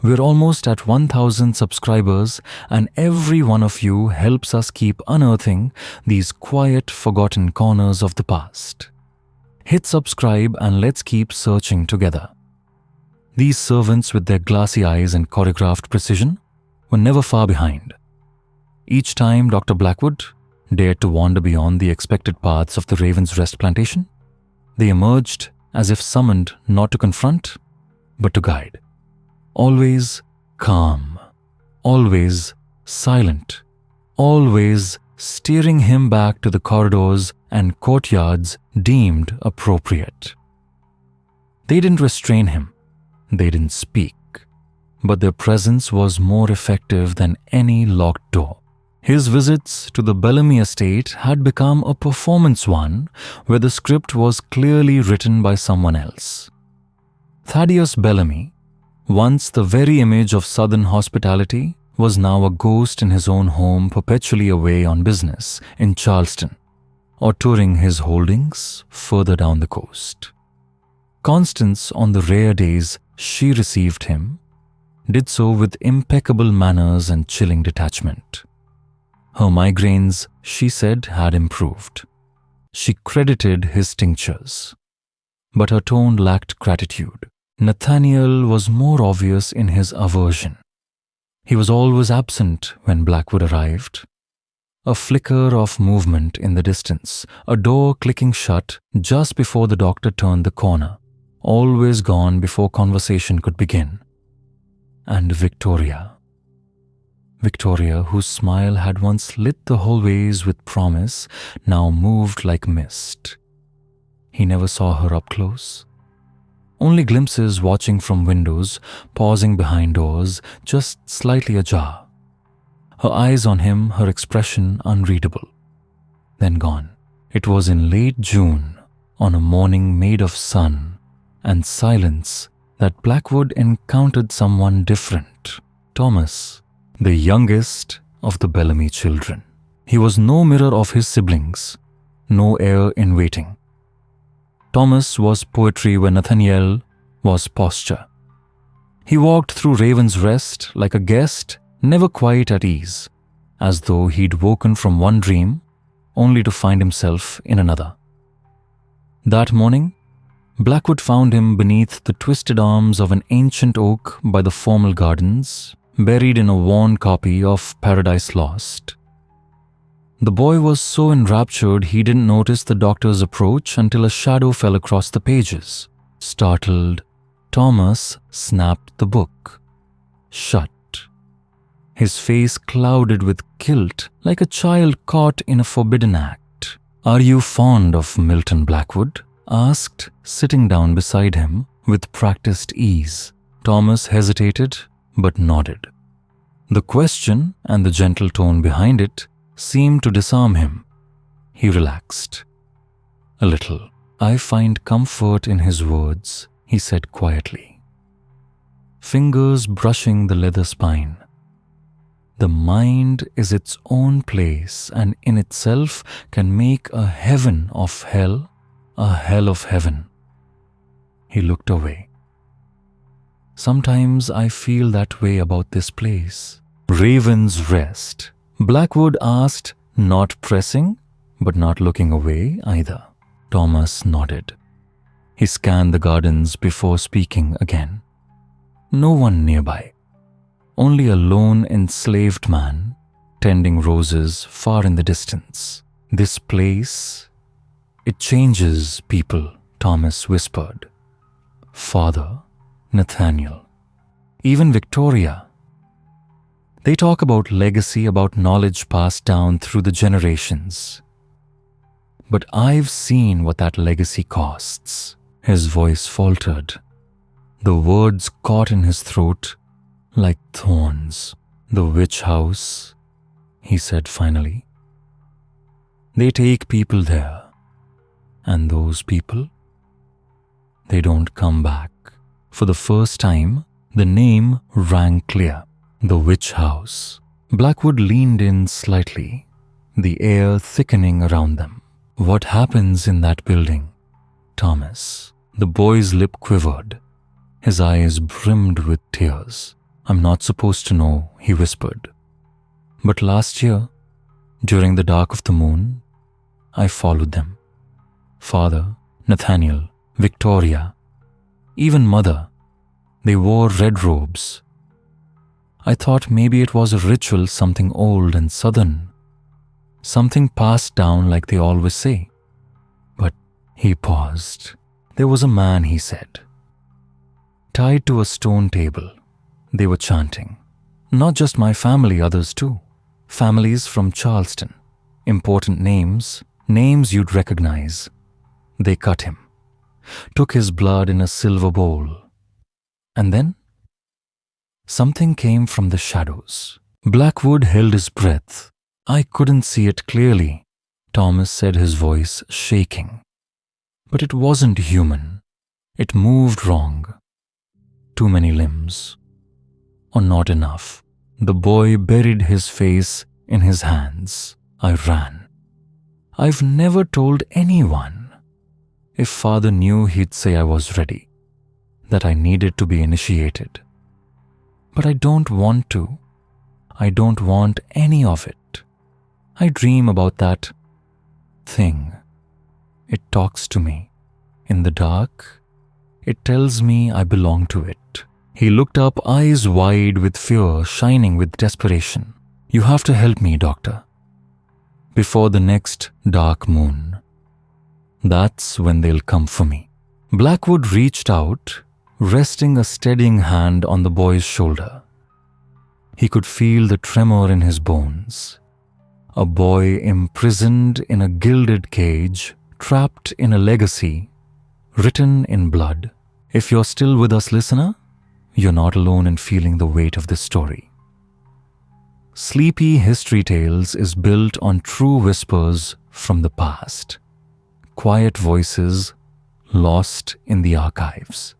We're almost at 1,000 subscribers, and every one of you helps us keep unearthing these quiet, forgotten corners of the past. Hit subscribe and let's keep searching together. These servants with their glassy eyes and choreographed precision were never far behind. Each time Dr. Blackwood dared to wander beyond the expected paths of the Raven's Rest plantation, they emerged as if summoned not to confront, but to guide. Always calm, always silent, always steering him back to the corridors and courtyards deemed appropriate. They didn't restrain him, they didn't speak, but their presence was more effective than any locked door. His visits to the Bellamy estate had become a performance one where the script was clearly written by someone else. Thaddeus Bellamy, once the very image of Southern hospitality, was now a ghost in his own home, perpetually away on business in Charleston or touring his holdings further down the coast. Constance, on the rare days she received him, did so with impeccable manners and chilling detachment. Her migraines, she said, had improved. She credited his tinctures. But her tone lacked gratitude. Nathaniel was more obvious in his aversion. He was always absent when Blackwood arrived. A flicker of movement in the distance, a door clicking shut just before the doctor turned the corner, always gone before conversation could begin. And Victoria, whose smile had once lit the hallways with promise, now moved like mist. He never saw her up close. Only glimpses watching from windows, pausing behind doors, just slightly ajar. Her eyes on him, her expression unreadable. Then gone. It was in late June, on a morning made of sun and silence, that Blackwood encountered someone different. Thomas, the youngest of the Bellamy children. He was no mirror of his siblings, no heir in waiting. Thomas was poetry where Nathaniel was posture. He walked through Raven's Rest like a guest, never quite at ease, as though he'd woken from one dream only to find himself in another. That morning, Blackwood found him beneath the twisted arms of an ancient oak by the formal gardens, buried in a worn copy of Paradise Lost. The boy was so enraptured he didn't notice the doctor's approach until a shadow fell across the pages. Startled, Thomas snapped the book shut. His face clouded with guilt, like a child caught in a forbidden act. "Are you fond of Milton Blackwood?" asked, sitting down beside him with practiced ease. Thomas hesitated, but nodded. The question and the gentle tone behind it seemed to disarm him. He relaxed. "A little. I find comfort in his words," he said quietly. Fingers brushing the leather spine. "The mind is its own place and in itself can make a heaven of hell, a hell of heaven." He looked away. "Sometimes I feel that way about this place." "Raven's Rest?" Blackwood asked, not pressing, but not looking away either. Thomas nodded. He scanned the gardens before speaking again. No one nearby. Only a lone enslaved man tending roses far in the distance. "This place, it changes people," Thomas whispered. "Father, Nathaniel, even Victoria. They talk about legacy, about knowledge passed down through the generations. But I've seen what that legacy costs." His voice faltered. The words caught in his throat like thorns. "The witch house," he said finally. "They take people there. And those people, they don't come back. For the first time, the name rang clear. The witch house. Blackwood leaned in slightly, the air thickening around them. What happens in that building? Thomas. The boy's lip quivered. His eyes brimmed with tears. I'm not supposed to know, he whispered. But last year, during the dark of the moon, I followed them. Father, Nathaniel, Victoria, even Mother. They wore red robes. I thought maybe it was a ritual, something old and southern. Something passed down like they always say. But he paused. There was a man, he said, tied to a stone table. They were chanting. Not just my family, others too. Families from Charleston. Important names, names you'd recognize. They cut him, took his blood in a silver bowl. And then something came from the shadows. Blackwood held his breath. I couldn't see it clearly, Thomas said, his voice shaking. But it wasn't human. It moved wrong. Too many limbs. Or not enough. The boy buried his face in his hands. I ran. I've never told anyone. If Father knew, he'd say I was ready, that I needed to be initiated. But I don't want to. I don't want any of it. I dream about that thing. It talks to me. In the dark, it tells me I belong to it. He looked up, eyes wide with fear, shining with desperation. You have to help me, doctor. Before the next dark moon. That's when they'll come for me. Blackwood reached out, resting a steadying hand on the boy's shoulder. He could feel the tremor in his bones. A boy imprisoned in a gilded cage, trapped in a legacy, written in blood. If you're still with us, listener, you're not alone in feeling the weight of this story. Sleepy History Tales is built on true whispers from the past. Quiet voices lost in the archives.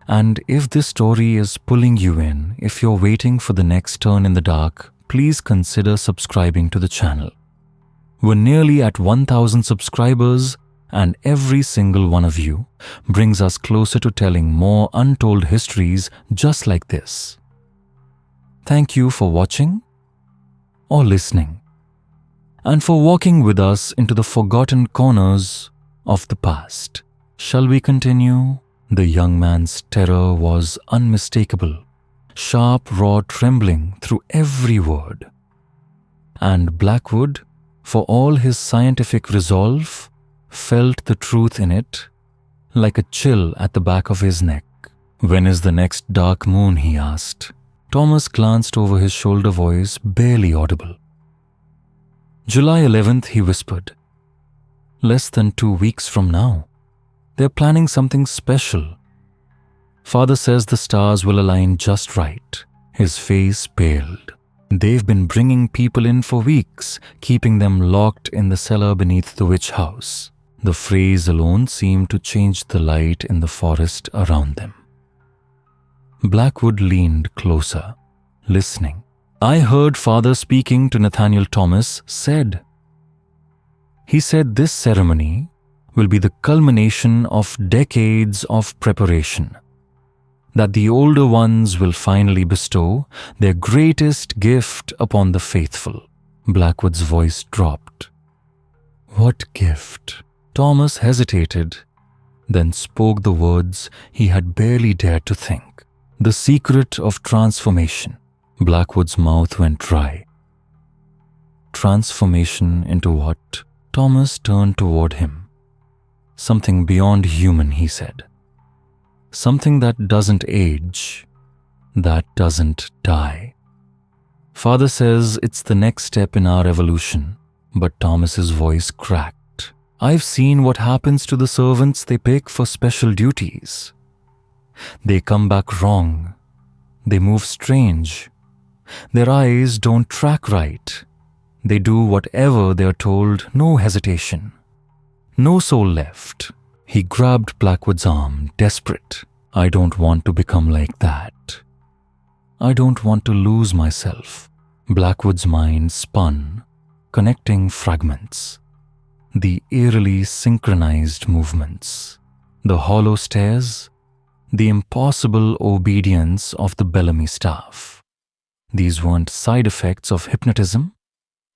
And if this story is pulling you in, if you're waiting for the next turn in the dark, please consider subscribing to the channel. We're nearly at 1,000 subscribers, and every single one of you brings us closer to telling more untold histories just like this. Thank you for watching or listening, and for walking with us into the forgotten corners of the past. Shall we continue? The young man's terror was unmistakable, sharp, raw trembling through every word. And Blackwood, for all his scientific resolve, felt the truth in it like a chill at the back of his neck. When is the next dark moon? He asked. Thomas glanced over his shoulder, voice barely audible. July 11th, he whispered. Less than 2 weeks from now. They're planning something special. Father says the stars will align just right. His face paled. They've been bringing people in for weeks, keeping them locked in the cellar beneath the witch house. The phrase alone seemed to change the light in the forest around them. Blackwood leaned closer, listening. I heard Father speaking to Nathaniel Thomas He said this ceremony will be the culmination of decades of preparation, that the older ones will finally bestow their greatest gift upon the faithful. Blackwood's voice dropped. What gift? Thomas hesitated, then spoke the words he had barely dared to think. The secret of transformation. Blackwood's mouth went dry. Transformation into what? Thomas turned toward him. Something beyond human, he said. Something that doesn't age, that doesn't die. Father says it's the next step in our evolution, but Thomas's voice cracked. I've seen what happens to the servants they pick for special duties. They come back wrong. They move strange. Their eyes don't track right. They do whatever they're told, no hesitation. No soul left. He grabbed Blackwood's arm, desperate. I don't want to become like that. I don't want to lose myself. Blackwood's mind spun, connecting fragments. The eerily synchronized movements, the hollow stares, the impossible obedience of the Bellamy staff. These weren't side effects of hypnotism.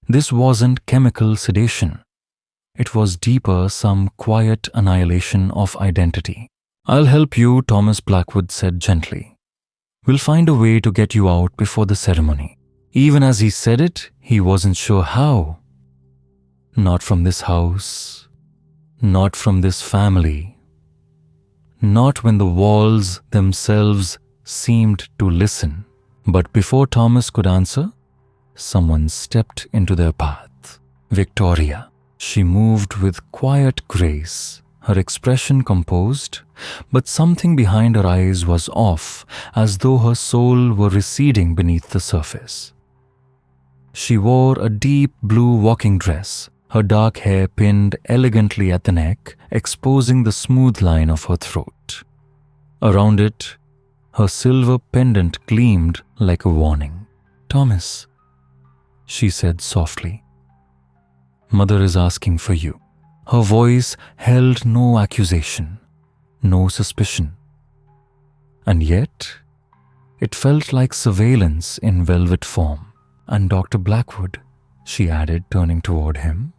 This wasn't chemical sedation. It was deeper, some quiet annihilation of identity. I'll help you, Thomas Blackwood said gently. We'll find a way to get you out before the ceremony. Even as he said it, he wasn't sure how. Not from this house, not from this family, not when the walls themselves seemed to listen. But before Thomas could answer, someone stepped into their path. Victoria. She moved with quiet grace, her expression composed, but something behind her eyes was off, as though her soul were receding beneath the surface. She wore a deep blue walking dress, her dark hair pinned elegantly at the neck, exposing the smooth line of her throat. Around it, her silver pendant gleamed like a warning. Thomas, she said softly. Mother is asking for you. Her voice held no accusation, no suspicion. And yet, it felt like surveillance in velvet form. And Dr. Blackwood, she added, turning toward him,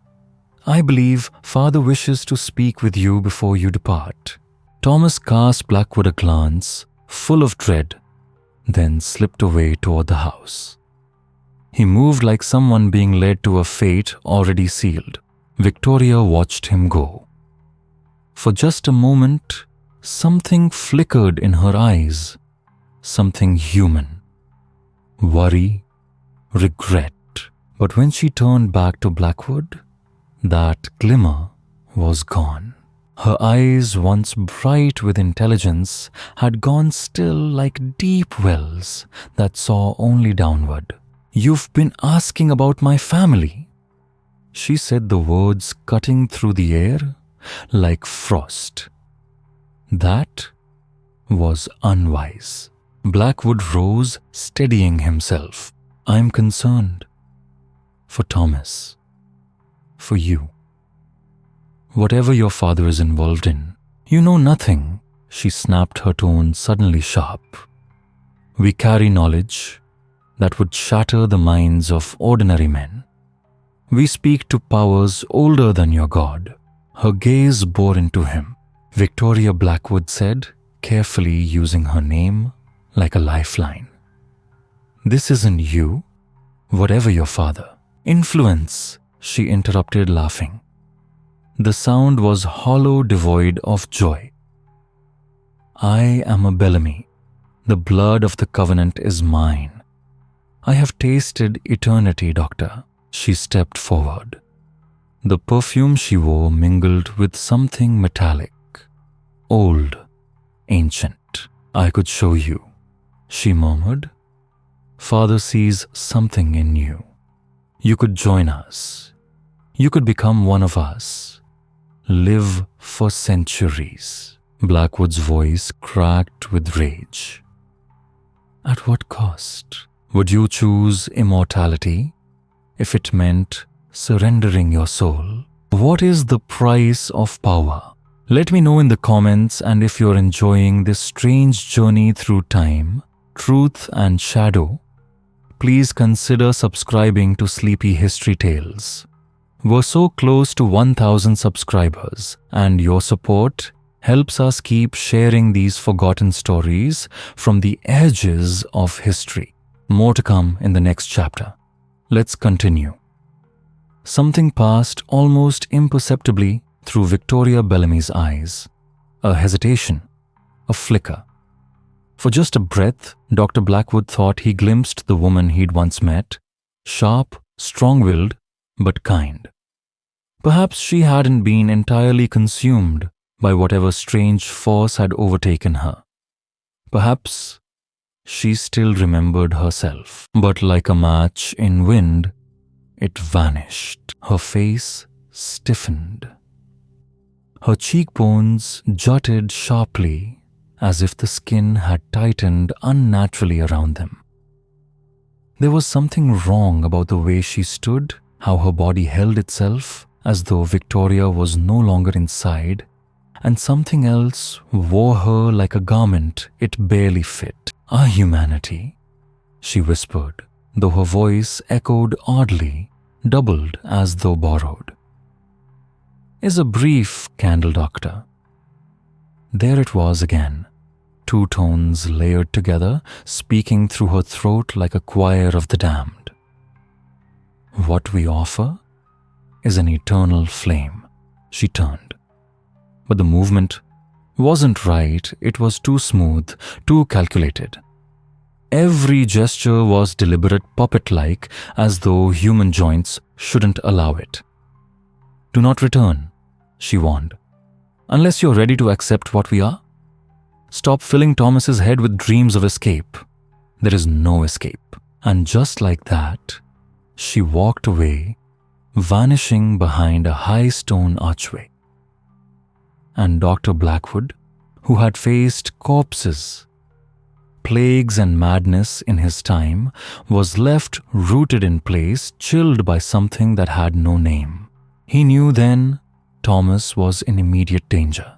I believe Father wishes to speak with you before you depart. Thomas cast Blackwood a glance, full of dread, then slipped away toward the house. He moved like someone being led to a fate already sealed. Victoria watched him go. For just a moment, something flickered in her eyes, something human. Worry, regret. But when she turned back to Blackwood, that glimmer was gone. Her eyes, once bright with intelligence, had gone still like deep wells that saw only downward. You've been asking about my family. She said, the words cutting through the air like frost. That was unwise. Blackwood rose, steadying himself. I'm concerned. For Thomas. For you. Whatever your father is involved in, you know nothing. She snapped, her tone suddenly sharp. We carry knowledge that would shatter the minds of ordinary men. We speak to powers older than your God. Her gaze bore into him. Victoria Blackwood said, carefully using her name like a lifeline. This isn't you, whatever your father. Influence, she interrupted, laughing. The sound was hollow, devoid of joy. I am a Bellamy. The blood of the covenant is mine. I have tasted eternity, Doctor. She stepped forward. The perfume she wore mingled with something metallic, old, ancient. I could show you, she murmured. Father sees something in you. You could join us. You could become one of us. Live for centuries. Blackwood's voice cracked with rage. At what cost? Would you choose immortality if it meant surrendering your soul? What is the price of power? Let me know in the comments, and if you're enjoying this strange journey through time, truth and shadow, please consider subscribing to Sleepy History Tales. We're so close to 1,000 subscribers, and your support helps us keep sharing these forgotten stories from the edges of history. More to come in the next chapter. Let's continue. Something passed almost imperceptibly through Victoria Bellamy's eyes. A hesitation, a flicker. For just a breath, Dr. Blackwood thought he glimpsed the woman he'd once met, sharp, strong-willed, but kind. Perhaps she hadn't been entirely consumed by whatever strange force had overtaken her. Perhaps she still remembered herself, but like a match in wind, it vanished. Her face stiffened. Her cheekbones jutted sharply as if the skin had tightened unnaturally around them. There was something wrong about the way she stood, how her body held itself as though Victoria was no longer inside, and something else wore her like a garment it barely fit. "Our humanity," she whispered, though her voice echoed oddly, doubled as though borrowed, "is a brief, Candle Doctor." There it was again, two tones layered together, speaking through her throat like a choir of the damned. "What we offer is an eternal flame." She turned. But the movement wasn't right. It was too smooth, too calculated. Every gesture was deliberate, puppet-like, as though human joints shouldn't allow it. "Do not return," she warned, "unless you're ready to accept what we are. Stop filling Thomas's head with dreams of escape. There is no escape." And just like that, she walked away, vanishing behind a high stone archway. And Dr. Blackwood, who had faced corpses, plagues and madness in his time, was left rooted in place, chilled by something that had no name. He knew then Thomas was in immediate danger.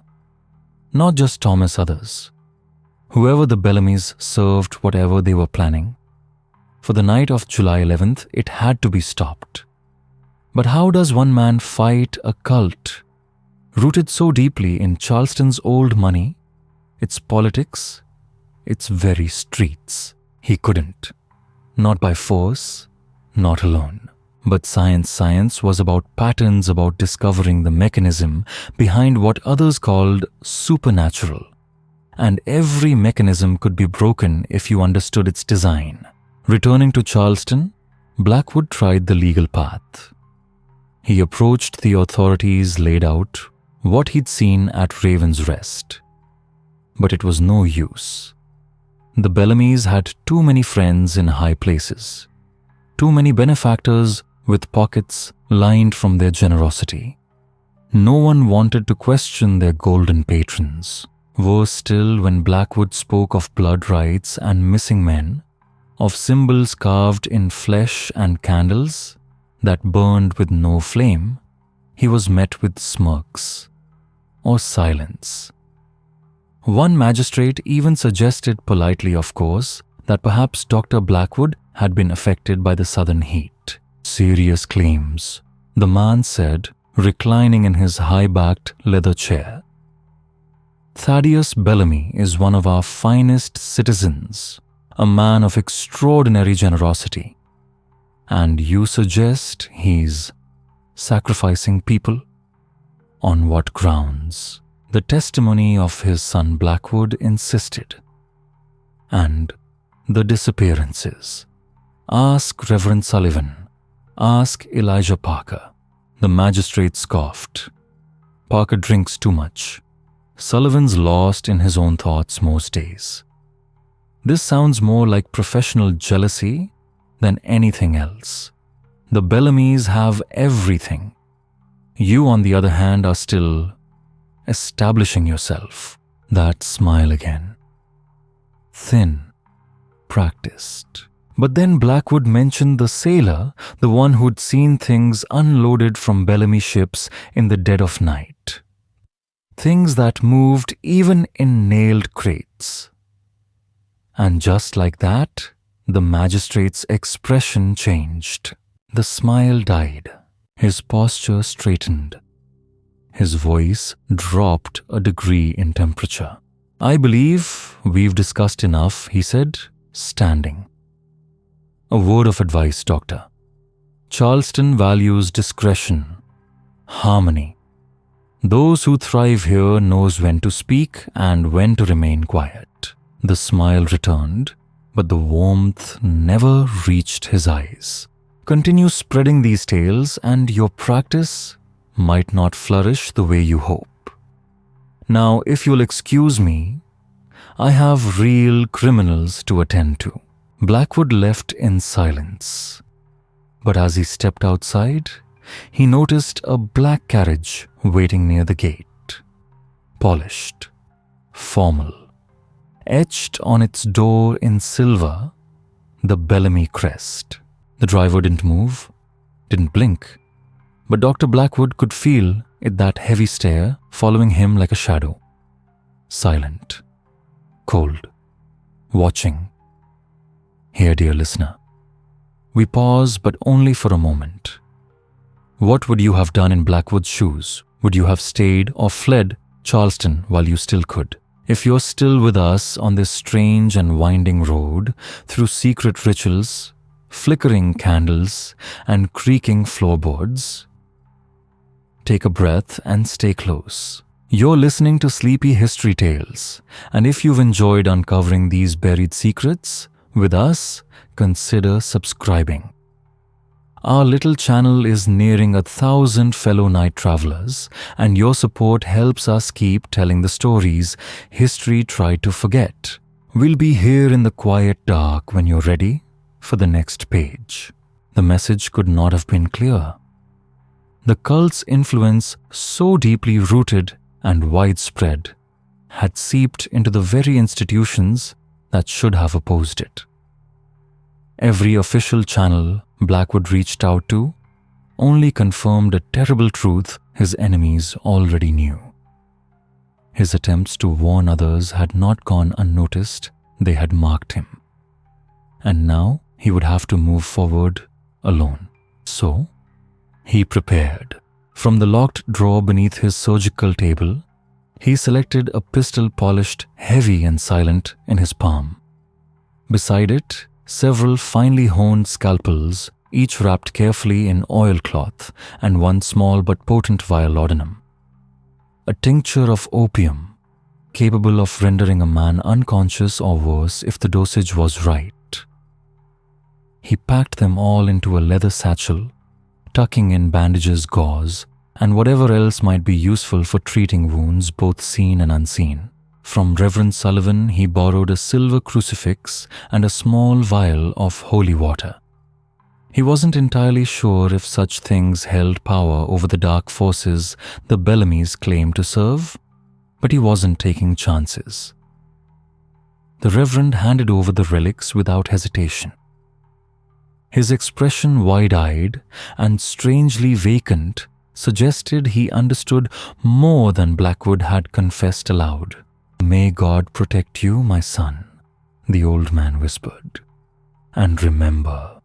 Not just Thomas, others. Whoever the Bellamys served, whatever they were planning. For the night of July 11th, it had to be stopped. But how does one man fight a cult rooted so deeply in Charleston's old money, its politics, its very streets? He couldn't. Not by force, not alone. But science was about patterns, about discovering the mechanism behind what others called supernatural. And every mechanism could be broken if you understood its design. Returning to Charleston, Blackwood tried the legal path. He approached the authorities, laid out what he'd seen at Raven's Rest. But it was no use. The Bellamys had too many friends in high places, too many benefactors with pockets lined from their generosity. No one wanted to question their golden patrons. Worse still, when Blackwood spoke of blood rites and missing men, of symbols carved in flesh and candles that burned with no flame, he was met with smirks or silence. One magistrate even suggested, politely of course, that perhaps Dr. Blackwood had been affected by the southern heat. "Serious claims," the man said, reclining in his high-backed leather chair. "Thaddeus Bellamy is one of our finest citizens, a man of extraordinary generosity. And you suggest he's sacrificing people? On what grounds?" The testimony of his son Blackwood insisted. "And the disappearances. Ask Reverend Sullivan. Ask Elijah Parker." The magistrate scoffed. "Parker drinks too much. Sullivan's lost in his own thoughts most days. This sounds more like professional jealousy than anything else. The Bellamys have everything. You, on the other hand, are still establishing yourself." That smile again. Thin, practiced. But then Blackwood mentioned the sailor, the one who'd seen things unloaded from Bellamy ships in the dead of night. Things that moved even in nailed crates. And just like that, the magistrate's expression changed. The smile died. His posture straightened. His voice dropped a degree in temperature. "I believe we've discussed enough," he said, standing. "A word of advice, Doctor. Charleston values discretion, harmony. Those who thrive here knows when to speak and when to remain quiet." The smile returned, but the warmth never reached his eyes. "Continue spreading these tales and your practice might not flourish the way you hope. Now, if you'll excuse me, I have real criminals to attend to." Blackwood left in silence. But as he stepped outside, he noticed a black carriage waiting near the gate. polished, formal. Etched on its door in silver, the Bellamy crest. The driver didn't move, didn't blink, but Dr. Blackwood could feel that heavy stare following him like a shadow. Silent, cold, watching. Here, dear listener, we pause, but only for a moment. What would you have done in Blackwood's shoes? Would you have stayed or fled Charleston while you still could? If you're still with us on this strange and winding road, through secret rituals, flickering candles, and creaking floorboards, take a breath and stay close. You're listening to Sleepy History Tales, and if you've enjoyed uncovering these buried secrets with us, consider subscribing. Our little channel is nearing 1,000 fellow night travelers, and your support helps us keep telling the stories history tried to forget. We'll be here in the quiet dark when you're ready for the next page. The message could not have been clearer. The cult's influence, so deeply rooted and widespread, had seeped into the very institutions that should have opposed it. Every official channel Blackwood reached out to only confirmed a terrible truth his enemies already knew. His attempts to warn others had not gone unnoticed, they had marked him. And now he would have to move forward alone. So, he prepared. From the locked drawer beneath his surgical table, he selected a pistol polished, heavy and silent in his palm. Beside it, several finely honed scalpels, each wrapped carefully in oilcloth, and one small but potent vial laudanum. A tincture of opium, capable of rendering a man unconscious or worse if the dosage was right. He packed them all into a leather satchel, tucking in bandages, gauze, and whatever else might be useful for treating wounds both seen and unseen. From Reverend Sullivan, he borrowed a silver crucifix and a small vial of holy water. He wasn't entirely sure if such things held power over the dark forces the Bellamys claimed to serve, but he wasn't taking chances. The Reverend handed over the relics without hesitation. His expression, wide-eyed and strangely vacant, suggested he understood more than Blackwood had confessed aloud. "May God protect you, my son," the old man whispered. "And remember,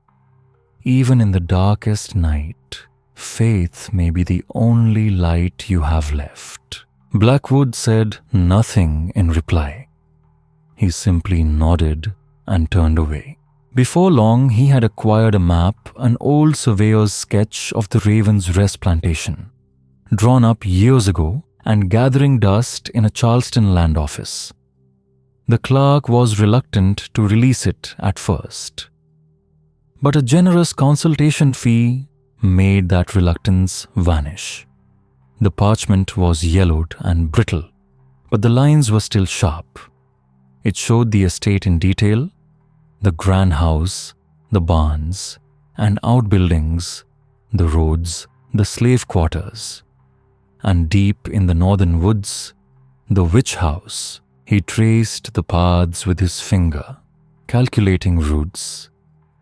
even in the darkest night, faith may be the only light you have left." Blackwood said nothing in reply. He simply nodded and turned away. Before long, he had acquired a map, an old surveyor's sketch of the Raven's Rest plantation, drawn up years ago and gathering dust in a Charleston land office. The clerk was reluctant to release it at first, but a generous consultation fee made that reluctance vanish. The parchment was yellowed and brittle, but the lines were still sharp. It showed the estate in detail, the grand house, the barns and outbuildings, the roads, the slave quarters. And deep in the northern woods, the witch house. He traced the paths with his finger, calculating routes,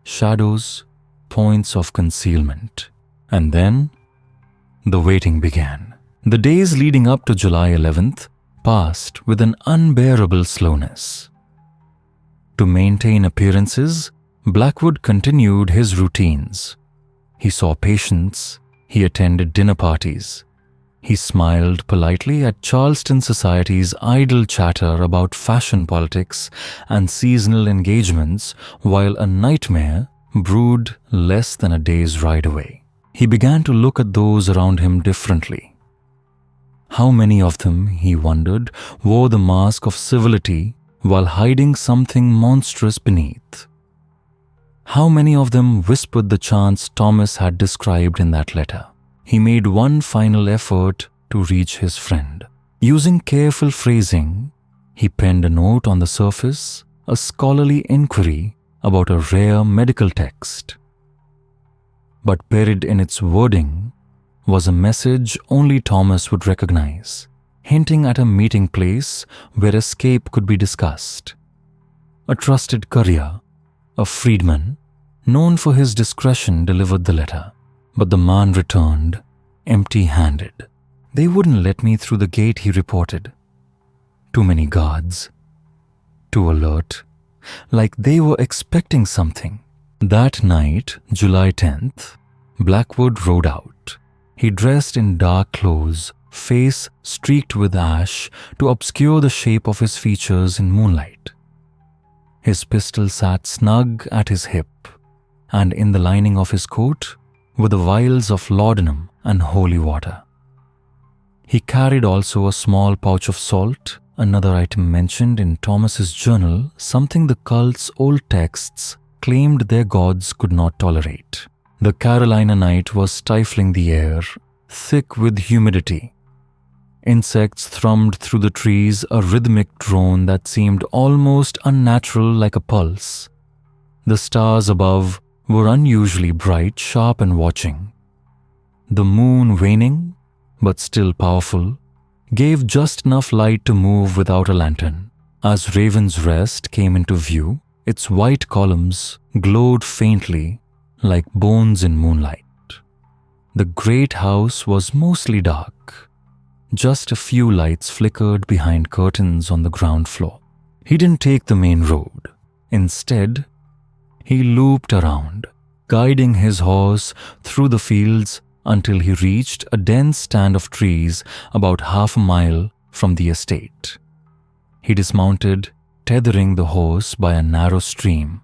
shadows, points of concealment. And then, the waiting began. The days leading up to July 11th passed with an unbearable slowness. To maintain appearances, Blackwood continued his routines. He saw patients, he attended dinner parties. He smiled politely at Charleston society's idle chatter about fashion politics and seasonal engagements, while a nightmare brewed less than a day's ride away. He began to look at those around him differently. How many of them, he wondered, wore the mask of civility while hiding something monstrous beneath? How many of them whispered the chants Thomas had described in that letter? He made one final effort to reach his friend. Using careful phrasing, he penned a note on the surface, a scholarly inquiry about a rare medical text. But buried in its wording was a message only Thomas would recognize. hinting at a meeting place where escape could be discussed. A trusted courier, a freedman, known for his discretion, delivered the letter, but the man returned empty-handed. "They wouldn't let me through the gate," he reported. "Too many guards. Too alert. Like they were expecting something." That night, July 10th, Blackwood rode out. He dressed in dark clothes, face streaked with ash to obscure the shape of his features in moonlight. His pistol sat snug at his hip, and in the lining of his coat were the vials of laudanum and holy water. He carried also a small pouch of salt, another item mentioned in Thomas's journal, something the cult's old texts claimed their gods could not tolerate. The Carolina night was stifling the air, thick with humidity. Insects thrummed through the trees, a rhythmic drone that seemed almost unnatural, like a pulse. The stars above were unusually bright, sharp and watching. The moon, waning, but still powerful, gave just enough light to move without a lantern. As Raven's Rest came into view, its white columns glowed faintly like bones in moonlight. The great house was mostly dark. Just a few lights flickered behind curtains on the ground floor. He didn't take the main road. Instead, he looped around, guiding his horse through the fields until he reached a dense stand of trees about half a mile from the estate. He dismounted, tethering the horse by a narrow stream,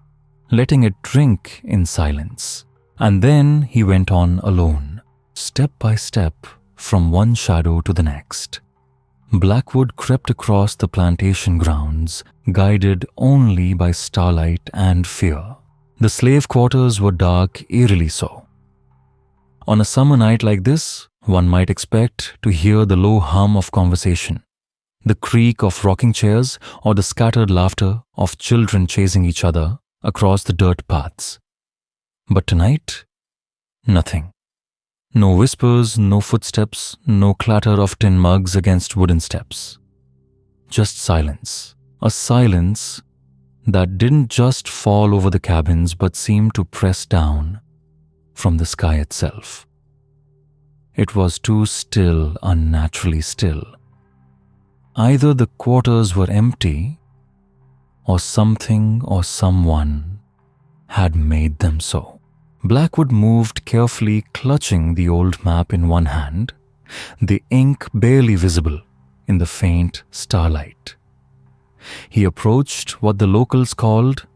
letting it drink in silence. And then he went on alone, step by step, from one shadow to the next. Blackwood crept across the plantation grounds, guided only by starlight and fear. The slave quarters were dark, eerily so. On a summer night like this, one might expect to hear the low hum of conversation, the creak of rocking chairs, or the scattered laughter of children chasing each other across the dirt paths. But tonight, nothing. No whispers, no footsteps, no clatter of tin mugs against wooden steps. Just silence. A silence that didn't just fall over the cabins but seemed to press down from the sky itself. It was too still, unnaturally still. Either the quarters were empty, or something or someone had made them so. Blackwood moved carefully, clutching the old map in one hand, the ink barely visible in the faint starlight. He approached what the locals called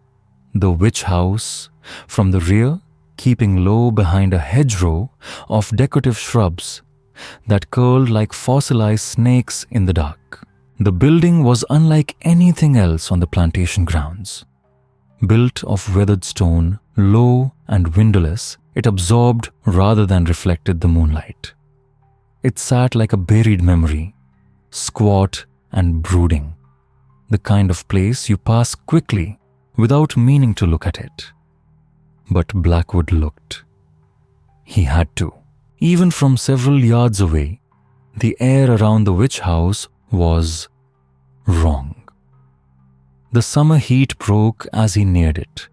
the witch house from the rear, keeping low behind a hedgerow of decorative shrubs that curled like fossilized snakes in the dark. The building was unlike anything else on the plantation grounds. Built of weathered stone, low and windowless, it absorbed rather than reflected the moonlight. It sat like a buried memory, squat and brooding, the kind of place you pass quickly without meaning to look at it. But Blackwood looked. He had to. Even from several yards away, the air around the witch house was wrong. The summer heat broke as he neared it,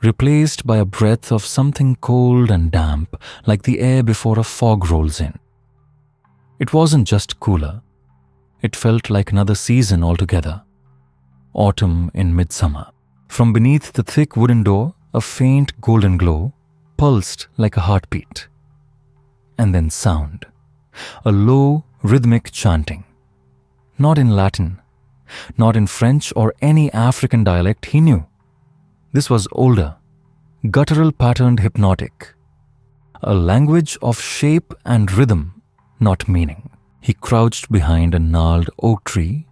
replaced by a breath of something cold and damp, like the air before a fog rolls in. It wasn't just cooler. It felt like another season altogether. Autumn in midsummer. From beneath the thick wooden door, a faint golden glow pulsed like a heartbeat. And then sound. A low, rhythmic chanting. Not in Latin, not in French or any African dialect he knew. This was older, guttural patterned hypnotic. A language of shape and rhythm, not meaning. He crouched behind a gnarled oak tree,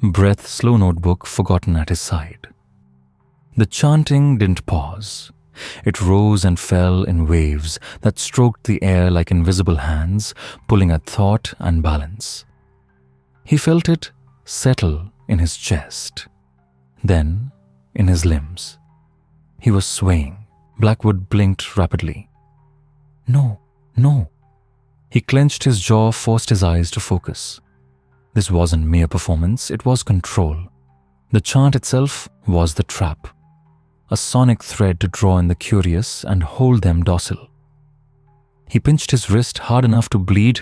breath slow notebook forgotten at his side. The chanting didn't pause. It rose and fell in waves that stroked the air like invisible hands, pulling at thought and balance. He felt it settle in his chest, then in his limbs. He was swaying. Blackwood blinked rapidly. No, no. He clenched his jaw, forced his eyes to focus. This wasn't mere performance, it was control. The chant itself was the trap, a sonic thread to draw in the curious and hold them docile. He pinched his wrist hard enough to bleed,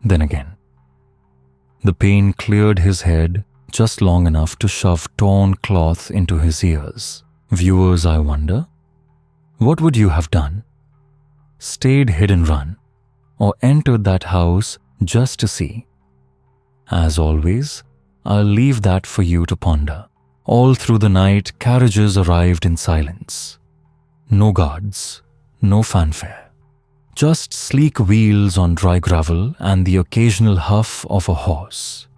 then again. The pain cleared his head just long enough to shove torn cloth into his ears. Viewers, I wonder, what would you have done? Stayed hid and run, or entered that house just to see? As always, I'll leave that for you to ponder. All through the night, carriages arrived in silence. No guards, no fanfare. Just sleek wheels on dry gravel and the occasional huff of a horse.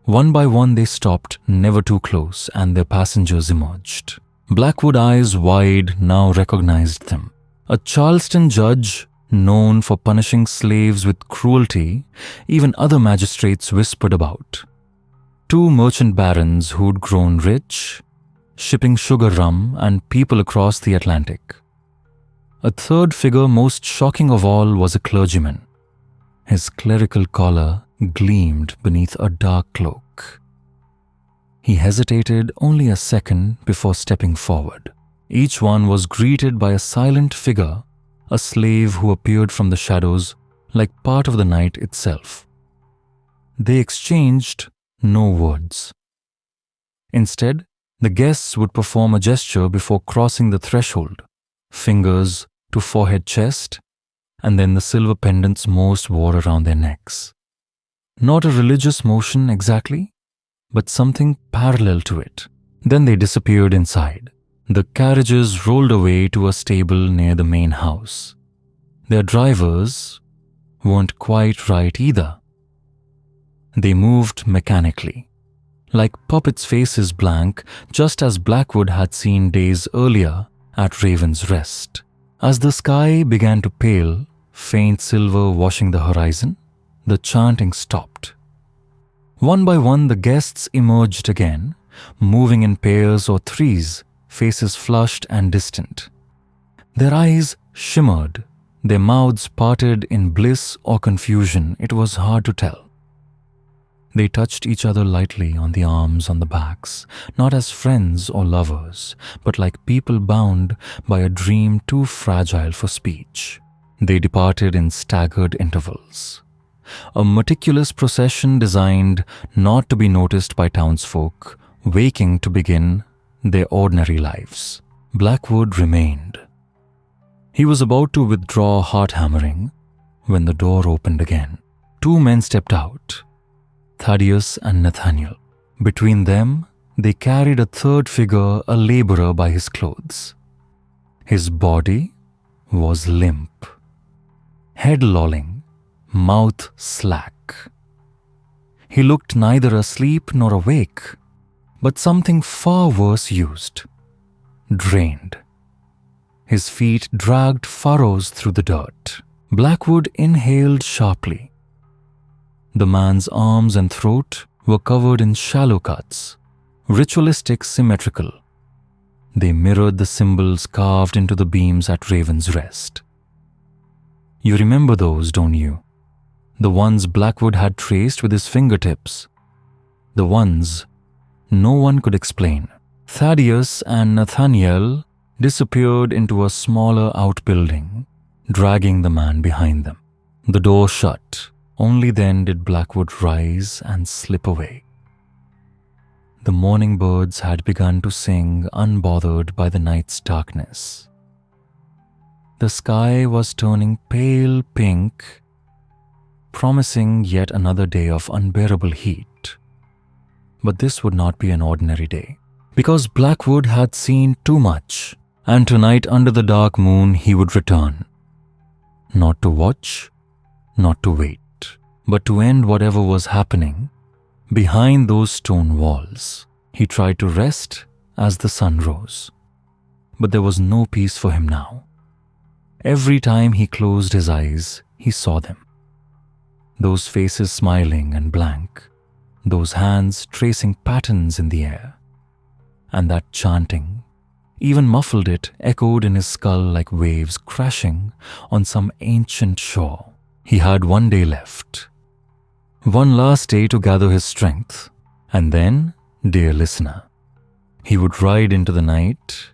One by one they stopped, never too close, and their passengers emerged. Blackwood, eyes wide, now recognized them. A Charleston judge, known for punishing slaves with cruelty, even other magistrates whispered about. Two merchant barons who'd grown rich, shipping sugar rum and people across the Atlantic. A third figure, most shocking of all, was a clergyman. His clerical collar gleamed beneath a dark cloak. He hesitated only a second before stepping forward. Each one was greeted by a silent figure, a slave who appeared from the shadows like part of the night itself. They exchanged no words. Instead, the guests would perform a gesture before crossing the threshold, fingers to forehead, chest, and then the silver pendants most wore around their necks. Not a religious motion exactly, but something parallel to it. Then they disappeared inside. The carriages rolled away to a stable near the main house. Their drivers weren't quite right either. They moved mechanically, like puppets' faces blank, just as Blackwood had seen days earlier at Raven's Rest. As the sky began to pale, faint silver washing the horizon, the chanting stopped. One by one, the guests emerged again, moving in pairs or threes, faces flushed and distant. Their eyes shimmered, their mouths parted in bliss or confusion. It was hard to tell. They touched each other lightly on the arms, on the backs, not as friends or lovers, but like people bound by a dream too fragile for speech. They departed in staggered intervals. A meticulous procession designed not to be noticed by townsfolk, waking to begin their ordinary lives. Blackwood remained. He was about to withdraw, heart hammering, when the door opened again. Two men stepped out, Thaddeus and Nathaniel. Between them, they carried a third figure, a laborer by his clothes. His body was limp, head lolling, mouth slack. He looked neither asleep nor awake, but something far worse used, drained. His feet dragged furrows through the dirt. Blackwood inhaled sharply. The man's arms and throat were covered in shallow cuts, ritualistic, symmetrical. They mirrored the symbols carved into the beams at Raven's Rest. You remember those, don't you? The ones Blackwood had traced with his fingertips. The ones no one could explain. Thaddeus and Nathaniel disappeared into a smaller outbuilding, dragging the man behind them. The door shut. Only then did Blackwood rise and slip away. The morning birds had begun to sing, unbothered by the night's darkness. The sky was turning pale pink, promising yet another day of unbearable heat. But this would not be an ordinary day, because Blackwood had seen too much, and tonight under the dark moon he would return. Not to watch, not to wait, but to end whatever was happening behind those stone walls. He tried to rest as the sun rose, but there was no peace for him now. Every time he closed his eyes, he saw them. Those faces smiling and blank, those hands tracing patterns in the air, and that chanting, even muffled it, echoed in his skull like waves crashing on some ancient shore. He had one day left. One last day to gather his strength, and then, dear listener, he would ride into the night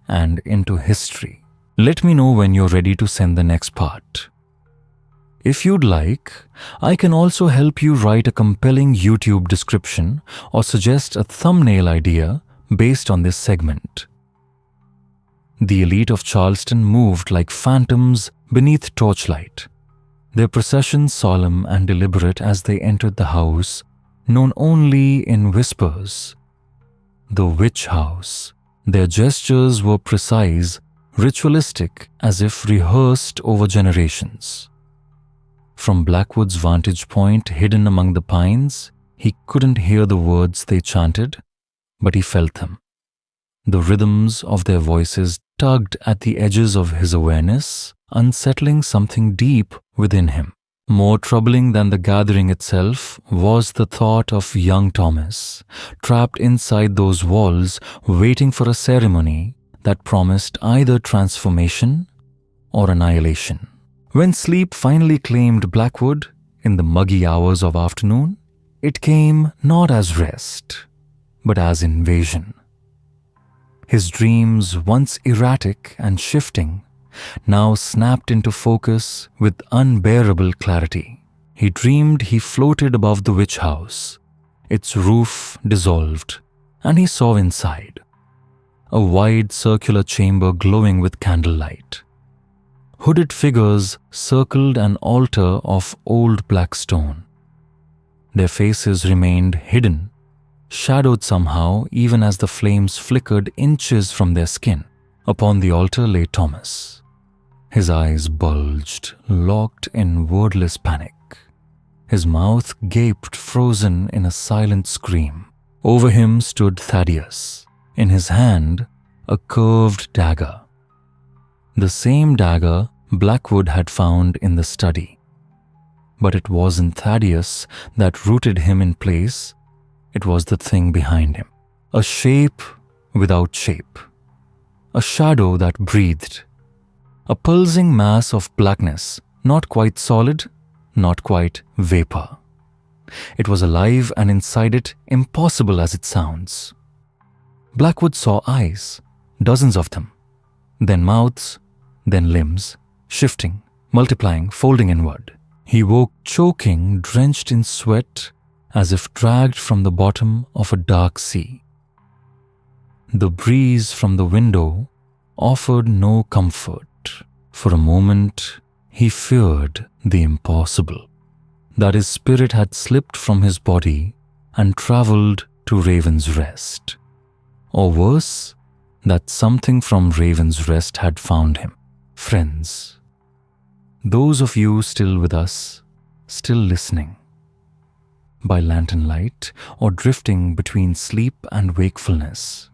and into history. Let me know when you're ready to send the next part. If you'd like, I can also help you write a compelling YouTube description or suggest a thumbnail idea based on this segment. The elite of Charleston moved like phantoms beneath torchlight, their procession solemn and deliberate as they entered the house, known only in whispers. The witch house. Their gestures were precise, ritualistic, as if rehearsed over generations. From Blackwood's vantage point, hidden among the pines, he couldn't hear the words they chanted, but he felt them. The rhythms of their voices tugged at the edges of his awareness, unsettling something deep within him. More troubling than the gathering itself was the thought of young Thomas, trapped inside those walls, waiting for a ceremony that promised either transformation or annihilation. When sleep finally claimed Blackwood in the muggy hours of afternoon, it came not as rest, but as invasion. His dreams, once erratic and shifting, now snapped into focus with unbearable clarity. He dreamed he floated above the witch house, its roof dissolved, and he saw inside a wide circular chamber glowing with candlelight. Hooded figures circled an altar of old black stone. Their faces remained hidden, shadowed somehow even as the flames flickered inches from their skin. Upon the altar lay Thomas. His eyes bulged, locked in wordless panic. His mouth gaped, frozen in a silent scream. Over him stood Thaddeus, in his hand a curved dagger. The same dagger Blackwood had found in the study. But it wasn't Thaddeus that rooted him in place, it was the thing behind him. A shape without shape. A shadow that breathed. A pulsing mass of blackness, not quite solid, not quite vapor. It was alive, and inside it, impossible as it sounds. Blackwood saw eyes, dozens of them, then mouths, then limbs, shifting, multiplying, folding inward. He woke choking, drenched in sweat, as if dragged from the bottom of a dark sea. The breeze from the window offered no comfort. For a moment, he feared the impossible, that his spirit had slipped from his body and traveled to Raven's Rest. Or worse, that something from Raven's Rest had found him. Friends, those of you still with us, still listening, by lantern light or drifting between sleep and wakefulness,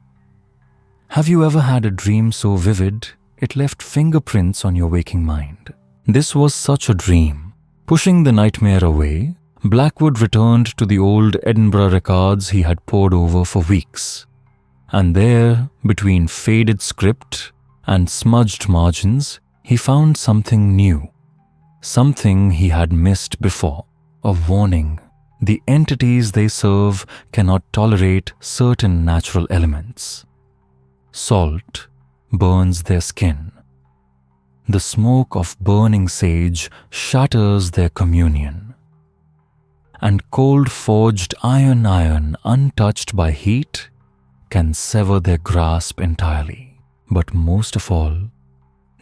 have you ever had a dream so vivid it left fingerprints on your waking mind? This was such a dream. Pushing the nightmare away, Blackwood returned to the old Edinburgh records he had pored over for weeks. And there, between faded script and smudged margins, he found something new. Something he had missed before. A warning. The entities they serve cannot tolerate certain natural elements. Salt burns their skin. The smoke of burning sage shatters their communion. And cold forged iron, untouched by heat, can sever their grasp entirely. But most of all,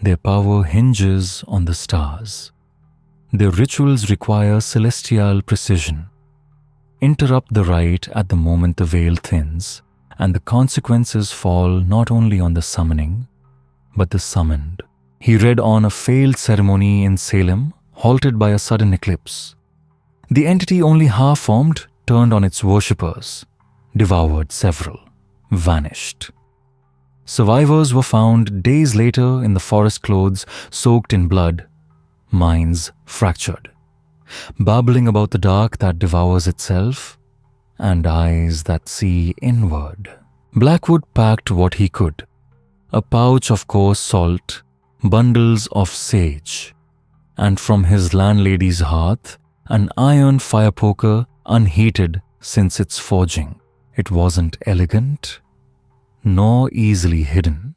their power hinges on the stars. Their rituals require celestial precision. Interrupt the rite at the moment the veil thins, and the consequences fall not only on the summoning, but the summoned. He read on a failed ceremony in Salem, halted by a sudden eclipse. The entity, only half-formed, turned on its worshippers, devoured several, vanished. Survivors were found days later in the forest clothes soaked in blood, minds fractured, babbling about the dark that devours itself, and eyes that see inward. Blackwood packed what he could: a pouch of coarse salt, bundles of sage, and from his landlady's hearth, an iron fire poker unheated since its forging. It wasn't elegant, nor easily hidden.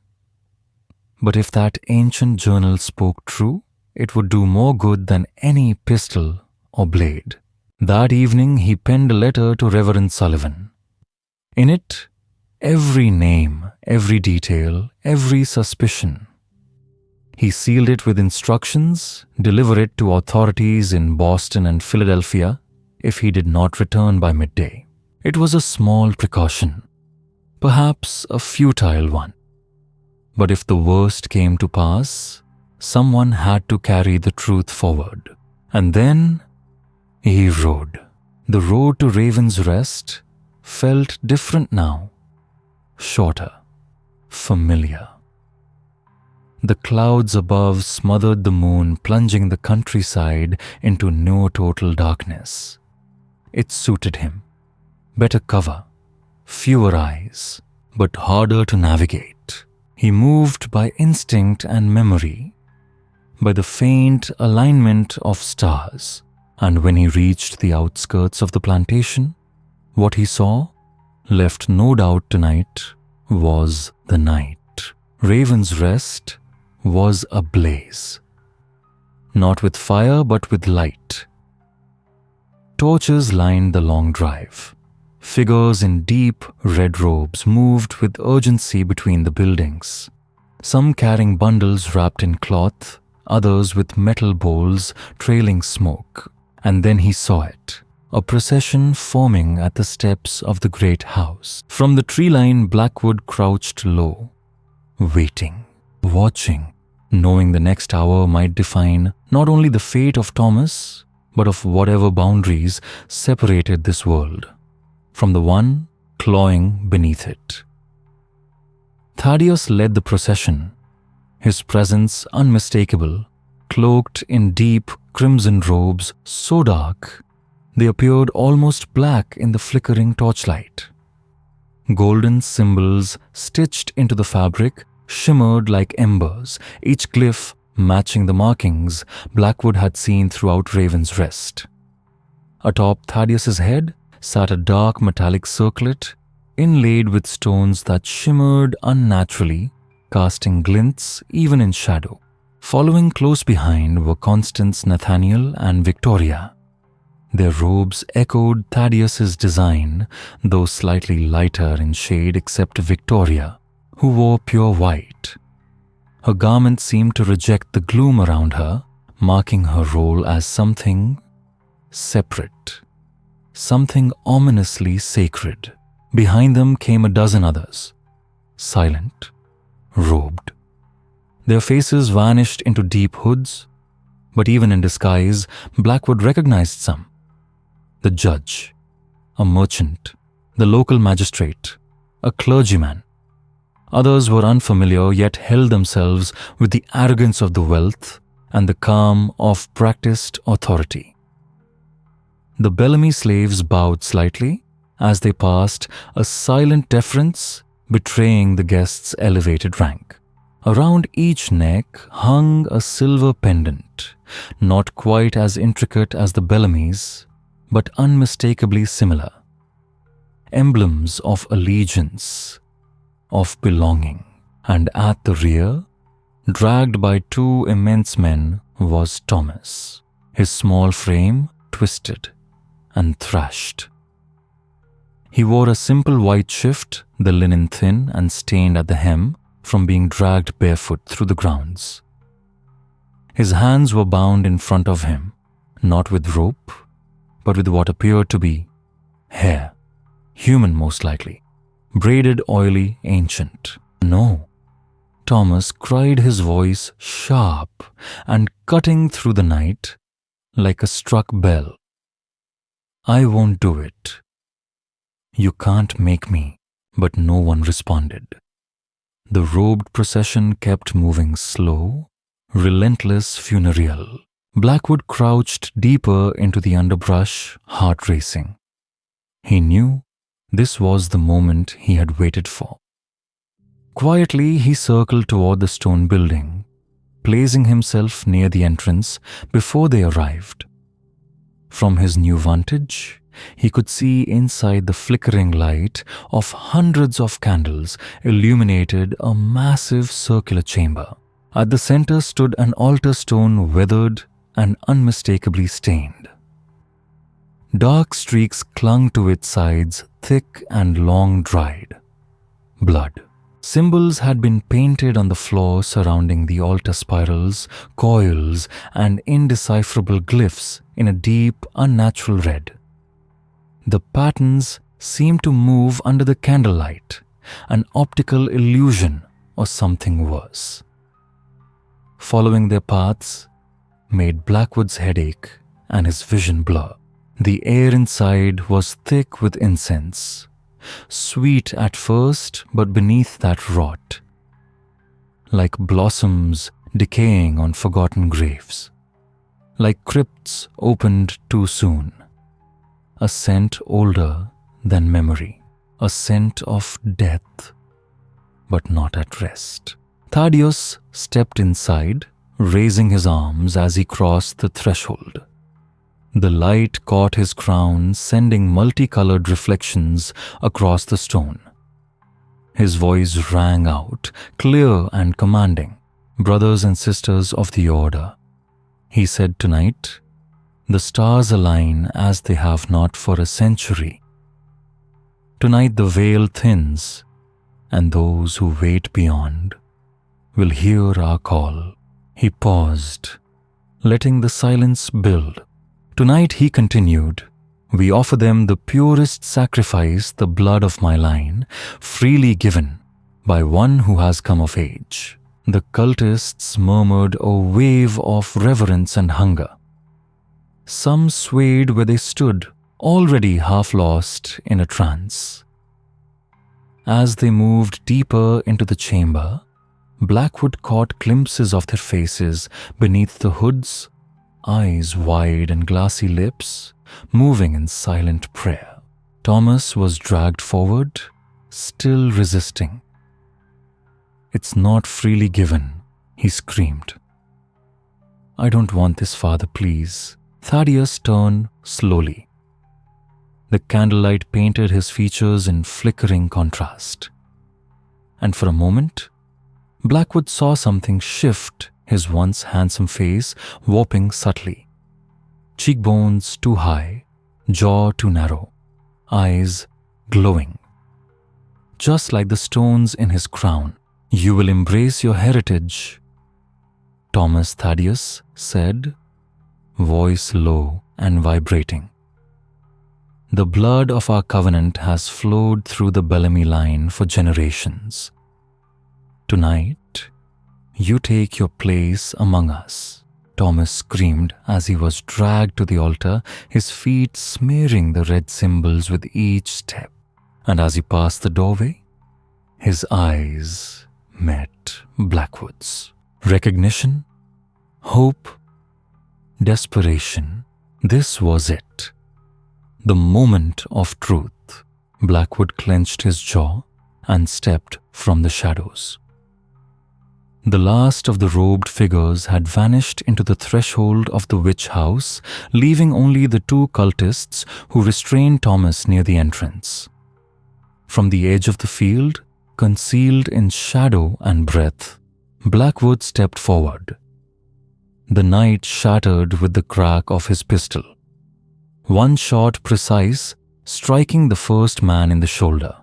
But if that ancient journal spoke true, it would do more good than any pistol or blade. That evening he penned a letter to Reverend Sullivan. In it, every name, every detail, every suspicion. He sealed it with instructions, deliver it to authorities in Boston and Philadelphia if he did not return by midday. It was a small precaution, perhaps a futile one. But if the worst came to pass, someone had to carry the truth forward. And then he rode. The road to Raven's Rest felt different now, shorter, familiar. The clouds above smothered the moon, plunging the countryside into no total darkness. It suited him. Better cover, fewer eyes, but harder to navigate. He moved by instinct and memory, by the faint alignment of stars. And when he reached the outskirts of the plantation, what he saw left no doubt tonight was the night. Raven's Rest was ablaze. Not with fire, but with light. Torches lined the long drive. Figures in deep red robes moved with urgency between the buildings. Some carrying bundles wrapped in cloth, others with metal bowls trailing smoke. And then he saw it, a procession forming at the steps of the great house. From the tree-line, Blackwood crouched low, waiting, watching, knowing the next hour might define not only the fate of Thomas, but of whatever boundaries separated this world from the one clawing beneath it. Thaddeus led the procession, his presence unmistakable, cloaked in deep crimson robes so dark they appeared almost black in the flickering torchlight. Golden symbols stitched into the fabric shimmered like embers, each glyph matching the markings Blackwood had seen throughout Raven's Rest. Atop Thaddeus's head sat a dark metallic circlet inlaid with stones that shimmered unnaturally, casting glints even in shadow. Following close behind were Constance, Nathaniel, and Victoria. Their robes echoed Thaddeus's design, though slightly lighter in shade except Victoria, who wore pure white. Her garment seemed to reject the gloom around her, marking her role as something separate, something ominously sacred. Behind them came a dozen others, silent, robed. Their faces vanished into deep hoods, but even in disguise, Blackwood recognized some. The judge, a merchant, the local magistrate, a clergyman. Others were unfamiliar yet held themselves with the arrogance of the wealth and the calm of practiced authority. The Bellamy slaves bowed slightly as they passed, a silent deference betraying the guest's elevated rank. Around each neck hung a silver pendant, not quite as intricate as the Bellamy's, but unmistakably similar. Emblems of allegiance, of belonging. And at the rear, dragged by two immense men, was Thomas, his small frame twisted and thrashed. He wore a simple white shift, the linen thin and stained at the hem from being dragged barefoot through the grounds. His hands were bound in front of him, not with rope, but with what appeared to be hair, human most likely, braided, oily, ancient. No, Thomas cried, his voice sharp and cutting through the night like a struck bell. I won't do it. You can't make me. But no one responded. The robed procession kept moving slow, relentless, funereal. Blackwood crouched deeper into the underbrush, heart racing. He knew this was the moment he had waited for. Quietly, he circled toward the stone building, placing himself near the entrance before they arrived. From his new vantage, he could see inside the flickering light of hundreds of candles illuminated a massive circular chamber. At the center stood an altar stone weathered and unmistakably stained. Dark streaks clung to its sides, thick and long dried. Blood. Symbols had been painted on the floor surrounding the altar, spirals, coils, and indecipherable glyphs in a deep, unnatural red. The patterns seemed to move under the candlelight, an optical illusion or something worse. Following their paths made Blackwood's headache and his vision blur. The air inside was thick with incense, sweet at first, but beneath that rot, like blossoms decaying on forgotten graves, like crypts opened too soon. A scent older than memory, a scent of death, but not at rest. Thaddeus stepped inside, raising his arms as he crossed the threshold. The light caught his crown, sending multicolored reflections across the stone. His voice rang out, clear and commanding. "Brothers and sisters of the Order," he said, "tonight, the stars align as they have not for a century. Tonight the veil thins, and those who wait beyond will hear our call." He paused, letting the silence build. "Tonight," he continued, "we offer them the purest sacrifice, the blood of my line, freely given by one who has come of age." The cultists murmured a wave of reverence and hunger. Some swayed where they stood, already half lost in a trance. As they moved deeper into the chamber, Blackwood caught glimpses of their faces beneath the hoods, eyes wide and glassy lips, moving in silent prayer. Thomas was dragged forward, still resisting. "It's not freely given," he screamed. "I don't want this, Father, please." Thaddeus turned slowly. The candlelight painted his features in flickering contrast. And for a moment, Blackwood saw something shift, his once handsome face warping subtly. Cheekbones too high, jaw too narrow, eyes glowing. Just like the stones in his crown. "You will embrace your heritage," Thomas Thaddeus said, voice low and vibrating. "The blood of our covenant has flowed through the Bellamy line for generations. Tonight, you take your place among us." Thomas screamed as he was dragged to the altar, his feet smearing the red symbols with each step. And as he passed the doorway, his eyes met Blackwood's. Recognition, hope, desperation. This was it. The moment of truth. Blackwood clenched his jaw and stepped from the shadows. The last of the robed figures had vanished into the threshold of the witch house, leaving only the two cultists who restrained Thomas near the entrance. From the edge of the field, concealed in shadow and breath, Blackwood stepped forward. The night shattered with the crack of his pistol. One shot precise, striking the first man in the shoulder.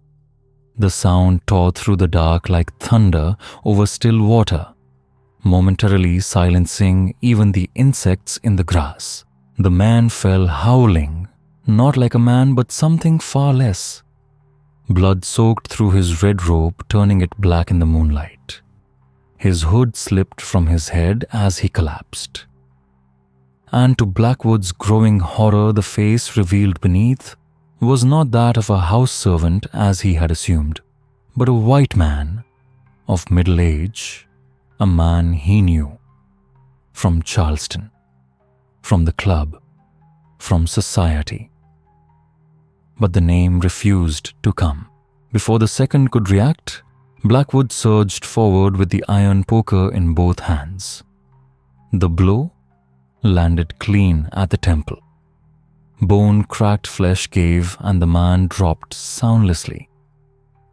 The sound tore through the dark like thunder over still water, momentarily silencing even the insects in the grass. The man fell howling, not like a man but something far less. Blood soaked through his red robe, turning it black in the moonlight. His hood slipped from his head as he collapsed. And to Blackwood's growing horror, the face revealed beneath was not that of a house servant as he had assumed, but a white man of middle age, a man he knew, from Charleston, from the club, from society. But the name refused to come. Before the second could react, Blackwood surged forward with the iron poker in both hands. The blow landed clean at the temple. Bone-cracked flesh gave, and the man dropped soundlessly.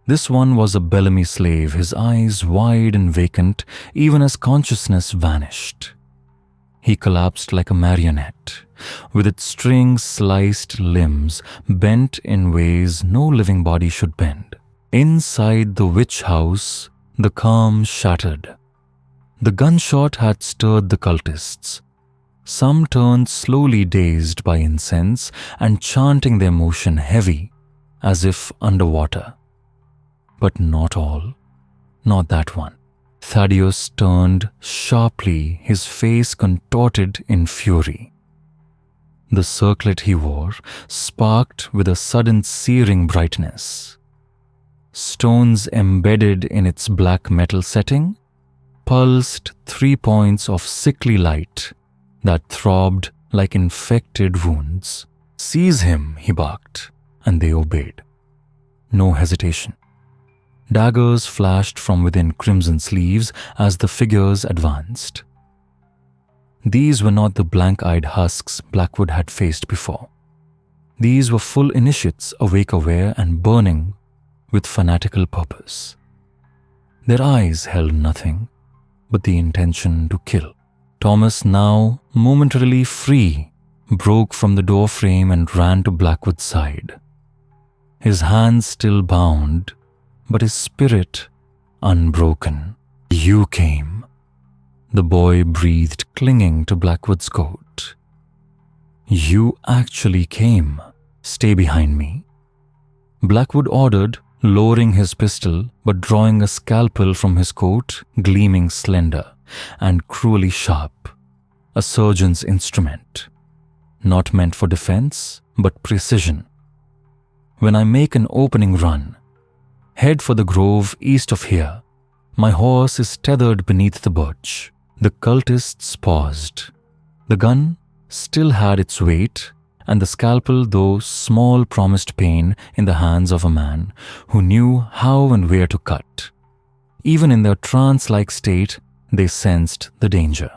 This one was a Bellamy slave, his eyes wide and vacant, even as consciousness vanished. He collapsed like a marionette, with its string-sliced limbs bent in ways no living body should bend. Inside the witch house, the calm shattered. The gunshot had stirred the cultists. Some turned slowly dazed by incense and chanting their motion heavy, as if underwater. But not all. Not that one. Thaddeus turned sharply, his face contorted in fury. The circlet he wore sparked with a sudden searing brightness. Stones embedded in its black metal setting pulsed 3 points of sickly light that throbbed like infected wounds. "Seize him," he barked, and they obeyed. No hesitation. Daggers flashed from within crimson sleeves as the figures advanced. These were not the blank-eyed husks Blackwood had faced before. These were full initiates, awake, aware, and burning with fanatical purpose. Their eyes held nothing but the intention to kill. Thomas, now momentarily free, broke from the door frame and ran to Blackwood's side. His hands still bound, but his spirit unbroken. "You came," the boy breathed, clinging to Blackwood's coat. "You actually came. Stay behind me," Blackwood ordered, lowering his pistol but drawing a scalpel from his coat, gleaming slender and cruelly sharp. A surgeon's instrument, not meant for defense, but precision. "When I make an opening run, head for the grove east of here. My horse is tethered beneath the birch." The cultists paused. The gun still had its weight, and the scalpel, though small, promised pain in the hands of a man who knew how and where to cut. Even in their trance-like state, they sensed the danger.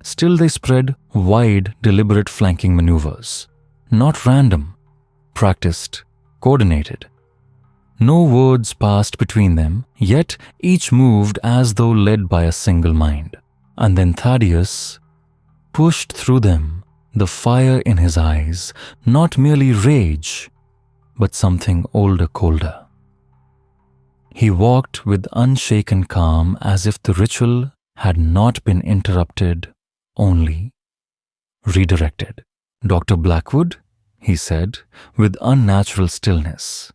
Still they spread wide, deliberate flanking maneuvers. Not random, practiced, coordinated. No words passed between them, yet each moved as though led by a single mind. And then Thaddeus pushed through them, the fire in his eyes, not merely rage, but something older, colder. He walked with unshaken calm, as if the ritual had not been interrupted, only redirected. "Dr. Blackwood," he said, with unnatural stillness,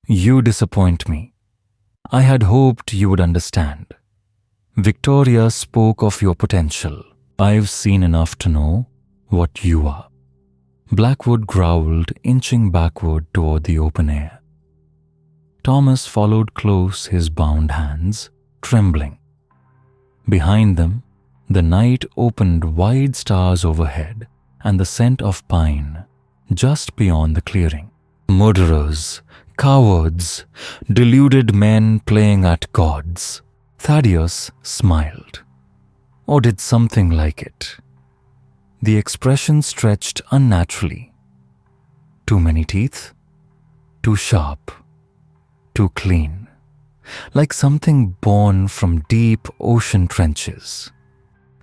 "you disappoint me. I had hoped you would understand. Victoria spoke of your potential. I've seen enough to know what you are." Blackwood growled, inching backward toward the open air. Thomas followed close, his bound hands trembling. Behind them, the night opened wide stars overhead and the scent of pine just beyond the clearing. Murderers, cowards, deluded men playing at gods. Thaddeus smiled, or did something like it. The expression stretched unnaturally. Too many teeth, too sharp, too clean, like something born from deep ocean trenches.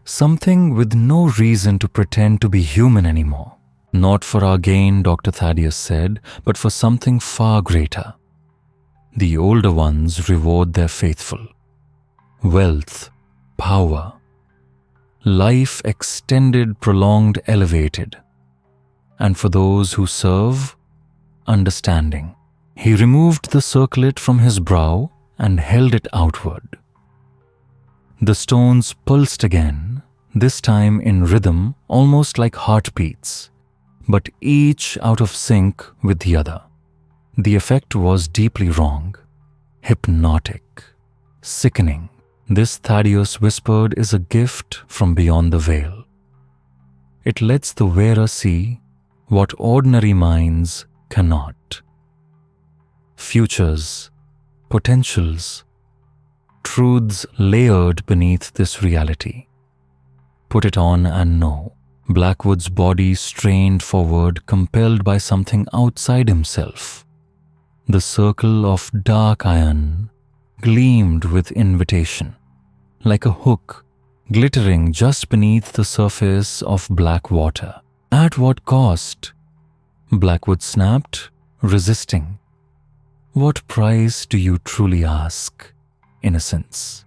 Something with no reason to pretend to be human anymore. "Not for our gain," Dr. Thaddeus said, "but for something far greater. The older ones reward their faithful. Wealth, power, life extended, prolonged, elevated. And for those who serve, understanding." He removed the circlet from his brow and held it outward. The stones pulsed again, this time in rhythm, almost like heartbeats, but each out of sync with the other. The effect was deeply wrong, hypnotic, sickening. "This," Thaddeus whispered, "is a gift from beyond the veil. It lets the wearer see what ordinary minds cannot. Futures, potentials, truths layered beneath this reality. Put it on and know. Blackwood's body strained forward, compelled by something outside himself. The circle of dark iron gleamed with invitation, like a hook glittering just beneath the surface of black water. At what cost? Blackwood snapped, resisting. What price do you truly ask, innocence?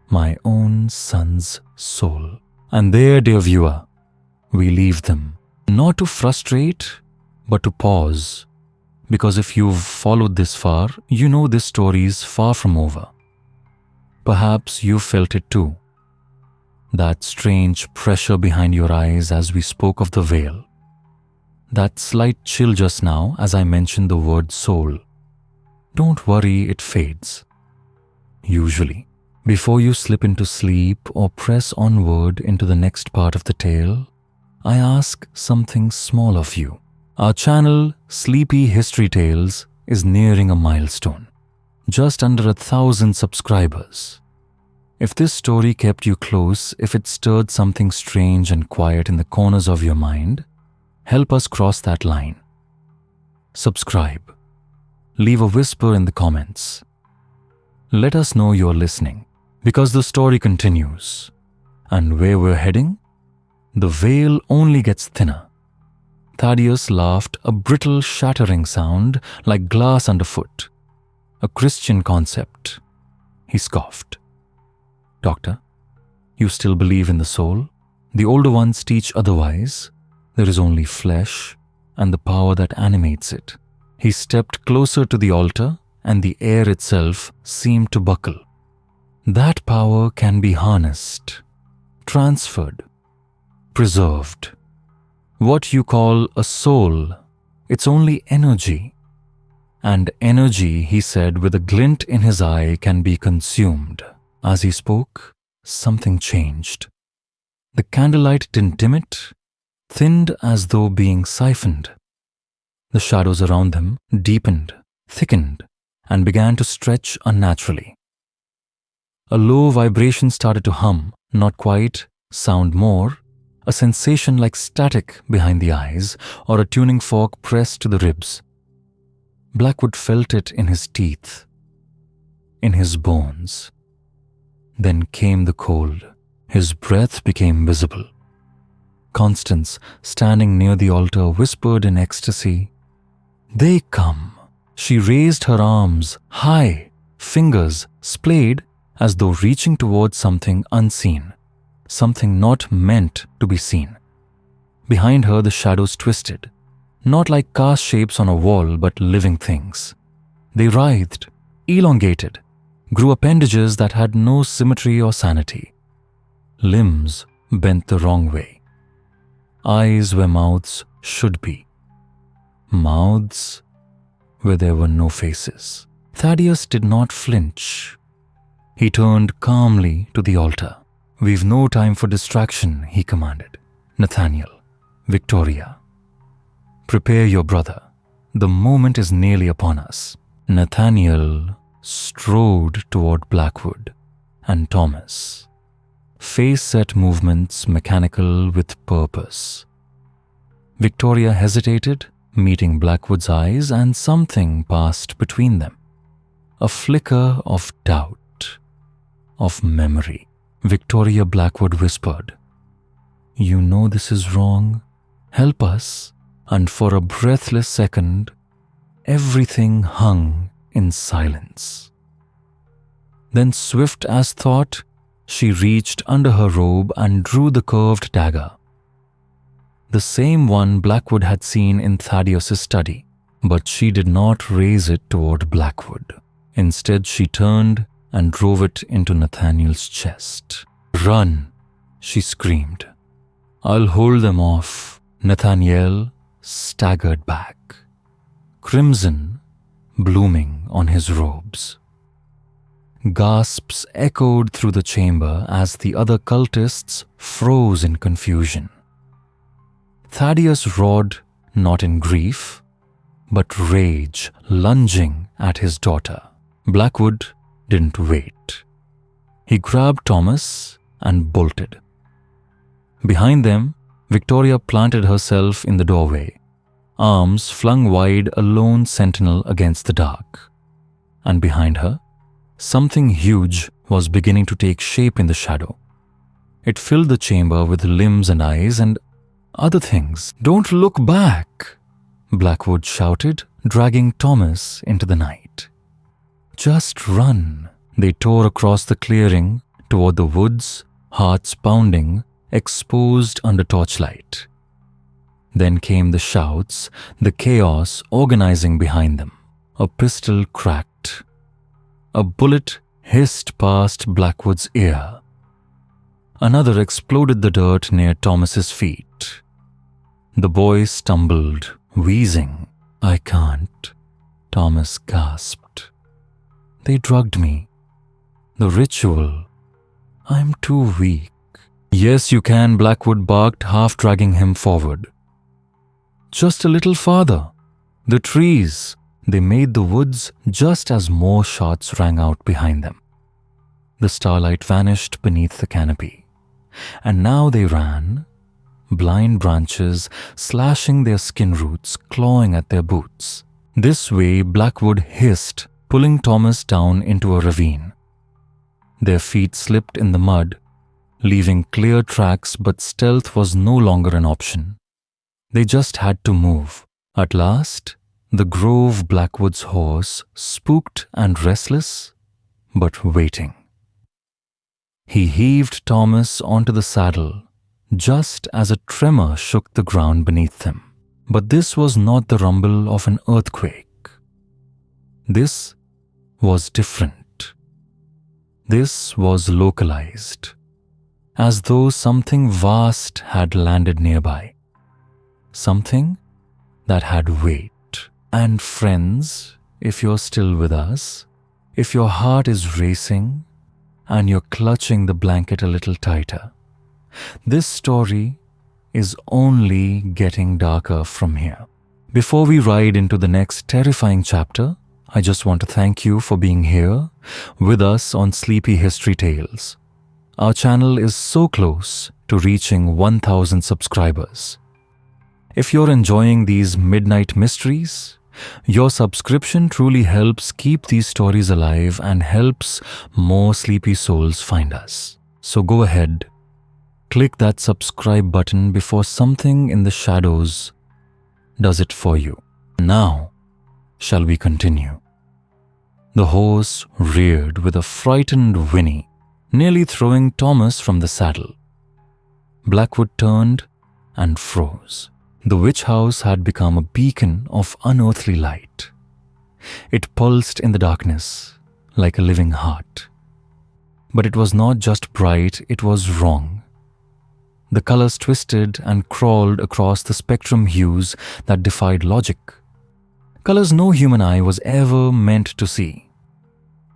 My own son's soul. And there, dear viewer, we leave them, not to frustrate, but to pause. Because if you've followed this far, you know this story's far from over. Perhaps you felt it too. That strange pressure behind your eyes as we spoke of the veil. That slight chill just now as I mentioned the word soul. Don't worry, it fades. Usually, before you slip into sleep or press onward into the next part of the tale, I ask something small of you. Our channel, Sleepy History Tales, is nearing a milestone. Just under 1,000 subscribers. If this story kept you close, if it stirred something strange and quiet in the corners of your mind, help us cross that line. Subscribe. Leave a whisper in the comments. Let us know you're listening, because the story continues. And where we're heading? The veil only gets thinner. Thaddeus laughed, a brittle shattering sound like glass underfoot. A Christian concept. He scoffed. Doctor, you still believe in the soul? The older ones teach otherwise. There is only flesh and the power that animates it. He stepped closer to the altar and the air itself seemed to buckle. That power can be harnessed, transferred, preserved. What you call a soul, it's only energy. And energy, he said with a glint in his eye, can be consumed. As he spoke, something changed. The candlelight didn't dim it, thinned as though being siphoned. The shadows around them deepened, thickened, and began to stretch unnaturally. A low vibration started to hum, not quite, sound more, a sensation like static behind the eyes or a tuning fork pressed to the ribs. Blackwood felt it in his teeth, in his bones. Then came the cold. His breath became visible. Constance, standing near the altar, whispered in ecstasy, "They come." She raised her arms high, fingers splayed as though reaching towards something unseen, something not meant to be seen. Behind her the shadows twisted, not like cast shapes on a wall but living things. They writhed, elongated, grew appendages that had no symmetry or sanity. Limbs bent the wrong way. Eyes where mouths should be. Mouths where there were no faces. Thaddeus did not flinch. He turned calmly to the altar. "We've no time for distraction," he commanded. "Nathaniel, Victoria, prepare your brother. The moment is nearly upon us." Nathaniel strode toward Blackwood and Thomas. Face-set movements mechanical with purpose. Victoria hesitated, meeting Blackwood's eyes, and something passed between them. A flicker of doubt, of memory. Victoria, Blackwood whispered, "You know this is wrong. Help us." And for a breathless second, everything hung in silence. Then, swift as thought, she reached under her robe and drew the curved dagger. The same one Blackwood had seen in Thaddeus' study, but she did not raise it toward Blackwood. Instead, she turned and drove it into Nathaniel's chest. "Run," she screamed. "I'll hold them off." Nathaniel staggered back, crimson blooming on his robes. Gasps echoed through the chamber as the other cultists froze in confusion. Thaddeus roared, not in grief, but rage, lunging at his daughter. Blackwood didn't wait. He grabbed Thomas and bolted. Behind them, Victoria planted herself in the doorway, arms flung wide, a lone sentinel against the dark. And behind her, something huge was beginning to take shape in the shadow. It filled the chamber with limbs and eyes and other things. "Don't look back," Blackwood shouted, dragging Thomas into the night. "Just run." They tore across the clearing toward the woods, hearts pounding, exposed under torchlight. Then came the shouts, the chaos organizing behind them. A pistol cracked. A bullet hissed past Blackwood's ear. Another exploded the dirt near Thomas's feet. The boy stumbled, wheezing. "I can't," Thomas gasped. "They drugged me. The ritual. I'm too weak." "Yes, you can," Blackwood barked, half dragging him forward. "Just a little farther. The trees." They made the woods just as more shots rang out behind them. The starlight vanished beneath the canopy, and now they ran, blind branches slashing their skin roots, clawing at their boots. This way, Blackwood hissed, pulling Thomas down into a ravine. Their feet slipped in the mud, leaving clear tracks, but stealth was no longer an option. They just had to move. At last, the grove Blackwood's horse, spooked and restless, but waiting. He heaved Thomas onto the saddle, just as a tremor shook the ground beneath them. But this was not the rumble of an earthquake. This was different. This was localized, as though something vast had landed nearby. Something that had weight. And friends, if you're still with us, if your heart is racing and you're clutching the blanket a little tighter, this story is only getting darker from here. Before we ride into the next terrifying chapter, I just want to thank you for being here with us on Sleepy History Tales. Our channel is so close to reaching 1,000 subscribers. If you're enjoying these midnight mysteries, your subscription truly helps keep these stories alive and helps more sleepy souls find us. So go ahead, click that subscribe button before something in the shadows does it for you. Now, shall we continue? The horse reared with a frightened whinny, nearly throwing Thomas from the saddle. Blackwood turned and froze. The witch house had become a beacon of unearthly light. It pulsed in the darkness like a living heart. But it was not just bright, it was wrong. The colors twisted and crawled across the spectrum hues that defied logic. Colors no human eye was ever meant to see.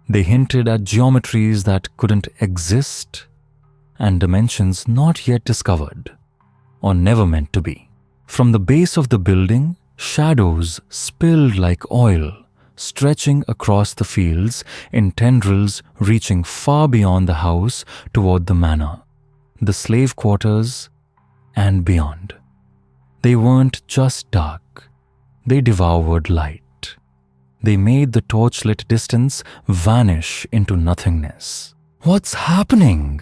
They hinted at geometries that couldn't exist and dimensions not yet discovered or never meant to be. From the base of the building, shadows spilled like oil, stretching across the fields in tendrils reaching far beyond the house toward the manor, the slave quarters, and beyond. They weren't just dark, they devoured light. They made the torchlit distance vanish into nothingness. "What's happening?"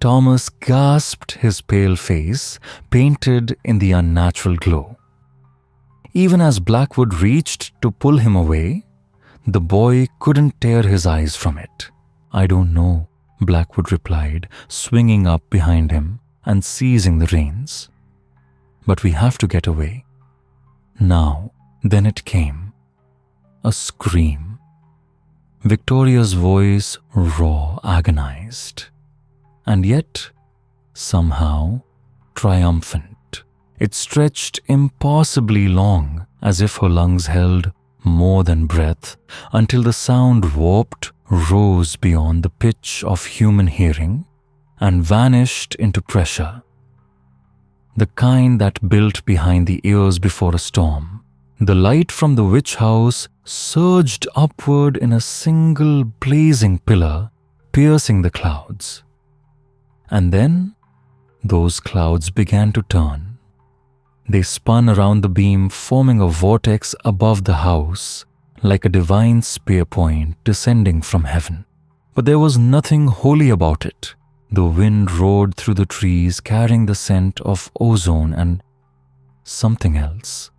Thomas gasped, his pale face painted in the unnatural glow. Even as Blackwood reached to pull him away, the boy couldn't tear his eyes from it. "I don't know," Blackwood replied, swinging up behind him and seizing the reins. "But we have to get away." Now, then it came. A scream. Victoria's voice raw, agonized. And yet, somehow, triumphant. It stretched impossibly long, as if her lungs held more than breath, until the sound warped, rose beyond the pitch of human hearing, and vanished into pressure. The kind that built behind the ears before a storm. The light from the witch house surged upward in a single blazing pillar, piercing the clouds. And then those clouds began to turn. They spun around the beam, forming a vortex above the house, like a divine spear point descending from heaven. But there was nothing holy about it. The wind roared through the trees, carrying the scent of ozone and something else.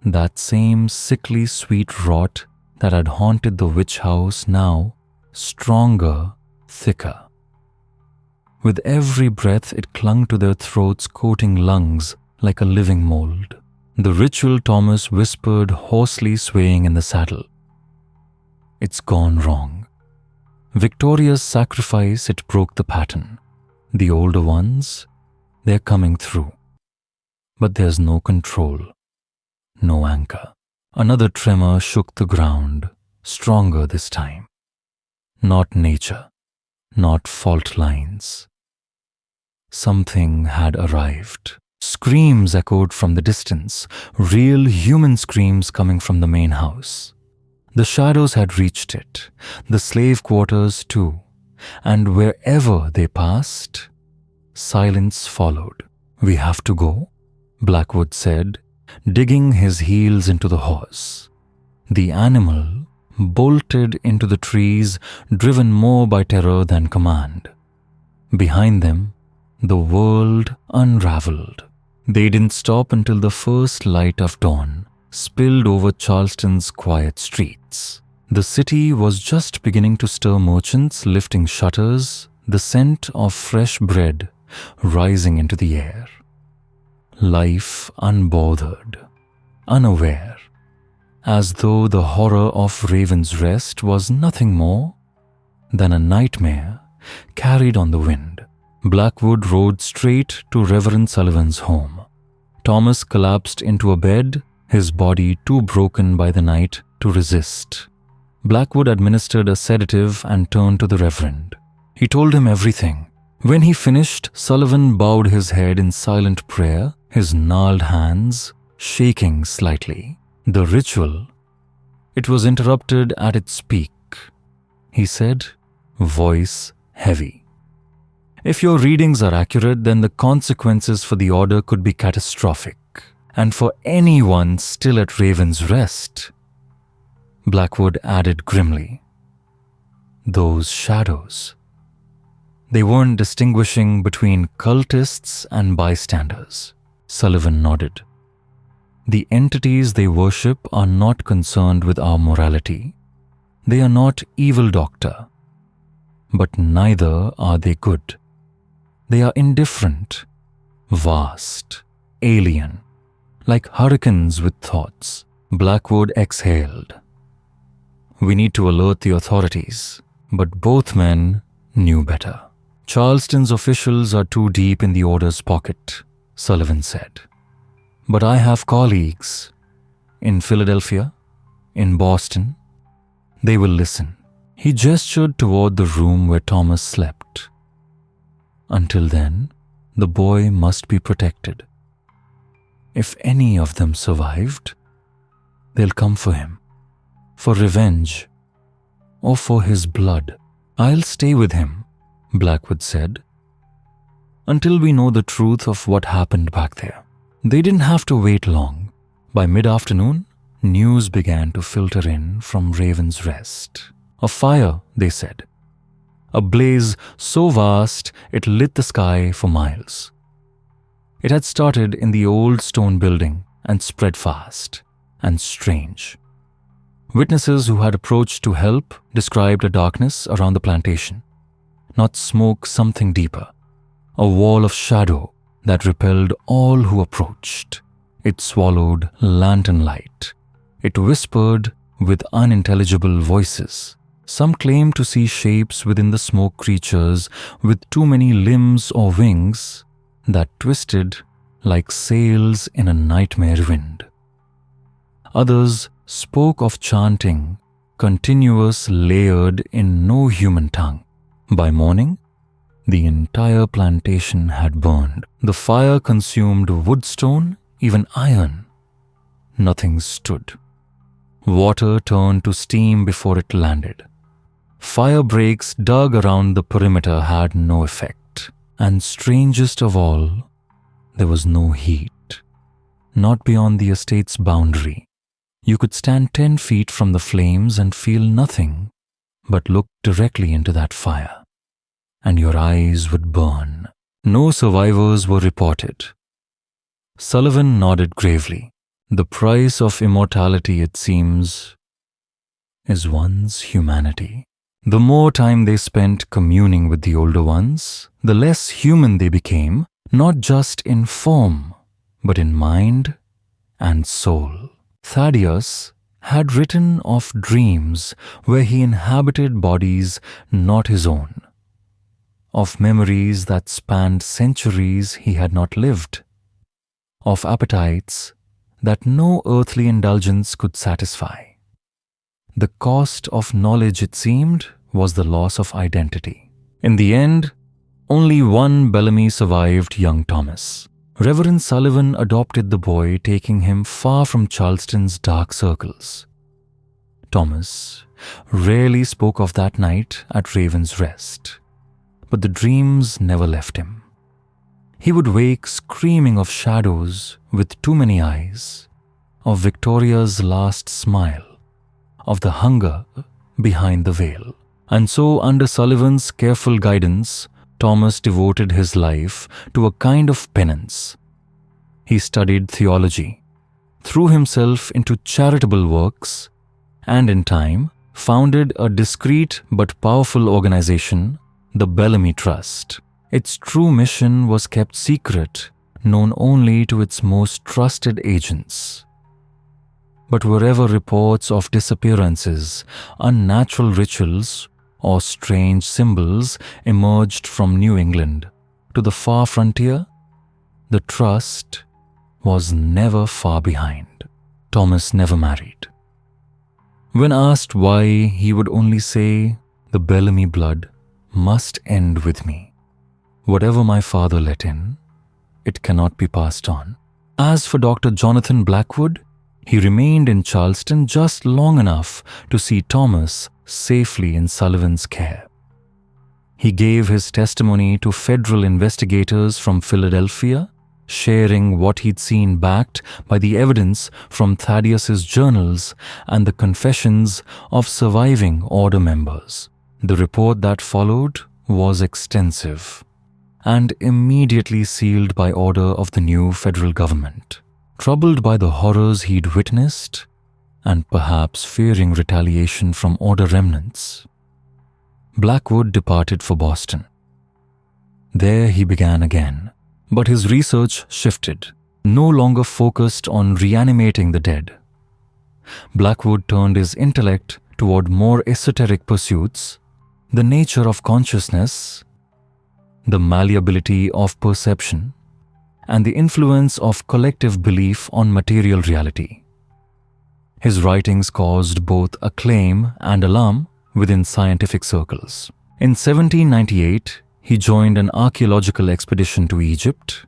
That same sickly sweet rot that had haunted the witch house, now stronger, thicker. With every breath, it clung to their throats, coating lungs like a living mold. The ritual Thomas whispered, hoarsely swaying in the saddle. It's gone wrong. Victoria's sacrifice, it broke the pattern. The older ones, they're coming through. But there's no control, no anchor. Another tremor shook the ground, stronger this time. Not nature, not fault lines. Something had arrived. Screams echoed from the distance, real human screams coming from the main house. The shadows had reached it, the slave quarters too, and wherever they passed, silence followed. "We have to go," Blackwood said, digging his heels into the horse. The animal bolted into the trees, driven more by terror than command. Behind them, the world unraveled. They didn't stop until the first light of dawn spilled over Charleston's quiet streets. The city was just beginning to stir, merchants lifting shutters, the scent of fresh bread rising into the air. Life unbothered, unaware, as though the horror of Raven's Rest was nothing more than a nightmare carried on the wind. Blackwood rode straight to Reverend Sullivan's home. Thomas collapsed into a bed, his body too broken by the night to resist. Blackwood administered a sedative and turned to the Reverend. He told him everything. When he finished, Sullivan bowed his head in silent prayer, his gnarled hands shaking slightly. The ritual, it was interrupted at its peak, he said, voice heavy. If your readings are accurate, then the consequences for the order could be catastrophic. And for anyone still at Raven's Rest, Blackwood added grimly. Those shadows. They weren't distinguishing between cultists and bystanders. Sullivan nodded. The entities they worship are not concerned with our morality. They are not evil, Doctor. But neither are they good. They are indifferent, vast, alien, like hurricanes with thoughts. Blackwood exhaled. We need to alert the authorities, but both men knew better. Charleston's officials are too deep in the order's pocket, Sullivan said. But I have colleagues in Philadelphia, in Boston. They will listen. He gestured toward the room where Thomas slept. Until then, the boy must be protected. If any of them survived, they'll come for him, for revenge, or for his blood. I'll stay with him, Blackwood said, until we know the truth of what happened back there. They didn't have to wait long. By mid-afternoon, news began to filter in from Raven's Rest. A fire, they said. A blaze so vast it lit the sky for miles. It had started in the old stone building and spread fast and strange. Witnesses who had approached to help described a darkness around the plantation. Not smoke, something deeper. A wall of shadow that repelled all who approached. It swallowed lantern light. It whispered with unintelligible voices. Some claimed to see shapes within the smoke, creatures with too many limbs or wings that twisted like sails in a nightmare wind. Others spoke of chanting, continuous, layered in no human tongue. By morning, the entire plantation had burned. The fire consumed woodstone, even iron. Nothing stood. Water turned to steam before it landed. Fire breaks dug around the perimeter had no effect. And strangest of all, there was no heat, not beyond the estate's boundary. You could stand 10 feet from the flames and feel nothing but look directly into that fire, and your eyes would burn. No survivors were reported. Sullivan nodded gravely. The price of immortality, it seems, is one's humanity. The more time they spent communing with the older ones, the less human they became, not just in form, but in mind and soul. Thaddeus had written of dreams where he inhabited bodies not his own, of memories that spanned centuries he had not lived, of appetites that no earthly indulgence could satisfy. The cost of knowledge, it seemed, was the loss of identity. In the end, only one Bellamy survived young Thomas. Reverend Sullivan adopted the boy, taking him far from Charleston's dark circles. Thomas rarely spoke of that night at Raven's Rest, but the dreams never left him. He would wake screaming of shadows with too many eyes, of Victoria's last smile, of the hunger behind the veil. And so, under Sullivan's careful guidance, Thomas devoted his life to a kind of penance. He studied theology, threw himself into charitable works, and in time founded a discreet but powerful organization, the Bellamy Trust. Its true mission was kept secret, known only to its most trusted agents. But wherever reports of disappearances, unnatural rituals, or strange symbols emerged from New England to the far frontier, the trust was never far behind. Thomas never married. When asked why, he would only say, "The Bellamy blood must end with me. Whatever my father let in, it cannot be passed on." As for Dr. Jonathan Blackwood, he remained in Charleston just long enough to see Thomas safely in Sullivan's care. He gave his testimony to federal investigators from Philadelphia, sharing what he'd seen backed by the evidence from Thaddeus's journals and the confessions of surviving order members. The report that followed was extensive and immediately sealed by order of the new federal government. Troubled by the horrors he'd witnessed, and perhaps fearing retaliation from order remnants, Blackwood departed for Boston. There he began again, but his research shifted, no longer focused on reanimating the dead. Blackwood turned his intellect toward more esoteric pursuits, the nature of consciousness, the malleability of perception, and the influence of collective belief on material reality. His writings caused both acclaim and alarm within scientific circles. In 1798, he joined an archaeological expedition to Egypt.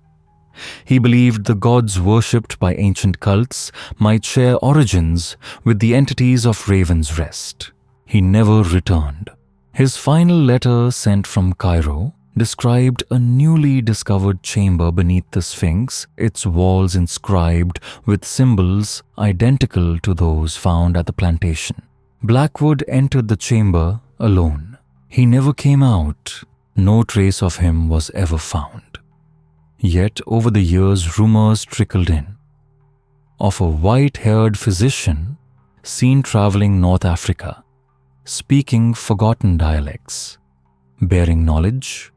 He believed the gods worshipped by ancient cults might share origins with the entities of Raven's Rest. He never returned. His final letter, sent from Cairo, described a newly discovered chamber beneath the Sphinx, its walls inscribed with symbols identical to those found at the plantation. Blackwood entered the chamber alone. He never came out. No trace of him was ever found. Yet over the years, rumors trickled in of a white-haired physician seen traveling North Africa, speaking forgotten dialects, bearing knowledge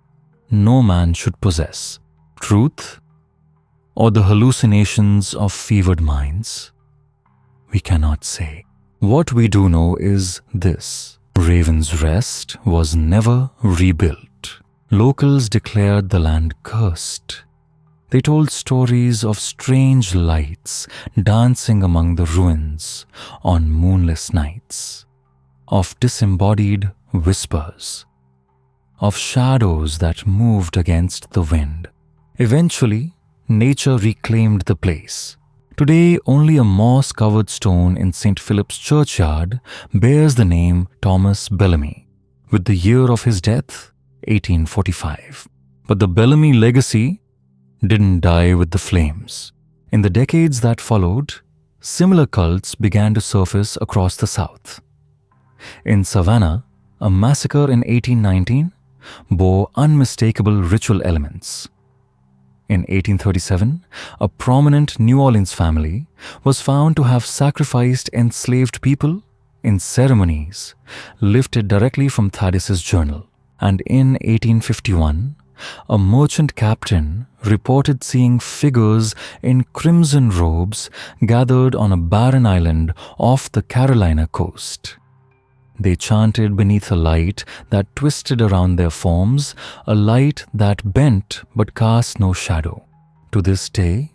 no man should possess, truth, or the hallucinations of fevered minds. We cannot say. What we do know is this: Raven's Rest was never rebuilt. Locals declared the land cursed. They told stories of strange lights dancing among the ruins on moonless nights, of disembodied whispers, of shadows that moved against the wind. Eventually, nature reclaimed the place. Today, only a moss-covered stone in St. Philip's churchyard bears the name Thomas Bellamy, with the year of his death, 1845. But the Bellamy legacy didn't die with the flames. In the decades that followed, similar cults began to surface across the South. In Savannah, a massacre in 1819 bore unmistakable ritual elements. In 1837, a prominent New Orleans family was found to have sacrificed enslaved people in ceremonies lifted directly from Thaddeus' journal. And in 1851, a merchant captain reported seeing figures in crimson robes gathered on a barren island off the Carolina coast. They chanted beneath a light that twisted around their forms, a light that bent but cast no shadow. To this day,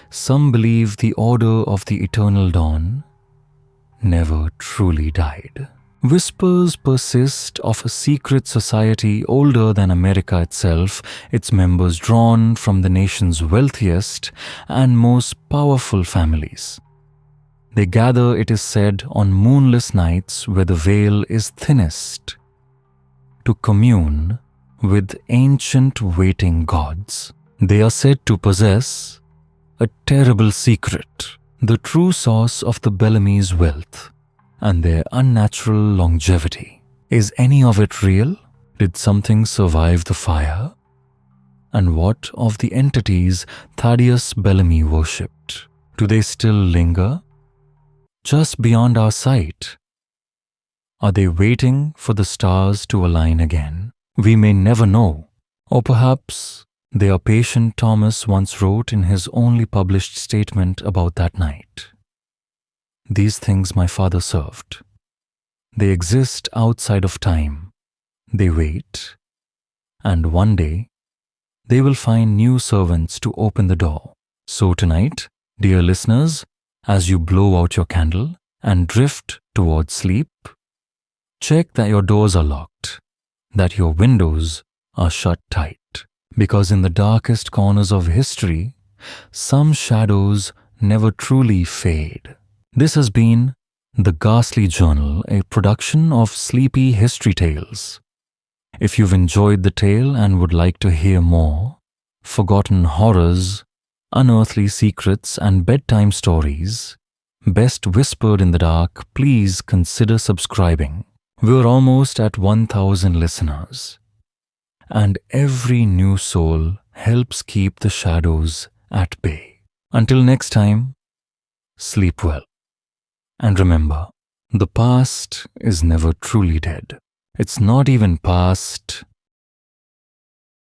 some believe the order of the eternal dawn never truly died. Whispers persist of a secret society older than America itself, its members drawn from the nation's wealthiest and most powerful families. They gather, it is said, on moonless nights where the veil is thinnest, to commune with ancient waiting gods. They are said to possess a terrible secret, the true source of the Bellamy's wealth and their unnatural longevity. Is any of it real? Did something survive the fire? And what of the entities Thaddeus Bellamy worshipped? Do they still linger just beyond our sight? Are they waiting for the stars to align again? We may never know. Or perhaps they are patient, Thomas once wrote in his only published statement about that night. These things my father served. They exist outside of time. They wait. And one day, they will find new servants to open the door. So tonight, dear listeners, as you blow out your candle and drift towards sleep, check that your doors are locked, that your windows are shut tight. Because in the darkest corners of history, some shadows never truly fade. This has been The Ghastly Journal, a production of Sleepy History Tales. If you've enjoyed the tale and would like to hear more, forgotten horrors, unearthly secrets, and bedtime stories, best whispered in the dark, please consider subscribing. We're almost at 1,000 listeners. And every new soul helps keep the shadows at bay. Until next time, sleep well. And remember, the past is never truly dead. It's not even past,